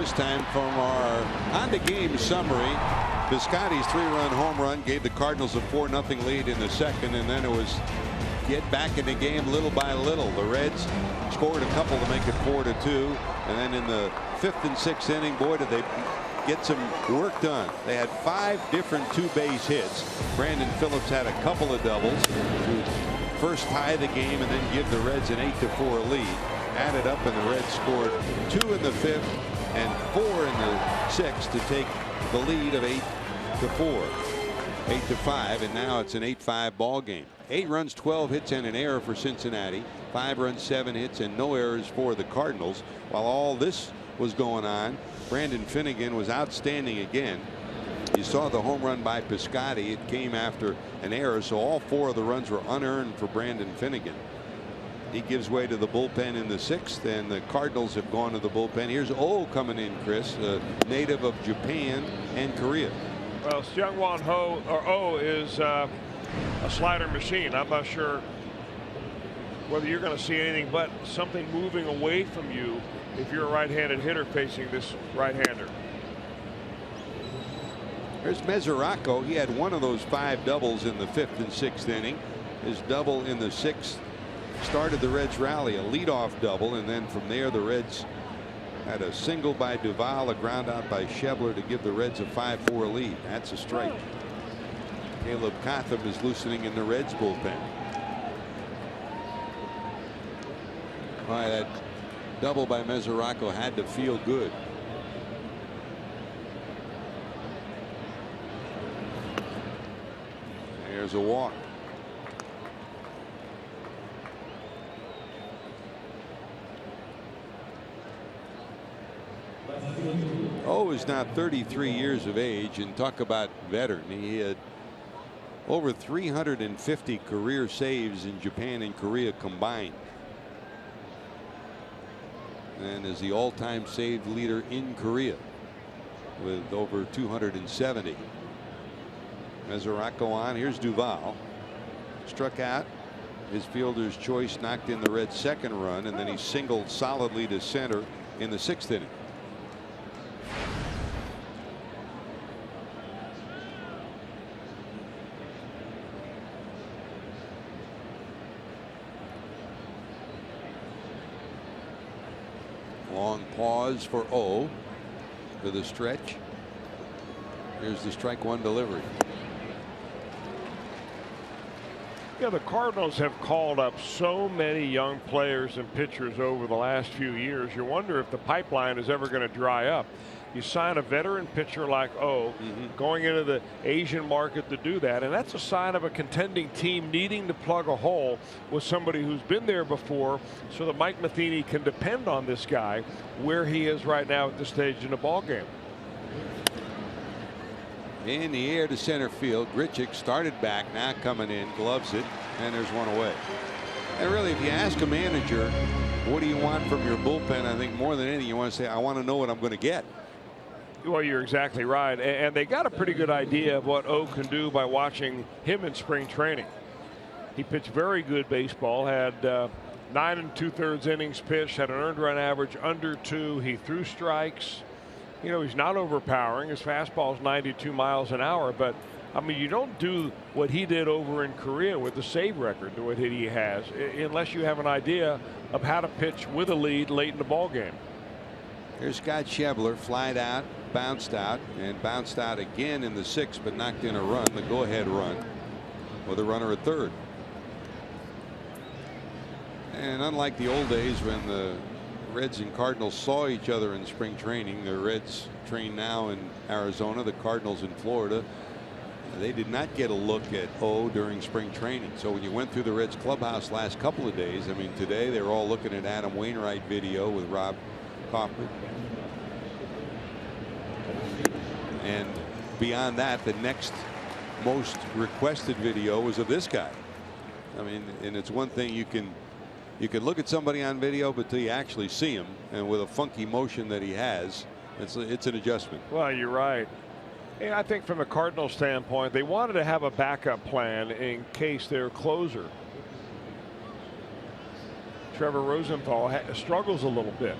this time from our on the game summary. Piscotty's 3-run home run gave the Cardinals a 4-0 lead in the second, and then it was get back in the game little by little. The Reds scored a couple to make it 4-2, and then in the 5th and 6th inning, boy, did they get some work done. They had 5 different 2-base hits. Brandon Phillips had a couple of doubles to first tie the game and then give the Reds an 8-4 lead. Added up, and the Reds scored 2 in the 5th and 4 in the 6th to take the lead of 8-4, 8-5, and now it's an 8-5 ball game. 8 runs, 12 hits, and an error for Cincinnati. 5 runs, 7 hits, and no errors for the Cardinals. While all this was going on, Brandon Finnegan was outstanding again. You saw the home run by Piscotty. It came after an error, so all 4 of the runs were unearned for Brandon Finnegan. He gives way to the bullpen in the 6th, and the Cardinals have gone to the bullpen. Here's Oh coming in, Chris, a native of Japan and Korea. Well, Seung-Won Oh is a slider machine. I'm not sure whether you're going to see anything but something moving away from you if you're a right-handed hitter facing this right-hander. There's Mesoraco. He had one of those 5 doubles in the 5th and 6th inning. His double in the 6th started the Reds rally, a leadoff double, and then from there the Reds had a single by Duvall, a ground out by Schebler to give the Reds a 5-4 lead. That's a strike. Caleb Cotham is loosening in the Reds bullpen. Boy, that double by Mesoraco had to feel good. There's a walk. Oh is now 33 years of age, and talk about veteran. He had over 350 career saves in Japan and Korea combined, and is the all-time save leader in Korea with over 270. Mesoraco on. Here's Duvall. Struck out. His fielder's choice knocked in the Reds' second run, and then he singled solidly to center in the 6th inning. Long pause for O to the stretch. Here's the strike 1 delivery. Yeah, the Cardinals have called up so many young players and pitchers over the last few years. You wonder if the pipeline is ever going to dry up. You sign a veteran pitcher like O, going into the Asian market to do that, and that's a sign of a contending team needing to plug a hole with somebody who's been there before, so that Mike Matheny can depend on this guy where he is right now at this stage in the ball game. In the air to center field. Grichuk started back, now coming in, gloves it, and there's one away. And really, if you ask a manager, what do you want from your bullpen, I think more than anything you want to say, I want to know what I'm going to get. Well, you're exactly right, and they got a pretty good idea of what O can do by watching him in spring training. He pitched very good baseball, had 9 2/3 innings pitched, had an earned run average under 2. He threw strikes. You know, he's not overpowering. His fastball is 92 miles an hour, but I mean, you don't do what he did over in Korea with the save record, the way that he has, unless you have an idea of how to pitch with a lead late in the ball game. Here's Scott Schebler, flied out, bounced out, and bounced out again in the 6th, but knocked in a run, the go-ahead run, with a runner at third. And unlike the old days when the Reds and Cardinals saw each other in spring training, the Reds train now in Arizona, the Cardinals in Florida. They did not get a look at O during spring training. So when you went through the Reds clubhouse last couple of days, I mean, today they were all looking at Adam Wainwright video with Rob Crawford. And beyond that, the next most requested video was of this guy. I mean, and it's one thing you can look at somebody on video, but till you actually see him, and with a funky motion that he has, it's an adjustment. Well, you're right. And I think from a Cardinal standpoint, they wanted to have a backup plan in case their closer, Trevor Rosenthal, struggles a little bit.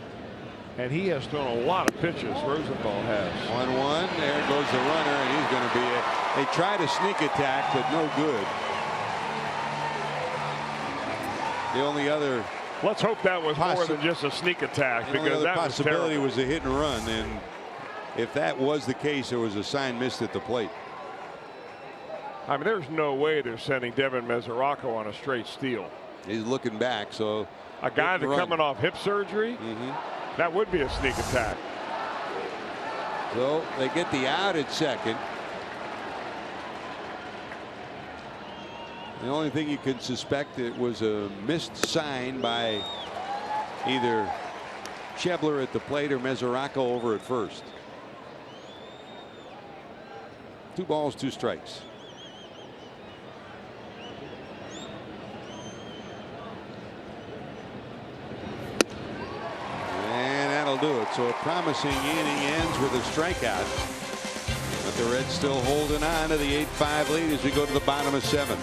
And he has thrown a lot of pitches, Rosenthal has. 1-1. There goes the runner, and he's going to be they tried a sneak attack, but no good. The only other. Let's hope that was more than just a sneak attack, because that possibility was a hit and run, and if that was the case, there was a sign missed at the plate. I mean, there's no way they're sending Devin Mesoraco on a straight steal. He's looking back, so a guy that's coming off hip surgery, that would be a sneak attack. So they get the out at second. The only thing you can suspect, it was a missed sign by either Schebler at the plate or Mesoraco over at first. 2 balls, 2 strikes. And that'll do it. So a promising inning ends with a strikeout. But the Reds still holding on to the 8-5 lead as we go to the bottom of 7.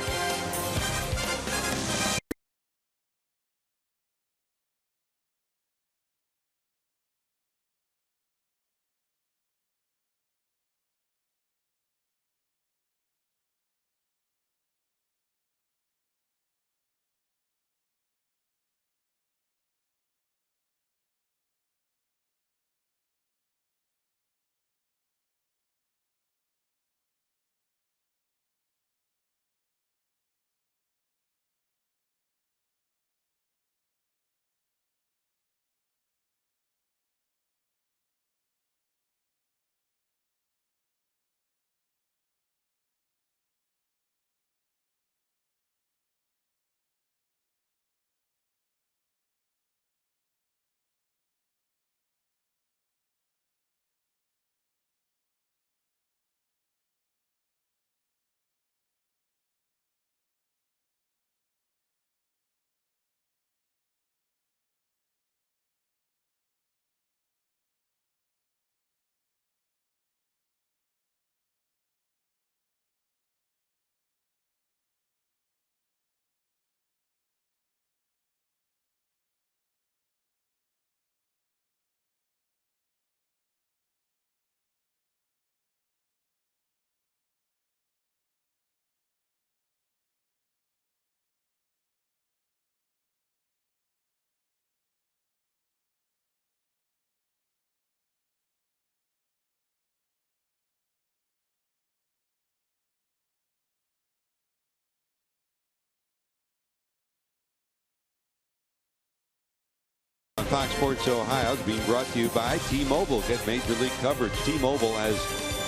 Fox Sports Ohio is being brought to you by T-Mobile. Get Major League coverage. T-Mobile has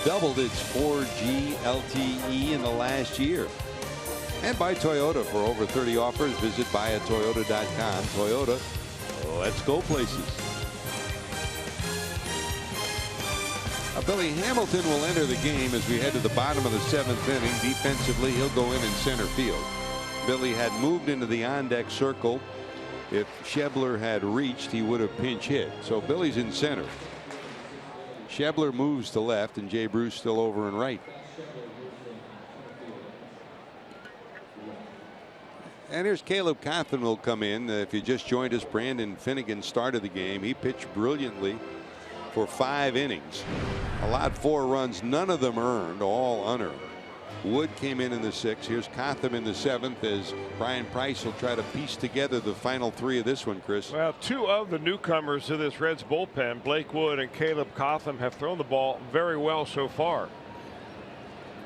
doubled its 4G LTE in the last year. And by Toyota. For over 30 offers, visit buyatoyota.com. Toyota, let's go places. Billy Hamilton will enter the game as we head to the bottom of the 7th inning. Defensively, he'll go in center field. Billy had moved into the on-deck circle. If Schebler had reached, he would have pinch hit. So Billy's in center. Schebler moves to left, and Jay Bruce still over and right. And here's Caleb Cotham will come in. If you just joined us, Brandon Finnegan started the game. He pitched brilliantly for 5 innings. Allowed 4 runs, none of them earned, all unearned. Wood came in the 6th. Here's Cotham in the 7th as Brian Price will try to piece together the final 3 of this one, Chris. Well, 2 of the newcomers to this Reds bullpen, Blake Wood and Caleb Cotham, have thrown the ball very well so far.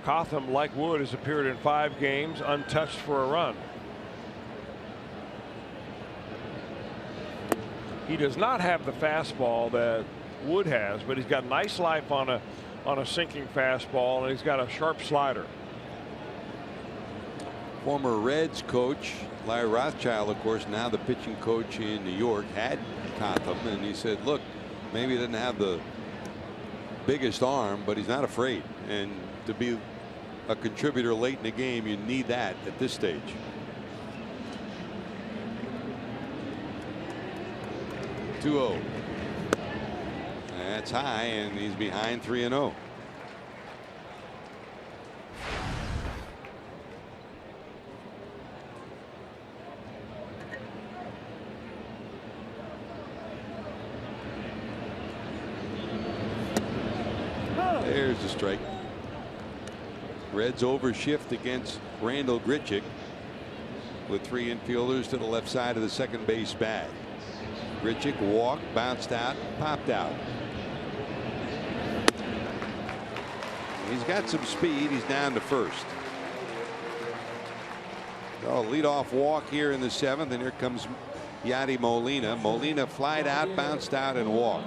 Cotham, like Wood, has appeared in 5 games untouched for a run. He does not have the fastball that Wood has, but he's got nice life on a sinking fastball, and he's got a sharp slider. Former Reds coach Larry Rothschild, of course, now the pitching coach in New York, had Cotham, and he said, look, maybe he doesn't have the biggest arm, but he's not afraid. And to be a contributor late in the game, you need that at this stage. .2-0. That's high, and he's behind 3-0. There's the strike. Reds overshift against Randal Grichuk with 3 infielders to the left side of the second base bag. Grichuk walked, bounced out, popped out. He's got some speed. He's down to first. So leadoff walk here in the 7th, and here comes Yadi Molina. Molina flied out, bounced out, and walked.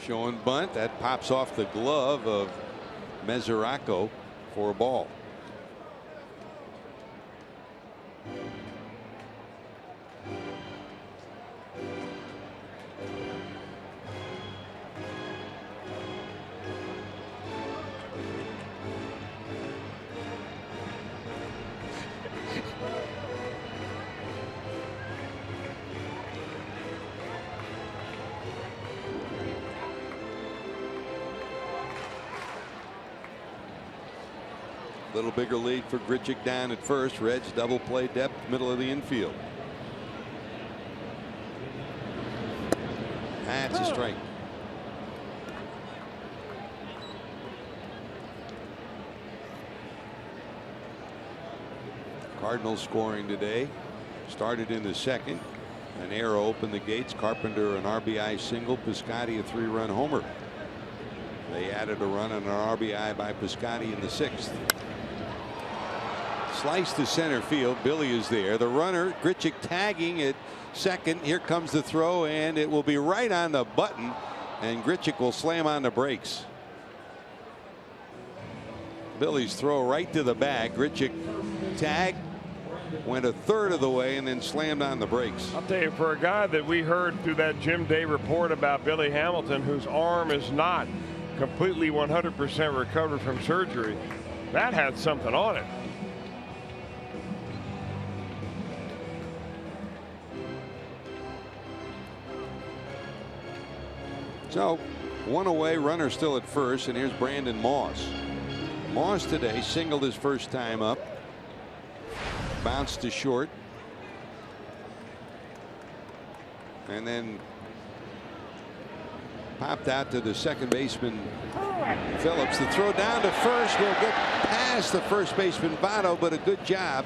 Showing bunt that pops off the glove of Mesoraco for a ball. Little bigger lead for Grichuk down at first. Reds double play depth, middle of the infield. That's a strike. Cardinals scoring today. Started in the 2nd. An error opened the gates. Carpenter an RBI single. Piscotty a 3-run homer. They added a run and an RBI by Piscotty in the 6th. Slice to center field. Billy is there. The runner, Grichuk, tagging at second. Here comes the throw, and it will be right on the button, and Grichuk will slam on the brakes. Billy's throw right to the bag. Grichuk tagged, went a third of the way, and then slammed on the brakes. I'll tell you, for a guy that we heard through that Jim Day report about Billy Hamilton, whose arm is not completely 100% recovered from surgery, that had something on it. So 1 away, runner still at first, and here's Brandon Moss. Moss today singled his first time up, bounced to short, and then popped out to the second baseman Phillips. The throw down to first will get past the first baseman Votto, but a good job.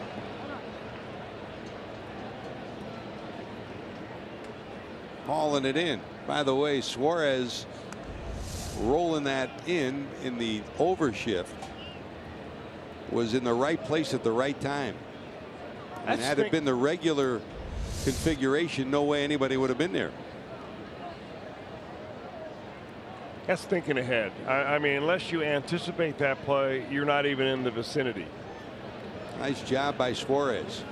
Hauling it in. By the way, Suarez rolling that in the overshift was in the right place at the right time. And had it been the regular configuration, no way anybody would have been there. That's thinking ahead. I mean, unless you anticipate that play, you're not even in the vicinity. Nice job by Suarez.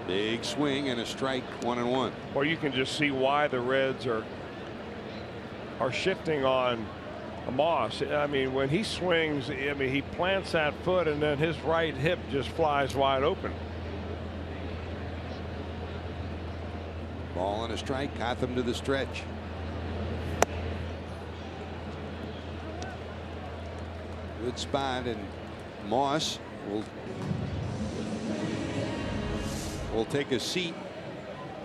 Big swing and a strike, 1-1. Well, you can just see why the Reds are shifting on Moss. I mean, when he swings, I mean, he plants that foot and then his right hip just flies wide open. Ball and a strike. Cotham to the stretch. Good spot, and Moss will take a seat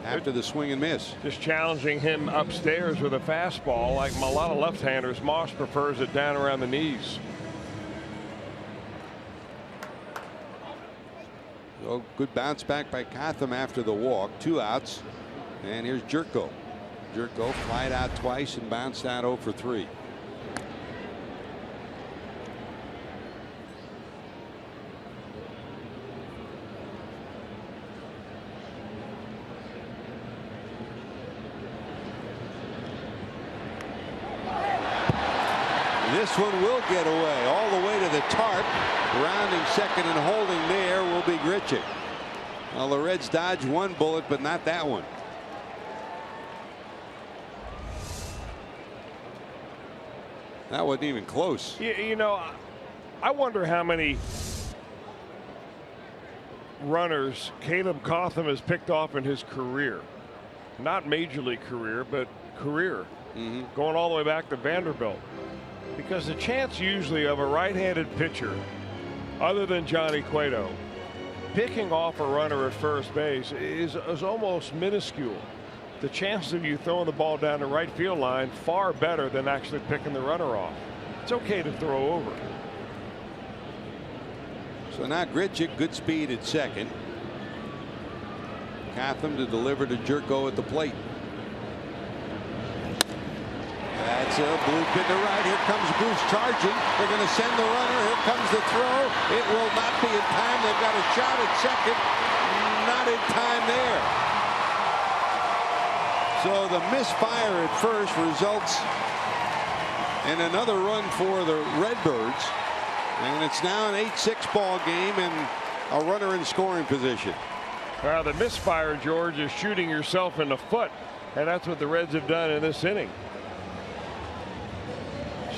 after the swing and miss. Just challenging him upstairs with a fastball. Like a lot of left-handers, Moss prefers it down around the knees. So good bounce back by Cotham after the walk. 2 outs, and here's Jerko. Jerko flied out twice and bounced out 0 for 3. This one will get away all the way to the tarp. Rounding second and holding there will be Grichuk. Well, the Reds dodged one bullet, but not that one. That wasn't even close. You know, I wonder how many runners Caleb Cotham has picked off in his career. Not major league career, but career, going all the way back to Vanderbilt. Because the chance usually of a right-handed pitcher, other than Johnny Cueto, picking off a runner at first base is almost minuscule. The chances of you throwing the ball down the right field line far better than actually picking the runner off. It's okay to throw over. So now Grichuk, good speed at second. Cotham to deliver to Jerko at the plate. That's a bloop into right. Here comes Bruce charging. They're going to send the runner. Here comes the throw. It will not be in time. They've got a shot at second. Not in time there. So the misfire at first results in another run for the Redbirds. And it's now an 8-6 ball game and a runner in scoring position. Well, the misfire, George, is shooting yourself in the foot. And that's what the Reds have done in this inning.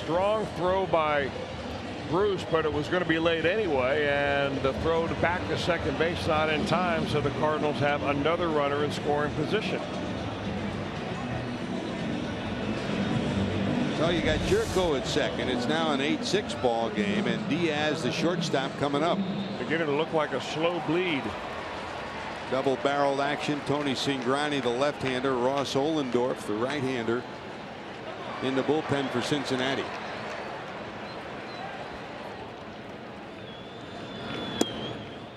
Strong throw by Bruce, but it was going to be late anyway, and the throw back to second base not in time, so the Cardinals have another runner in scoring position. So you got Jerko at second. It's now an 8-6 ball game, and Diaz, the shortstop, coming up. Beginning to look like a slow bleed. Double barreled action. Tony Cingrani, the left-hander, Ross Ohlendorf, the right-hander, in the bullpen for Cincinnati.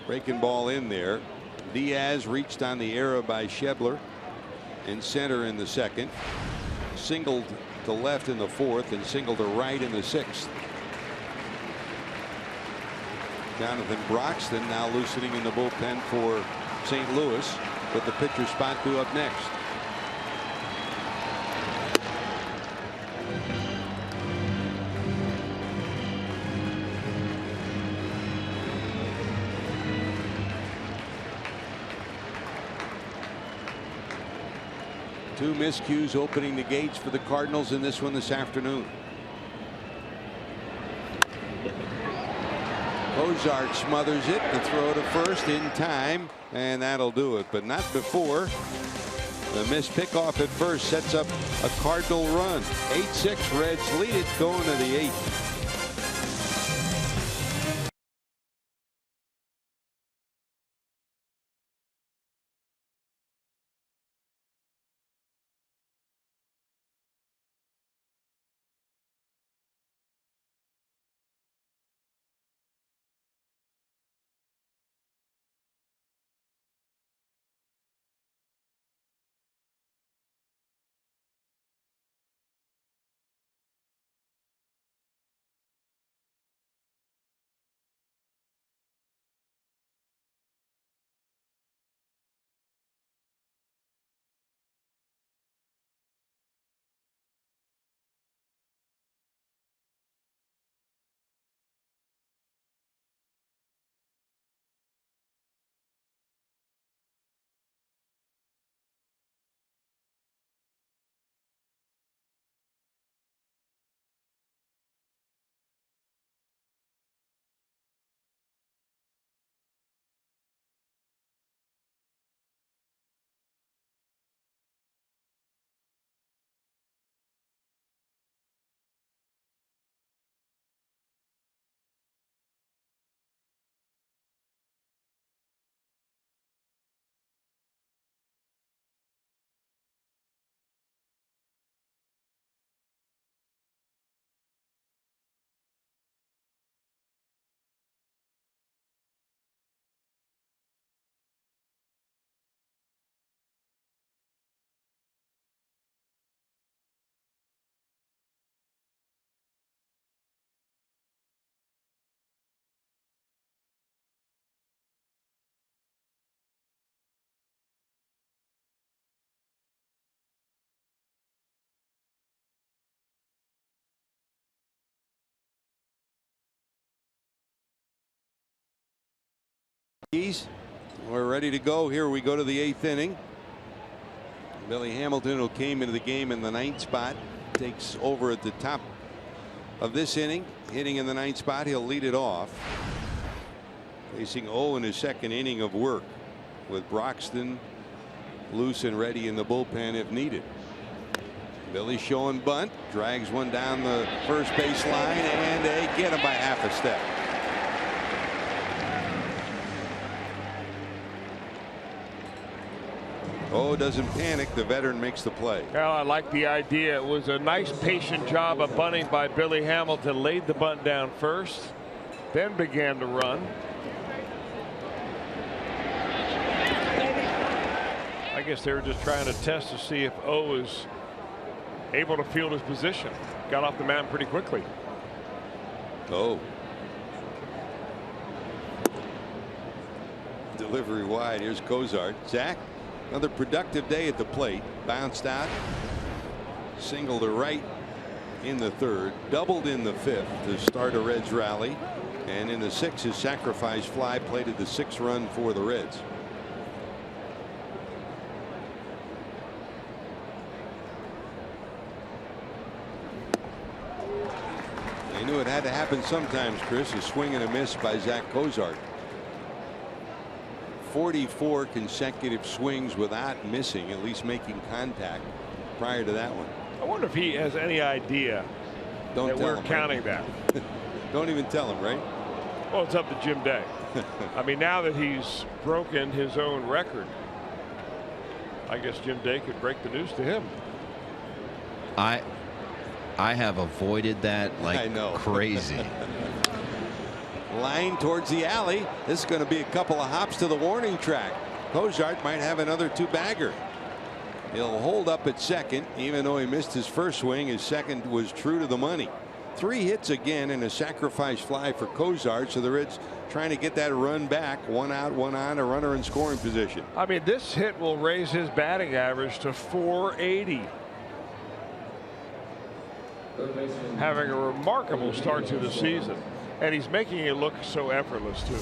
Breaking ball in there. Diaz reached on the error by Schebler in center in the second. Singled to left in the fourth and singled to right in the sixth. Jonathan Broxton now loosening in the bullpen for St. Louis, with the pitcher spot due up next. Two miscues opening the gates for the Cardinals in this one this afternoon. Cozart smothers it. The throw to first in time, and that'll do it, but not before. The missed pickoff at first sets up a Cardinal run. 8-6, Reds lead it going to the 8th. We're ready to go. Here we go to the 8th inning. Billy Hamilton, who came into the game in the 9th spot, takes over at the top of this inning, hitting in the 9th spot. He'll lead it off, facing O in his second inning of work, with Broxton loose and ready in the bullpen if needed. Billy showing bunt, drags one down the first base line, and they get him by half a step. Oh, doesn't panic. The veteran makes the play. Well, I like the idea. It was a nice patient job of bunting by Billy Hamilton. Laid the bunt down first, then began to run. I guess they were just trying to test to see if O is able to field his position. Got off the mound pretty quickly. Oh. Delivery wide. Here's Cozart. Zach, another productive day at the plate. Bounced out. Single to right in the third. Doubled in the fifth to start a Reds rally. And in the sixth, his sacrifice fly plated the 6th run for the Reds. They knew it had to happen sometimes, Chris. A swing and a miss by Zach Cozart. 44 consecutive swings without missing, at least making contact prior to that one. I wonder if he has any idea that we're counting that. Don't even tell him, right? Well, it's up to Jim Day. I mean, now that he's broken his own record, I guess Jim Day could break the news to him. I have avoided that like crazy. Line towards the alley. This is going to be a couple of hops to the warning track. Cozart might have another 2-bagger. He'll hold up at second. Even though he missed his first swing, his second was true to the money. 3 hits again and a sacrifice fly for Cozart. So the Reds trying to get that run back. 1 out, 1 on, a runner in scoring position. I mean, this hit will raise his batting average to .480. Having a remarkable start to the season, and he's making it look so effortless too.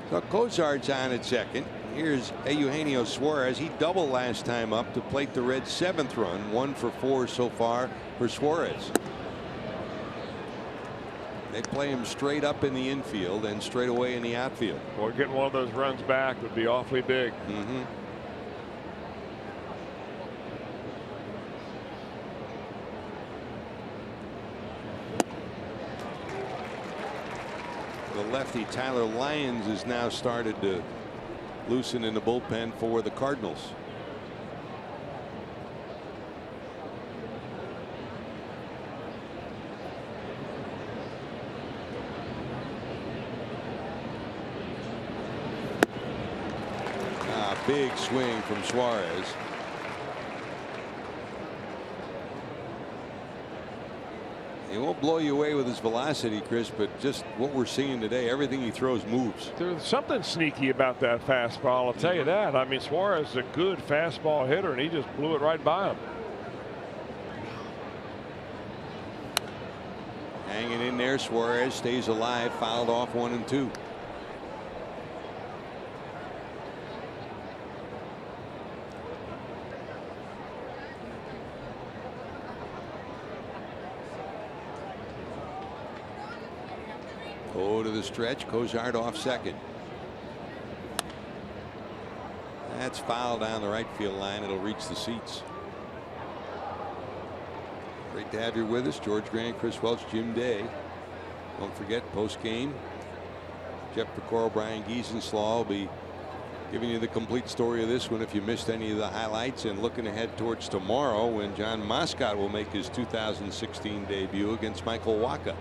So Cozart's on at second. Here's Eugenio Suarez. He doubled last time up to plate the Reds' 7th run. 1 for 4 so far for Suarez. They play him straight up in the infield and straight away in the outfield. Boy, getting one of those runs back would be awfully big. The lefty Tyler Lyons has now started to loosen in the bullpen for the Cardinals. Big swing from Suarez. He won't blow you away with his velocity, Chris, but just what we're seeing today, everything he throws moves. There's something sneaky about that fastball, I'll tell you that. I mean, Suarez is a good fastball hitter, and he just blew it right by him. Hanging in there, Suarez stays alive, fouled off 1 and 2. Oh, to the stretch. Cozart off second. That's foul down the right field line. It'll reach the seats. Great to have you with us. George Grant, Chris Welch, Jim Day. Don't forget, post game, Jeff Piecoro, Brian Giesenslaw will be giving you the complete story of this one if you missed any of the highlights, and looking ahead towards tomorrow when John Moscott will make his 2016 debut against Michael Wacha.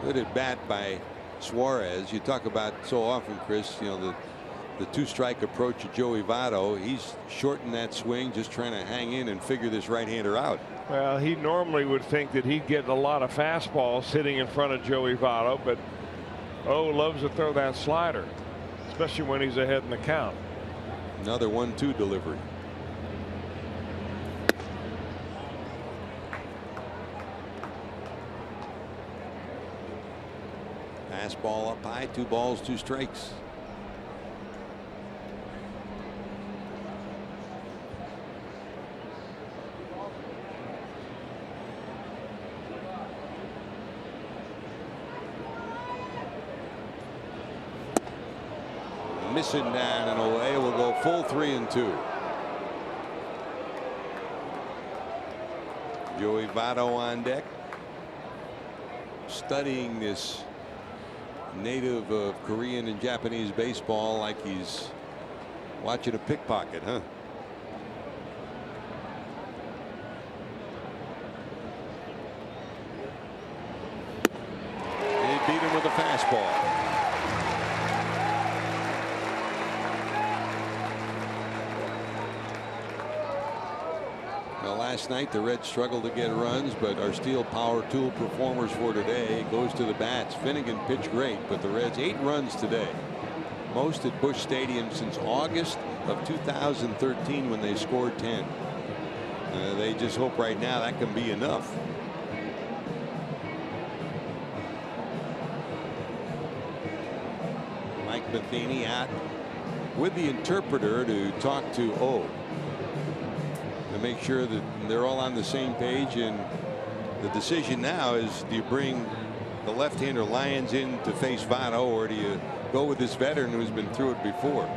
Good at bat by Suarez. You talk about so often, Chris, you know, the 2-strike approach of Joey Votto. He's shortened that swing, just trying to hang in and figure this right-hander out. Well, he normally would think that he'd get a lot of fastballs sitting in front of Joey Votto, but loves to throw that slider, especially when he's ahead in the count. Another 1-2 delivery. Fastball up high, 2 balls, 2 strikes. missing down and away. We'll go full 3-2. Joey Votto on deck, studying this native of Korean and Japanese baseball like he's watching a pickpocket, huh? He beat him with a fastball. Last night the Reds struggled to get runs, but our steel power tool performers for today goes to the bats. Finnegan pitched great, but the Reds 8 runs today, most at Busch Stadium since August of 2013 when they scored 10. They just hope right now that can be enough. Mike Matheny out with the interpreter to talk to O, to make sure that they're all on the same page. And the decision now is, do you bring the left-hander Lyons in to face Votto, or do you go with this veteran who's been through it before?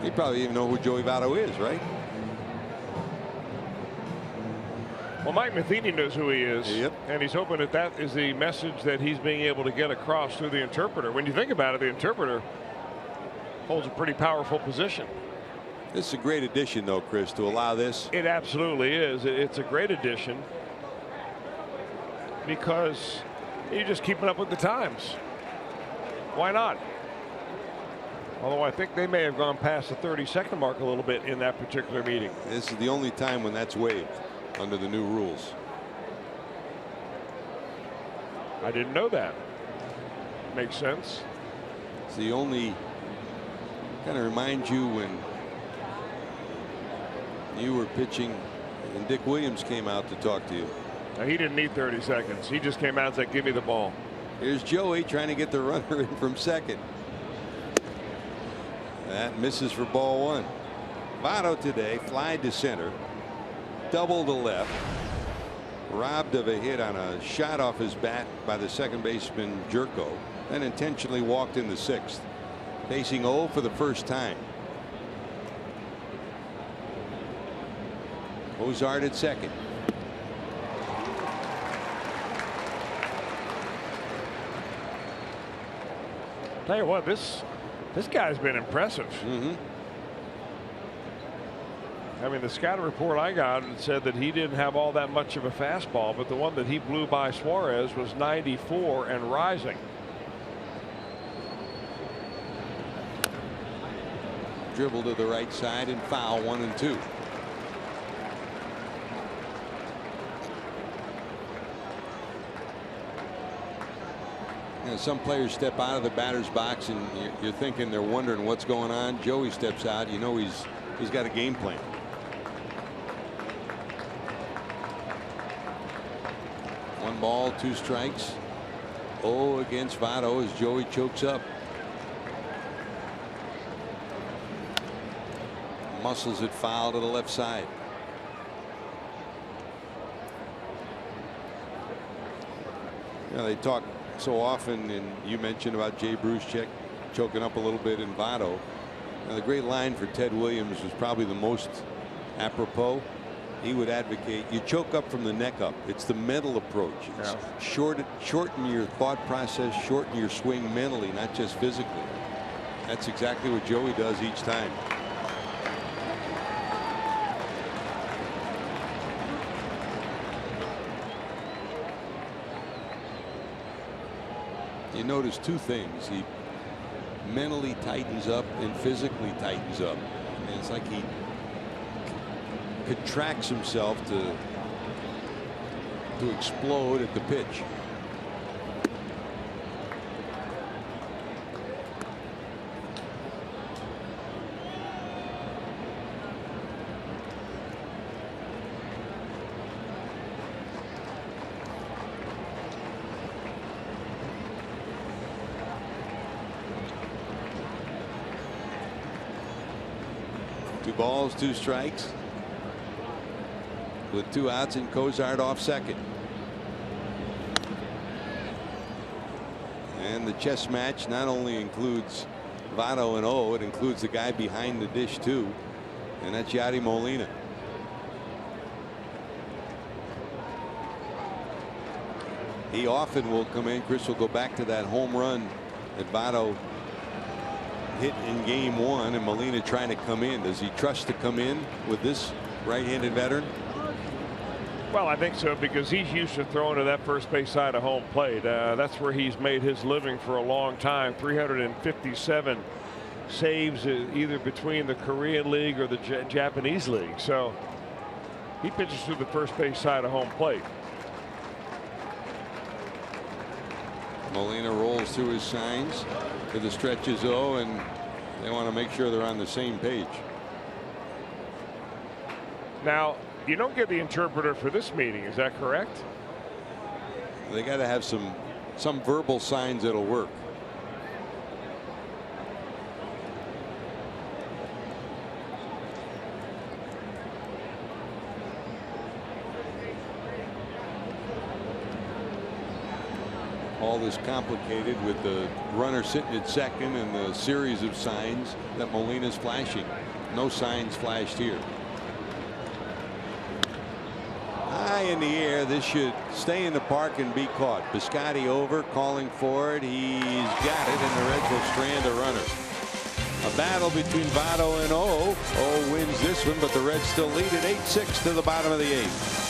You probably even know who Joey Votto is, right? Well, Mike Matheny knows who he is. Yep. And he's hoping that that is the message that he's being able to get across through the interpreter. When you think about it, the interpreter holds a pretty powerful position. This is a great addition, though, Chris, to allow this. It absolutely is. It's a great addition because you're just keeping up with the times. Why not? Although I think they may have gone past the 30-second mark a little bit in that particular meeting. This is the only time when that's waived under the new rules. I didn't know that. Makes sense. It's the only, kind of reminds you when you were pitching and Dick Williams came out to talk to you. Now, he didn't need 30 seconds. He just came out and said, give me the ball. Here's Joey trying to get the runner in from second. That misses for ball 1. Votto today fly to center, double to left, robbed of a hit on a shot off his bat by the second baseman Jerko, then intentionally walked in the 6th, facing O for the first time. Ozart at second. Tell you what, this guy's been impressive. I mean, the scouting report I got said that he didn't have all that much of a fastball, but the one that he blew by Suarez was 94 and rising. Dribble to the right side and foul, 1-2. You know, some players step out of the batter's box and you're thinking they're wondering what's going on. Joey steps out, you know he's got a game plan. One ball, 2 strikes. O against Votto as Joey chokes up. Muscles it foul to the left side. You know, they talk so often, and you mentioned about Jay Bruce choking up a little bit in Votto. Now, the great line for Ted Williams was probably the most apropos. He would advocate you choke up from the neck up. It's the mental approach. It's shorten your thought process, shorten your swing mentally, not just physically. That's exactly what Joey does each time. You notice 2 things. He mentally tightens up and physically tightens up. And it's like he contracts himself to explode at the pitch. Two balls, 2 strikes. With 2 outs and Cozart off second. And the chess match not only includes Votto and O, it includes the guy behind the dish too, and that's Yadi Molina. He often will come in. Chris will go back to that home run that Votto hit in game 1, and Molina trying to come in. Does he trust to come in with this right-handed veteran? Well, I think so, because he's used to throwing to that first base side of home plate. That's where he's made his living for a long time. 357 saves either between the Korean League or the Japanese League. So he pitches through the first base side of home plate. Molina rolls through his signs to the stretches O, and they want to make sure they're on the same page. Now, you don't get the interpreter for this meeting, is that correct? They got to have some verbal signs that'll work. All this complicated with the runner sitting at second and the series of signs that Molina's flashing. No signs flashed here. High in the air. This should stay in the park and be caught. Piscotty over, calling for it. He's got it, and the Reds will strand a runner. A battle between Votto and O. O wins this one, but the Reds still lead at 8-6 to the bottom of the 8th.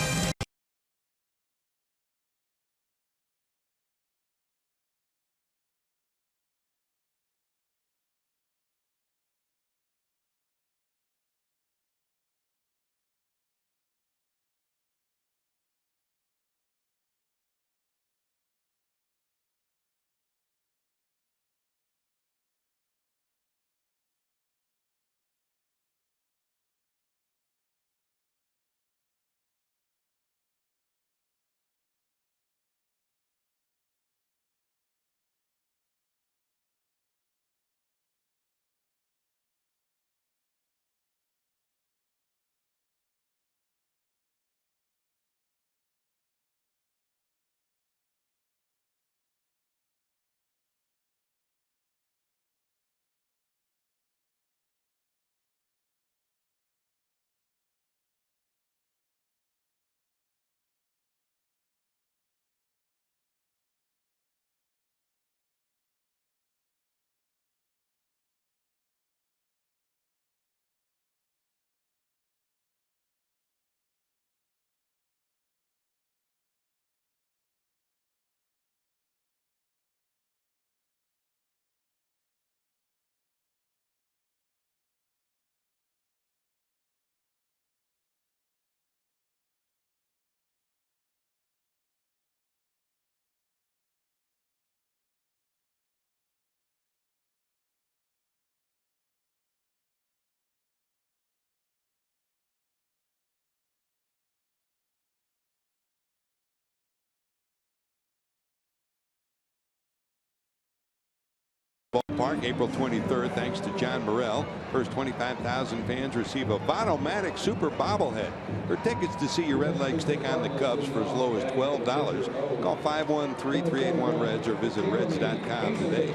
Ballpark, April 23rd, thanks to John Morrell. First 25,000 fans receive a Votomatic Super Bobblehead. For tickets to see your Redlegs take on the Cubs for as low as $12, call 513-381-REDS or visit Reds.com today.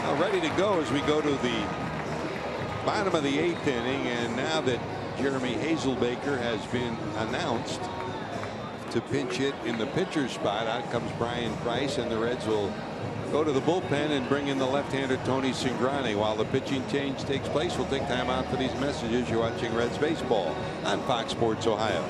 Now ready to go as we go to the bottom of the 8th inning, and now that Jeremy Hazelbaker has been announced to pinch hit in the pitcher's spot, out comes Brian Price, and the Reds will go to the bullpen and bring in the left-hander Tony Cingrani. While the pitching change takes place, we'll take time out for these messages. You're watching Reds baseball on Fox Sports Ohio.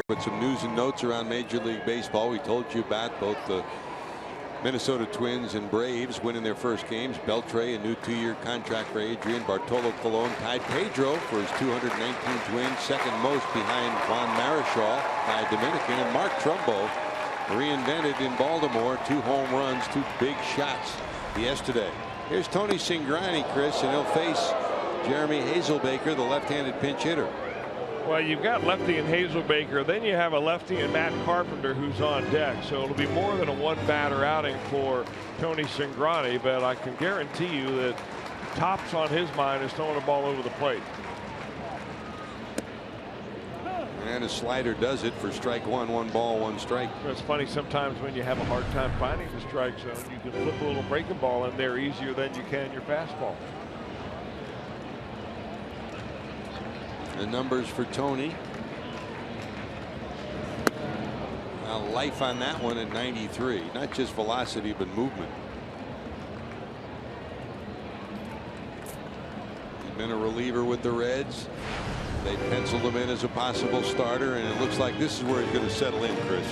But some news and notes around Major League Baseball. We told you about both the Minnesota Twins and Braves winning their first games. Beltre, a new 2-year contract for Adrian. Bartolo Colon tied Pedro for his 219th win, second most behind Juan Marichal by Dominican. And Mark Trumbo reinvented in Baltimore, 2 home runs, 2 big shots yesterday. Here's Tony Cingrani, Chris, and he'll face Jeremy Hazelbaker, the left-handed pinch hitter. Well, you've got lefty and Hazelbaker, then you have a lefty and Matt Carpenter who's on deck. So it'll be more than a 1-batter outing for Tony Cingrani, but I can guarantee you that tops on his mind is throwing the ball over the plate. And a slider does it for strike 1, 1 ball, 1 strike. It's funny sometimes when you have a hard time finding the strike zone, you can flip a little breaking ball in there easier than you can your fastball. The numbers for Tony. Now life on that one at 93. Not just velocity, but movement. He's been a reliever with the Reds. They penciled him in as a possible starter, and it looks like this is where he's going to settle in, Chris.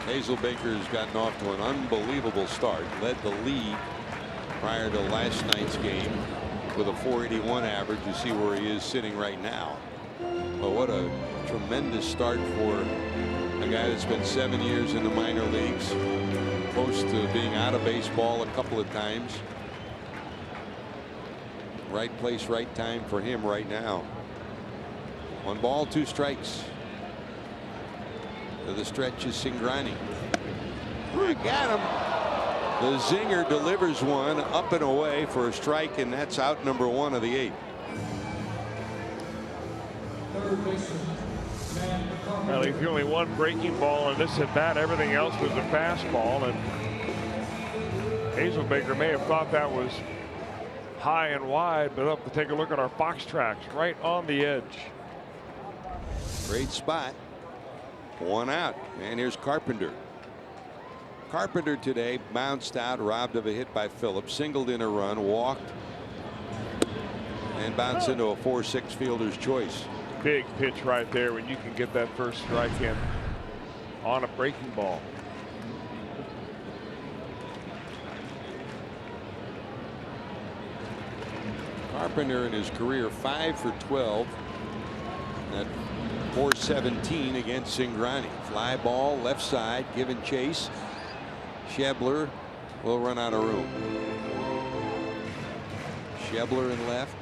Hazelbaker has gotten off to an unbelievable start. Led the league prior to last night's game with a 481 average. You see where he is sitting right now. But what a tremendous start for a guy that's been 7 years in the minor leagues, close to being out of baseball a couple of times. Right place, right time for him right now. 1 ball, 2 strikes. To the stretch is Cingrani. I got him. The zinger delivers one up and away for a strike, and that's out number 1 of the 8th. Well, he's the only 1 breaking ball in this at bat. Everything else was a fastball, and Hazelbaker may have thought that was high and wide, but up to take a look at our box tracks, right on the edge. Great spot. 1 out, and here's Carpenter. Carpenter today bounced out, robbed of a hit by Phillips, singled in a run, walked, and bounced into a 4-6 fielder's choice. Big pitch right there when you can get that first strike in on a breaking ball. Carpenter in his career 5 for 12. That 417 against Cingrani. Fly ball left side, giving chase. Schebler will run out of room. Schebler in left.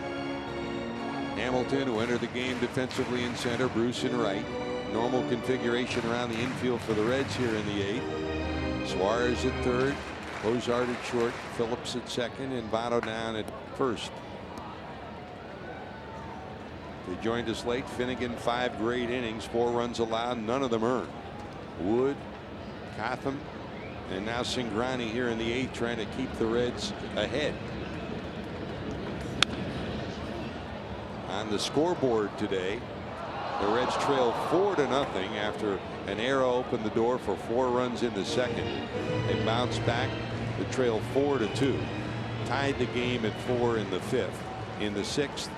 Hamilton, who entered the game defensively in center. Bruce in right. Normal configuration around the infield for the Reds here in the 8th. Suarez at third. Bozart at short. Phillips at second. And Votto down at first. They joined us late. Finnegan, 5 great innings, 4 runs allowed, none of them earned. Wood, Cotham, and now Cingrani here in the 8th, trying to keep the Reds ahead. On the scoreboard today, the Reds trail 4-0 after an error opened the door for 4 runs in the second. They bounced back to trail 4-2. Tied the game at 4 in the 5th. In the 6th,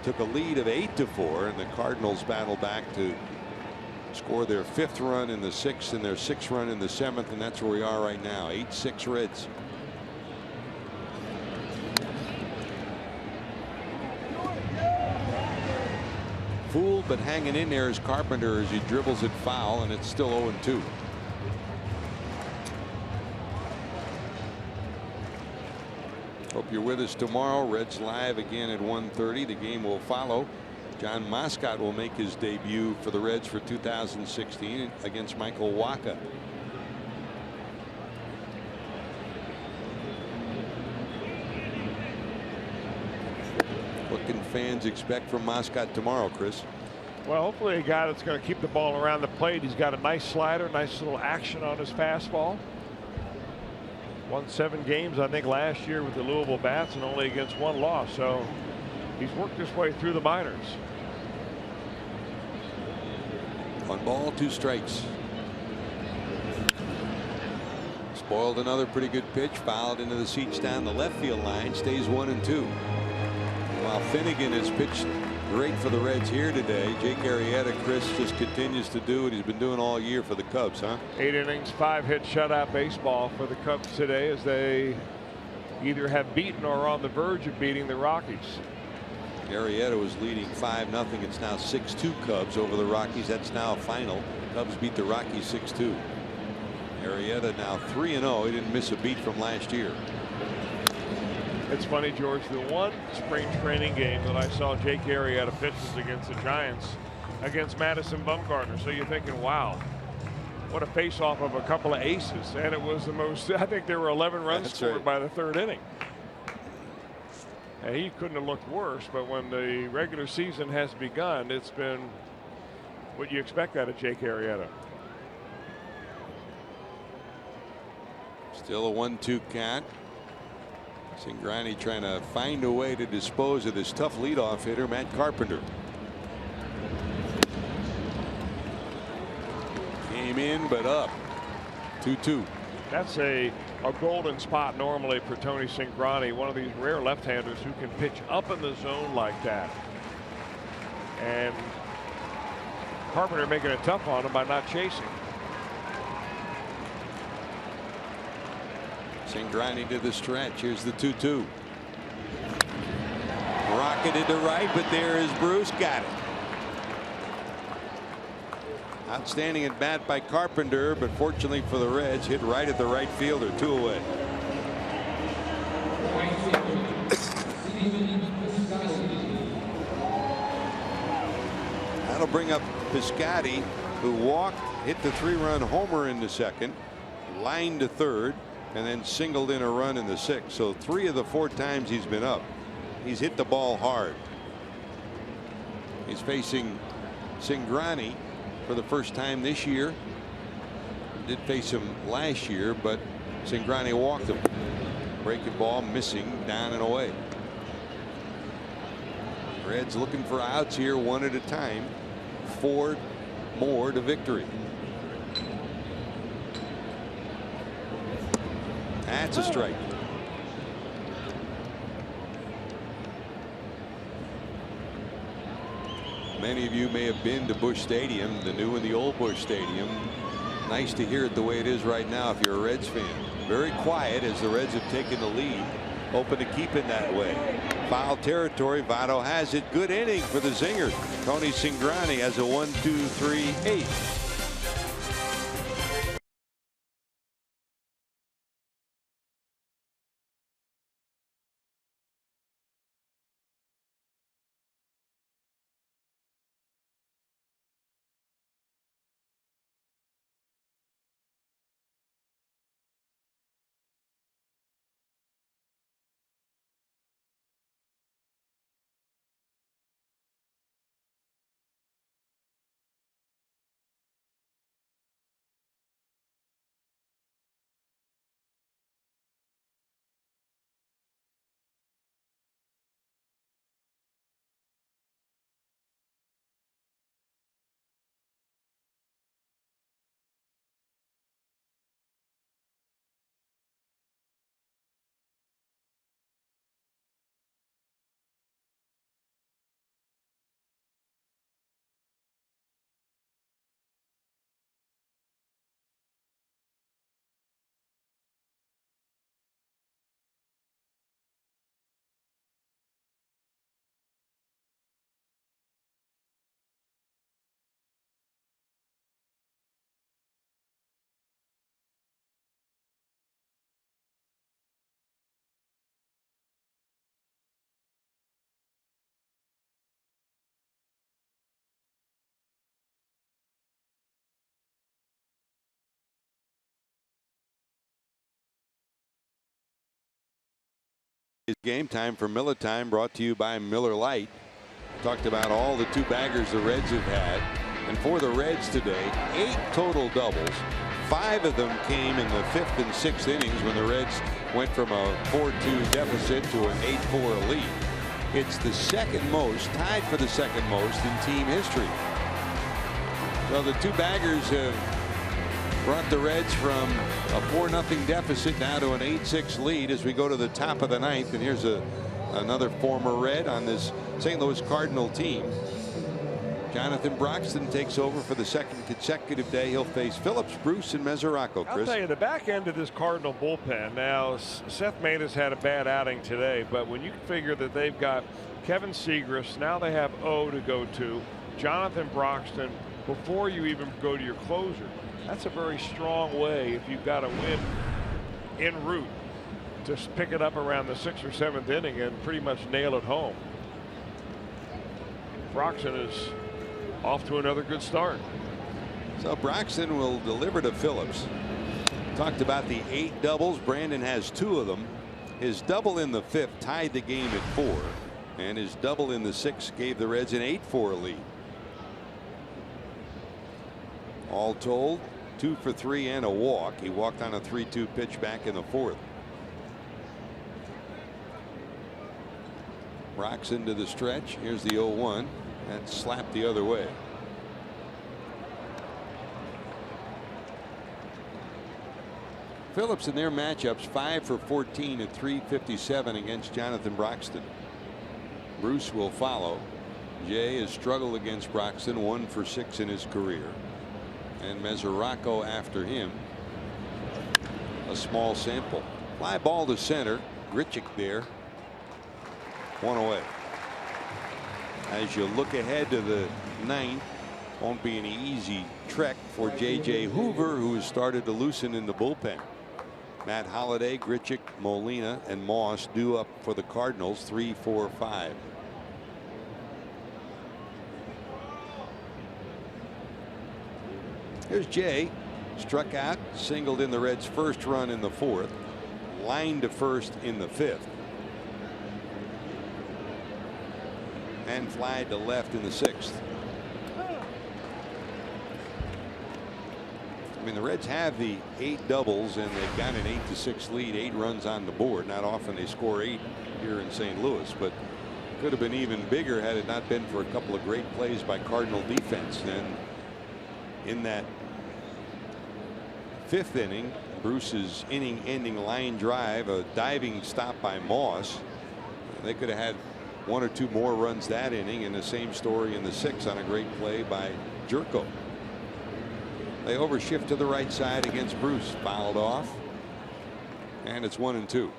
took a lead of 8-4, and the Cardinals battled back to score their 5th run in the 6th and their 6th run in the 7th, and that's where we are right now. 8-6 Reds. Fooled but hanging in there is Carpenter as he dribbles it foul, and it's still 0-2. Hope you're with us tomorrow. Reds live again at 1:30. The game will follow. John Moscott will make his debut for the Reds for 2016 against Michael Wacha. What can fans expect from Moscott tomorrow, Chris? Well, hopefully a guy that's going to keep the ball around the plate. He's got a nice slider, nice little action on his fastball. Won 7 games, I think, last year with the Louisville Bats, and only against 1 loss. So he's worked his way through the minors. 1 ball, 2 strikes. Spoiled another pretty good pitch, fouled into the seats down the left field line, stays 1-2. While Finnegan has pitched great for the Reds here today. Jake Arrieta, Chris, just continues to do what he's been doing all year for the Cubs, huh? 8 innings, 5-hit shutout baseball for the Cubs today, as they either have beaten or are on the verge of beating the Rockies. Arrieta was leading 5-0. It's now 6-2 Cubs over the Rockies. That's now final. Cubs beat the Rockies 6-2. Arrieta now 3-0. He didn't miss a beat from last year. It's funny, George, the one spring training game that I saw Jake Arrieta pitch was against the Giants, against Madison Bumgarner. So you're thinking, wow, what a face-off of a couple of aces. And it was the most, I think there were 11 runs scored by the 3rd inning. And he couldn't have looked worse, but when the regular season has begun, it's been what you expect out of Jake Arrieta. Still a 1-2 count. Cingrani trying to find a way to dispose of this tough leadoff hitter, Matt Carpenter. Came in, but up. 2-2. That's a golden spot normally for Tony Cingrani, one of these rare left-handers who can pitch up in the zone like that. And Carpenter making it tough on him by not chasing. Cingrani to the stretch. Here's the 2-2. Rocketed to right, but there is Bruce. Got it. Outstanding at bat by Carpenter, but fortunately for the Reds, hit right at the right fielder. 2 away. That'll bring up Piscotty, who walked, hit the 3-run homer in the 2nd, lined to 3rd, and then singled in a run in the 6th. So 3 of the 4 times he's been up, he's hit the ball hard. He's facing Cingrani for the first time this year. Did face him last year, but Cingrani walked him. Breaking ball, missing, down and away. Reds looking for outs here, 1 at a time. 4 more to victory. That's a strike. Many of you may have been to Busch Stadium, the new and the old Busch Stadium. Nice to hear it the way it is right now if you're a Reds fan. Very quiet as the Reds have taken the lead. Hoping to keep it that way. Foul territory. Votto has it. Good inning for the Zingers. Tony Cingrani has a 1-2-3-8. Game time for Miller Time, brought to you by Miller Lite. Talked about all the 2 baggers the Reds have had, and for the Reds today, 8 total doubles. 5 of them came in the 5th and 6th innings when the Reds went from a 4-2 deficit to an 8-4 lead. It's the 2nd most, tied for the 2nd most in team history. Well, the 2 baggers have brought the Reds from a 4-0 deficit now to an 8-6 lead as we go to the top of the 9th. And here's another former Red on this St. Louis Cardinal team. Jonathan Broxton takes over for the second consecutive day. He'll face Phillips, Bruce, and Mesoraco. I'll Chris, tell you, the back end of this Cardinal bullpen. Now, Seth Manis had a bad outing today, but when you figure that they've got Kevin Segras, now they have O to go to, Jonathan Broxton, before you even go to your closer, that's a very strong way if you've got a win en route to pick it up around the 6th or 7th inning and pretty much nail it home. Broxton is off to another good start. So Broxton will deliver to Phillips. Talked about the 8 doubles. Brandon has 2 of them. His double in the 5th tied the game at 4, and his double in the 6th gave the Reds an 8-4 lead. All told, 2 for 3 and a walk. He walked on a 3-2 pitch back in the 4th. Broxton to the stretch. Here's the 0-1. That slapped the other way. Phillips in their matchups 5 for 14 at .357 against Jonathan Broxton. Bruce will follow. Jay has struggled against Broxton, 1 for 6 in his career. And Mesoraco after him. A small sample. Fly ball to center. Grichuk there. 1 away. As you look ahead to the 9th, won't be any easy trek for J.J. Hoover, who has started to loosen in the bullpen. Matt Holliday, Grichuk, Molina, and Moss due up for the Cardinals 3, 4, 5. Here's Jay. Struck out, singled in the Reds' first run in the 4th, lined to first in the 5th. And fly to left in the 6th. I mean, the Reds have the 8 doubles, and they've got an 8-6 lead, 8 runs on the board. Not often they score 8 here in St. Louis, but could have been even bigger had it not been for a couple of great plays by Cardinal defense. Then in that 5th inning, Bruce's inning-ending line drive, a diving stop by Moss. They could have had 1 or 2 more runs that inning, and the same story in the 6th on a great play by Jerko. They overshift to the right side against Bruce. Fouled off, and it's 1-2.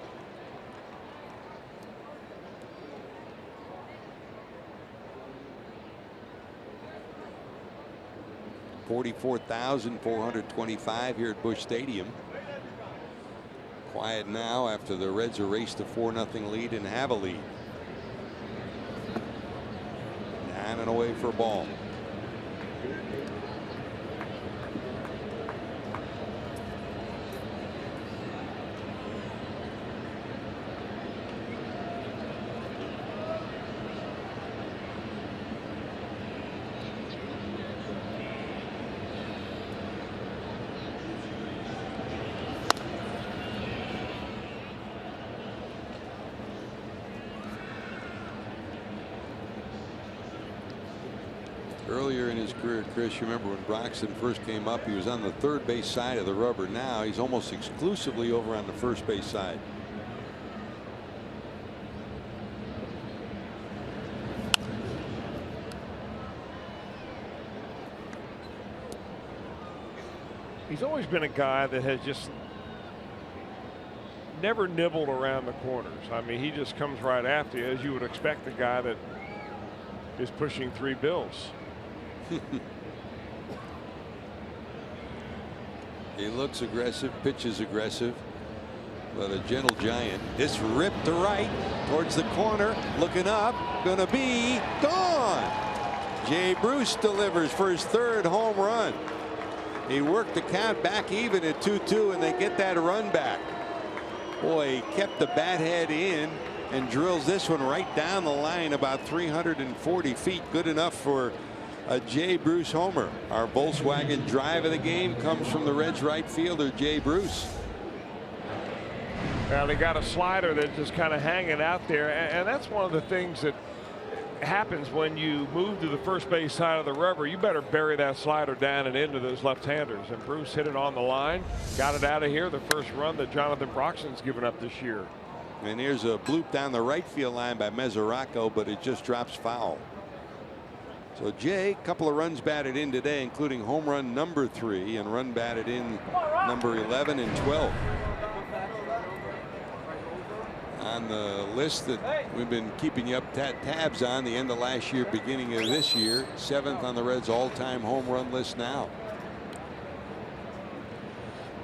$44,425 here at Busch Stadium. Quiet now after the Reds erased a 4-0 lead and have a lead. 9 and away for a ball. Earlier in his career, Chris, you remember when Broxton first came up, he was on the 3rd base side of the rubber. Now he's almost exclusively over on the 1st base side. He's always been a guy that has just never nibbled around the corners. I mean, he just comes right after you, as you would expect a guy that is pushing 3 bills. He looks aggressive, pitches aggressive, but a gentle giant. This ripped to right towards the corner, looking up, gonna be gone. Jay Bruce delivers for his 3rd home run. He worked the count back even at 2-2, and they get that run back. Boy, he kept the bat head in and drills this one right down the line about 340 feet. Good enough for a Jay Bruce homer. Our Volkswagen drive of the game comes from the Reds right fielder Jay Bruce. Now they got a slider that's just kind of hanging out there, and that's one of the things that happens when you move to the 1st base side of the rubber. You better bury that slider down and into those left-handers, and Bruce hit it on the line, got it out of here. The first run that Jonathan Broxton's given up this year. And here's a bloop down the right field line by Mesoraco, but it just drops foul. So Jay, a couple of runs batted in today, including home run number 3 and run batted in number 11 and 12. On the list that we've been keeping you up tabs on, the end of last year, beginning of this year, 7th on the Reds all-time home run list now.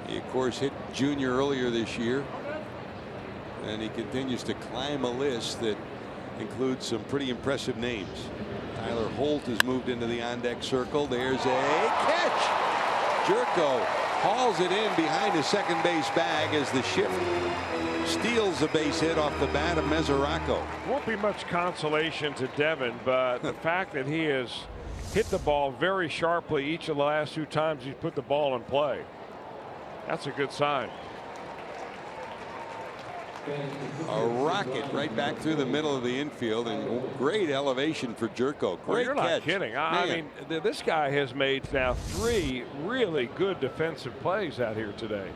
He of course hit junior earlier this year, and he continues to climb a list that includes some pretty impressive names. Tyler Holt has moved into the on-deck circle. There's a catch. Jerko hauls it in behind the second base bag as the shift steals a base hit off the bat of Mesoraco. Won't be much consolation to Devin, but the fact that he has hit the ball very sharply each of the last 2 times he's put the ball in play, that's a good sign. A rocket right back through the middle of the infield, and great elevation for Jerko. Great well, you're catch. not kidding. I mean, this guy has made now 3 really good defensive plays out here today.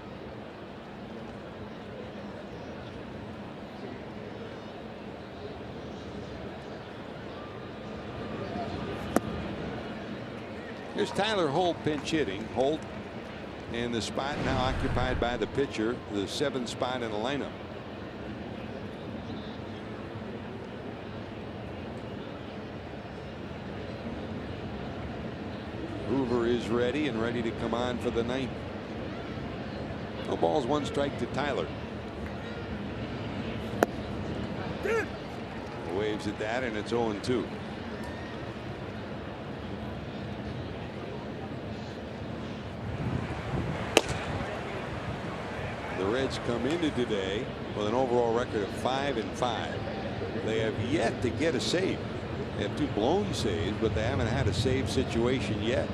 Here's Tyler Holt pinch hitting. Holt in the spot now occupied by the pitcher, the 7th spot in the lineup. Hoover is ready and ready to come on for the 9th. No balls, 1 strike to Tyler. Waves at that, and it's 0-2. The Reds come into today with an overall record of 5-5. They have yet to get a save. They have 2 blown saves, but they haven't had a save situation yet.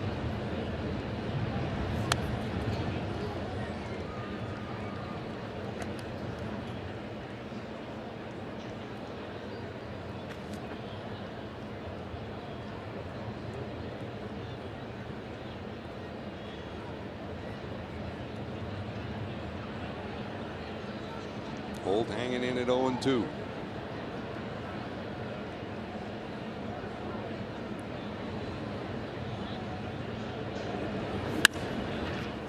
Holt hanging in at 0-2.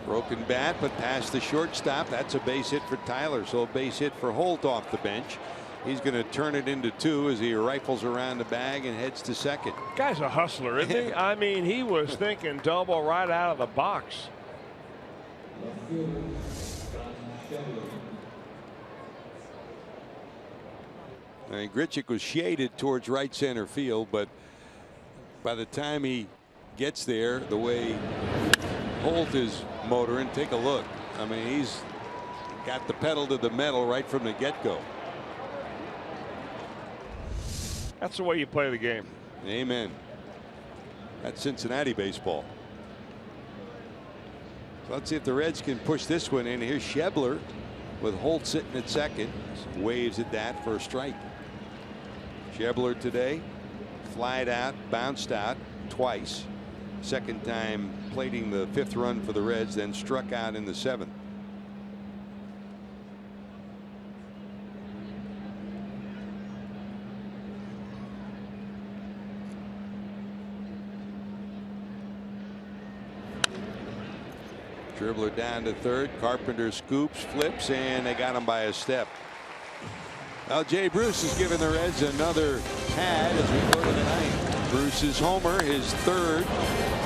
Broken bat, but past the shortstop. That's a base hit for Tyler. So a base hit for Holt off the bench. He's going to turn it into 2 as he rifles around the bag and heads to second. Guy's a hustler, isn't he? I mean, he was thinking double right out of the box. I mean, Grichuk was shaded towards right center field, but by the time he gets there, the way Holt is motoring, take a look. I mean, he's got the pedal to the metal right from the get-go. That's the way you play the game. Amen. That's Cincinnati baseball. So let's see if the Reds can push this one in. Here's Schebler with Holt sitting at second. Waves at that for a strike. Schebler today flied out, bounced out twice. Second time plating the 5th run for the Reds, then struck out in the 7th. Dribbler down to third. Carpenter scoops, flips, and they got him by a step. Well, Jay Bruce is giving the Reds another pad as we go to the 9th. Bruce's homer, his 3rd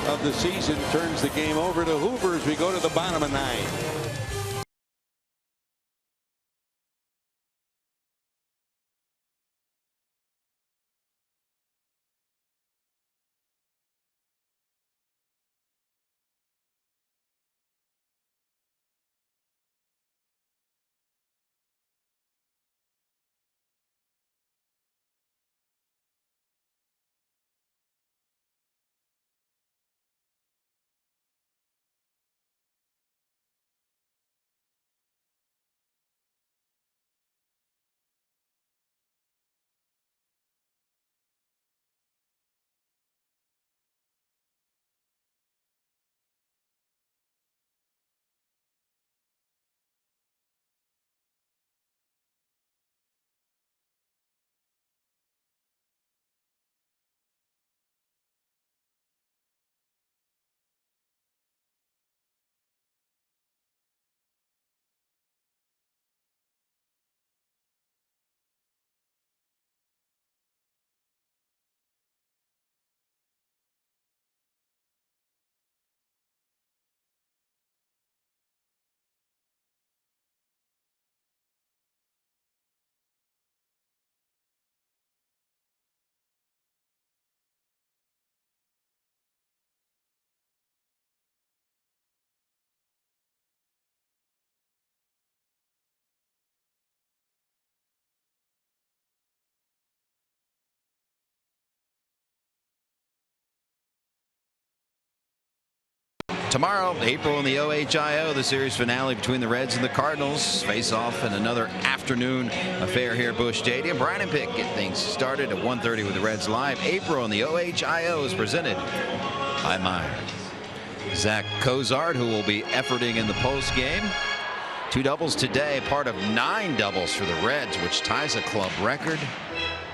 of the season, turns the game over to Hoover as we go to the bottom of 9. Tomorrow, April in the OHIO, the series finale between the Reds and the Cardinals face off in another afternoon affair here at Busch Stadium. Brian and Pick get things started at 1:30 with the Reds live. April in the OHIO is presented by Myers. Zach Cozart, who will be efforting in the post game. 2 doubles today, part of 9 doubles for the Reds, which ties a club record,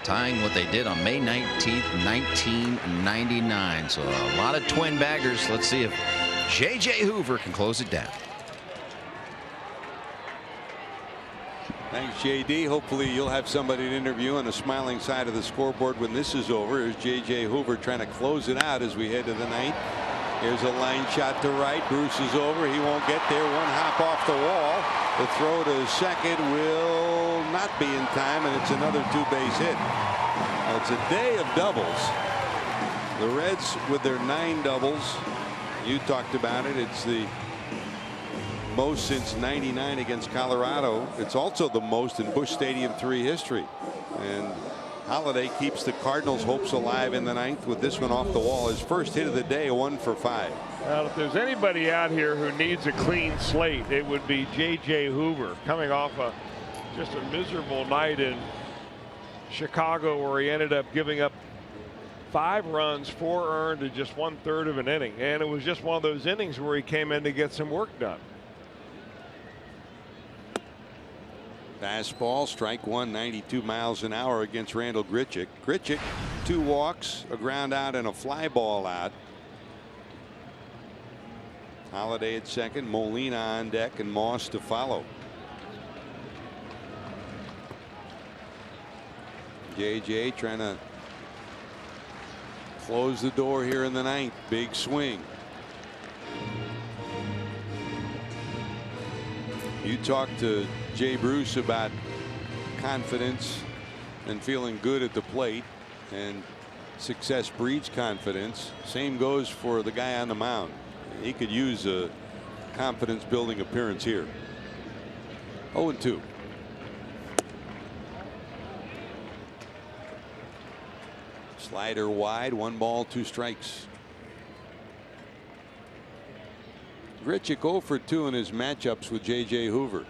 tying what they did on May 19th, 1999. So a lot of twin baggers. Let's see if J.J. Hoover can close it down. Thanks, JD. Hopefully you'll have somebody to interview on the smiling side of the scoreboard when this is over. Here's J.J. Hoover trying to close it out as we head to the 9th. Here's a line shot to right. Bruce is over. He won't get there. 1 hop off the wall. The throw to second will not be in time, and it's another 2-base hit. It's a day of doubles. The Reds with their 9 doubles. You talked about it. It's the most since '99 against Colorado. It's also the most in Busch Stadium 3 history. And Holiday keeps the Cardinals' hopes alive in the 9th with this one off the wall. His first hit of the day, 1 for 5. Well, if there's anybody out here who needs a clean slate, it would be J.J. Hoover, coming off just a miserable night in Chicago, where he ended up giving up 5 runs, 4 earned in just 1/3 of an inning. And it was just one of those innings where he came in to get some work done. Fastball, strike 1, 92 miles an hour against Randal Grichuk. Grichuk, 2 walks, a ground out, and a fly ball out. Holiday at second, Molina on deck, and Moss to follow. JJ trying to close the door here in the 9th. Big swing. You talked to Jay Bruce about confidence and feeling good at the plate, and success breeds confidence. Same goes for the guy on the mound. He could use a confidence building appearance here. 0-2. Slider wide, 1 ball, 2 strikes. Grichuk 0 for 2 in his matchups with J.J. Hoover.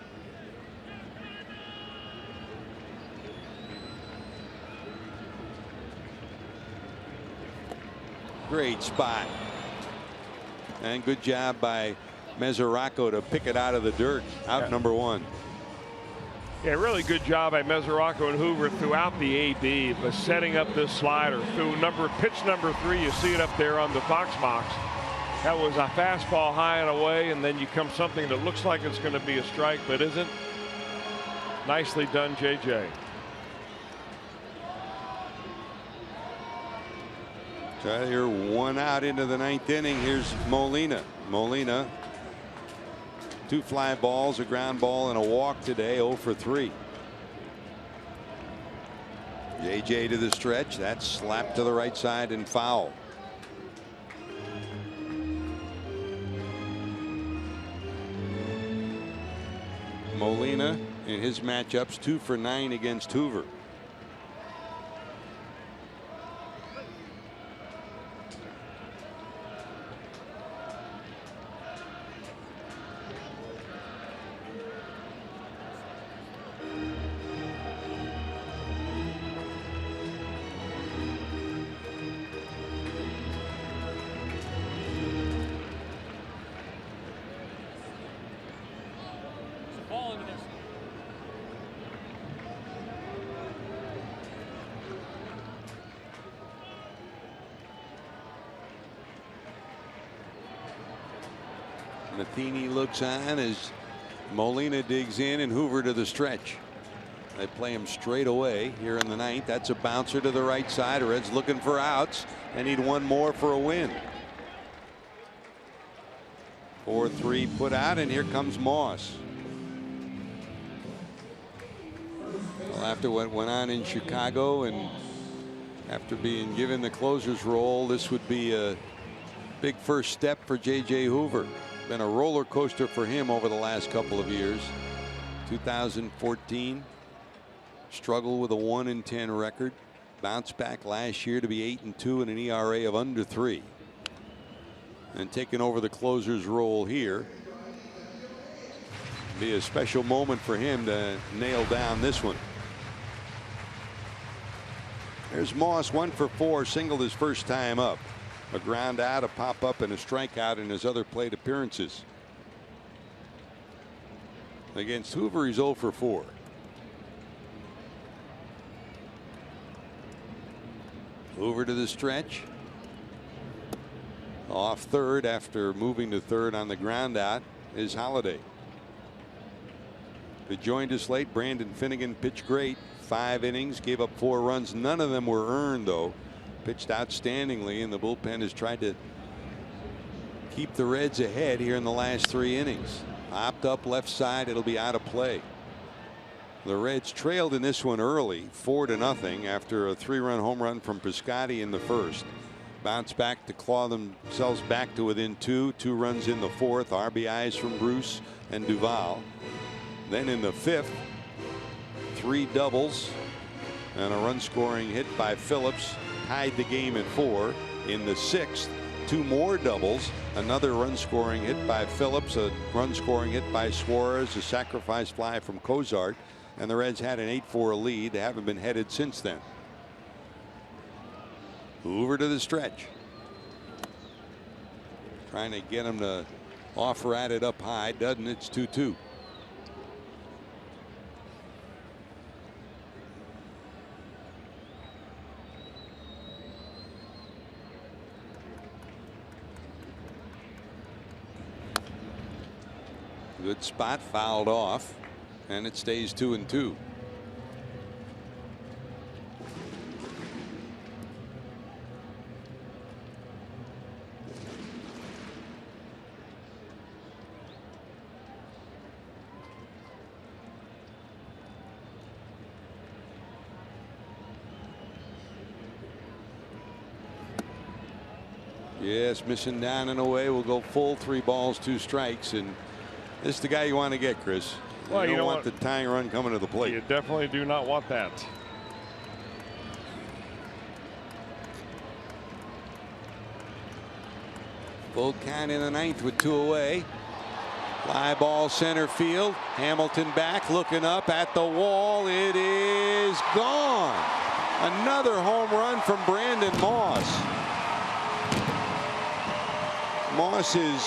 Great spot. And good job by Mesoraco to pick it out of the dirt. Out number 1. Yeah, really good job by Mesoraco and Hoover throughout the AB, but setting up this slider through pitch number 3. You see it up there on the Fox box. That was a fastball high and away, and then you come something that looks like it's going to be a strike but isn't. Nicely done, JJ. So you're 1 out into the 9th inning. Here's Molina. Molina, 2 fly balls, a ground ball, and a walk today. 0 for 3. JJ to the stretch. That's slapped to the right side and foul. Molina in his matchups 2 for 9 against Hoover. Matheny looks on as Molina digs in and Hoover to the stretch. They play him straight away here in the 9th. That's a bouncer to the right side. Reds looking for outs and need 1 more for a win. 4-3 put out, and here comes Moss. Well, after what went on in Chicago and after being given the closer's role, this would be a big first step for J.J. Hoover. Been a roller coaster for him over the last couple of years. 2014, struggled with a 1-10 record. Bounced back last year to be 8-2 and an ERA of under 3. and taking over the closer's role here. Be a special moment for him to nail down this one. There's Moss, 1 for 4, singled his first time up. A ground out, a pop up, and a strikeout in his other plate appearances. Against Hoover, he's 0 for 4. Hoover to the stretch. Off third after moving to third on the ground out is Holiday. Who joined us late. Brandon Finnegan pitched great. 5 innings, gave up 4 runs. None of them were earned, though. Pitched outstandingly, and the bullpen has tried to keep the Reds ahead here in the last 3 innings. Hopped up left side. It'll be out of play. The Reds trailed in this one early, 4-0, after a 3-run home run from Piscotty in the first. Bounced back to claw themselves back to within 2. 2 runs in the fourth. RBIs from Bruce and Duvall. Then in the fifth, 3 doubles and a run scoring hit by Phillips tied the game at 4. In the sixth, 2 more doubles, another run scoring hit by Phillips, a run scoring hit by Suarez, a sacrifice fly from Cozart, and the Reds had an 8-4 lead. They haven't been headed since then. Hoover to the stretch, trying to get him to offer at it up high. Doesn't. It's 2-2. Good spot, fouled off, and it stays 2-2. Yes, missing down and away. Will go full, 3 balls, 2 strikes, and this is the guy you want to get, Chris. Well, you don't want the tying run coming to the plate. You definitely do not want that. Full count in the 9th with 2 away. Fly ball center field. Hamilton back, looking up at the wall. It is gone. Another home run from Brandon Moss. Moss's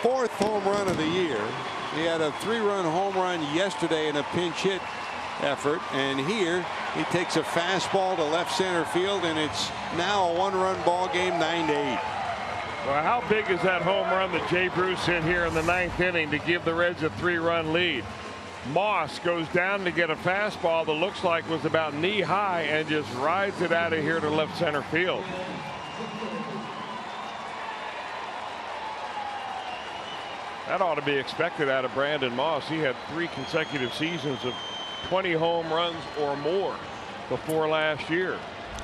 4th home run of the year. He had a 3-run home run yesterday in a pinch hit effort, and here he takes a fastball to left center field, and it's now a 1-run ball game, 9-8. Well, how big is that home run that Jay Bruce hit here in the 9th inning to give the Reds a 3-run lead? Moss goes down to get a fastball that looks like was about knee high and just rides it out of here to left center field. That ought to be expected out of Brandon Moss. He had 3 consecutive seasons of 20 home runs or more before last year.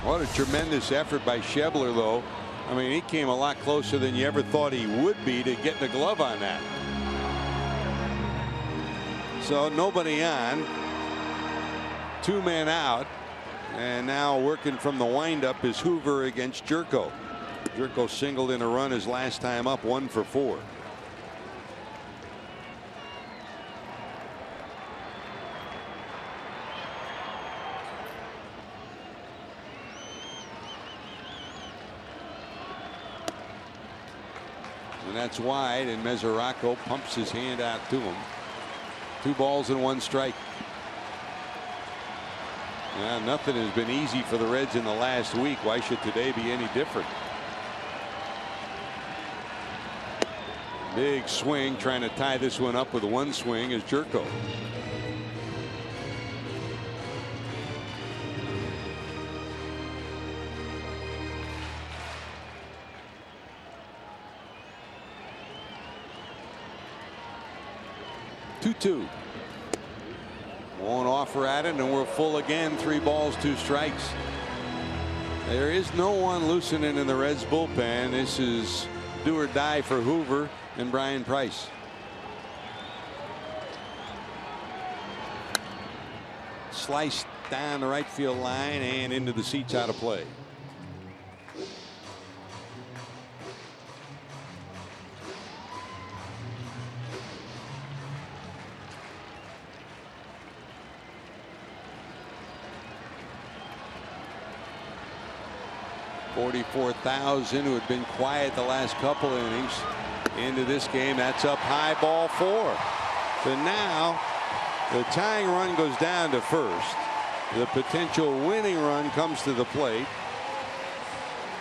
What a tremendous effort by Schebler, though. I mean, he came a lot closer than you ever thought he would be to getting a glove on that. So nobody on. 2 men out. And now working from the windup is Hoover against Jerko. Jerko singled in a run his last time up, 1 for 4. And that's wide, and Mesoraco pumps his hand out to him. 2 balls and 1 strike. Nothing has been easy for the Reds in the last week. Why should today be any different? Big swing, trying to tie this one up with 1 swing is Jerko. Two. Won't offer at it, and we're full again. 3 balls, 2 strikes. There is no one loosening in the Reds bullpen. This is do or die for Hoover and Brian Price. Sliced down the right field line and into the seats, out of play. 44,000 who had been quiet the last couple innings into this game. That's up high, ball 4. So now the tying run goes down to first. The potential winning run comes to the plate.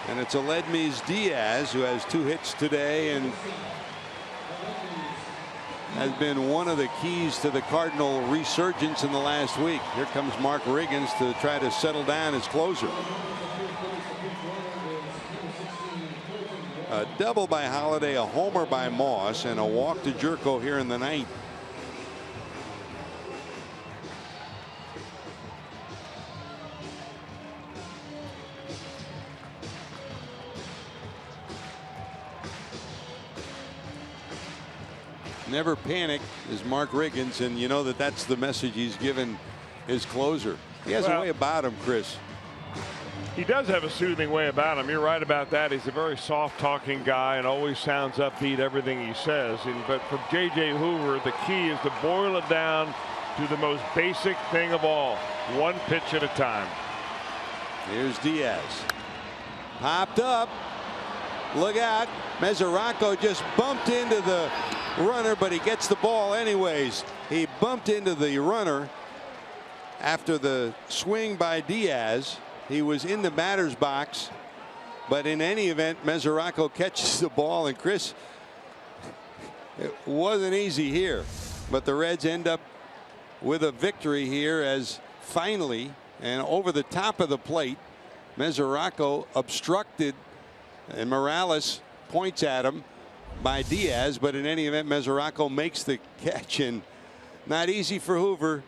And it's Aledmys Diaz who has 2 hits today and has been one of the keys to the Cardinal resurgence in the last week. Here comes Mark Riggins to try to settle down his closer. A double by Holiday, a homer by Moss, and a walk to Jerko here in the 9th. Never panic is Mark Riggins, and you know that that's the message he's given his closer. He has a way about him, Chris. He does have a soothing way about him. You're right about that. He's a very soft-talking guy and always sounds upbeat everything he says. But for J.J. Hoover, the key is to boil it down to the most basic thing of all, one pitch at a time. Here's Diaz. Popped up. Look out. Mesoraco just bumped into the runner, but he gets the ball anyways. He bumped into the runner after the swing by Diaz. He was in the batter's box, but in any event, Mesoraco catches the ball. And Chris, it wasn't easy here, but the Reds end up with a victory here as finally and over the top of the plate, Mesoraco obstructed, and Morales points at him by Diaz, but in any event, Mesoraco makes the catch, and not easy for Hoover,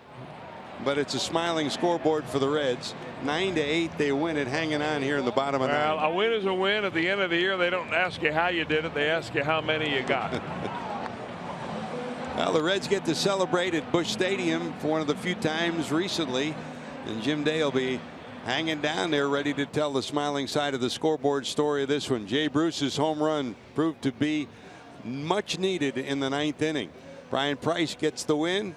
but it's a smiling scoreboard for the Reds. 9-8, they win it, hanging on here in the bottom of the ninth. A win is a win. At the end of the year, they don't ask you how you did it, they ask you how many you got. Well, the Reds get to celebrate at Busch Stadium for one of the few times recently, and Jim Day will be hanging down there ready to tell the smiling side of the scoreboard story of this one. Jay Bruce's home run proved to be much needed in the 9th inning. Brian Price gets the win.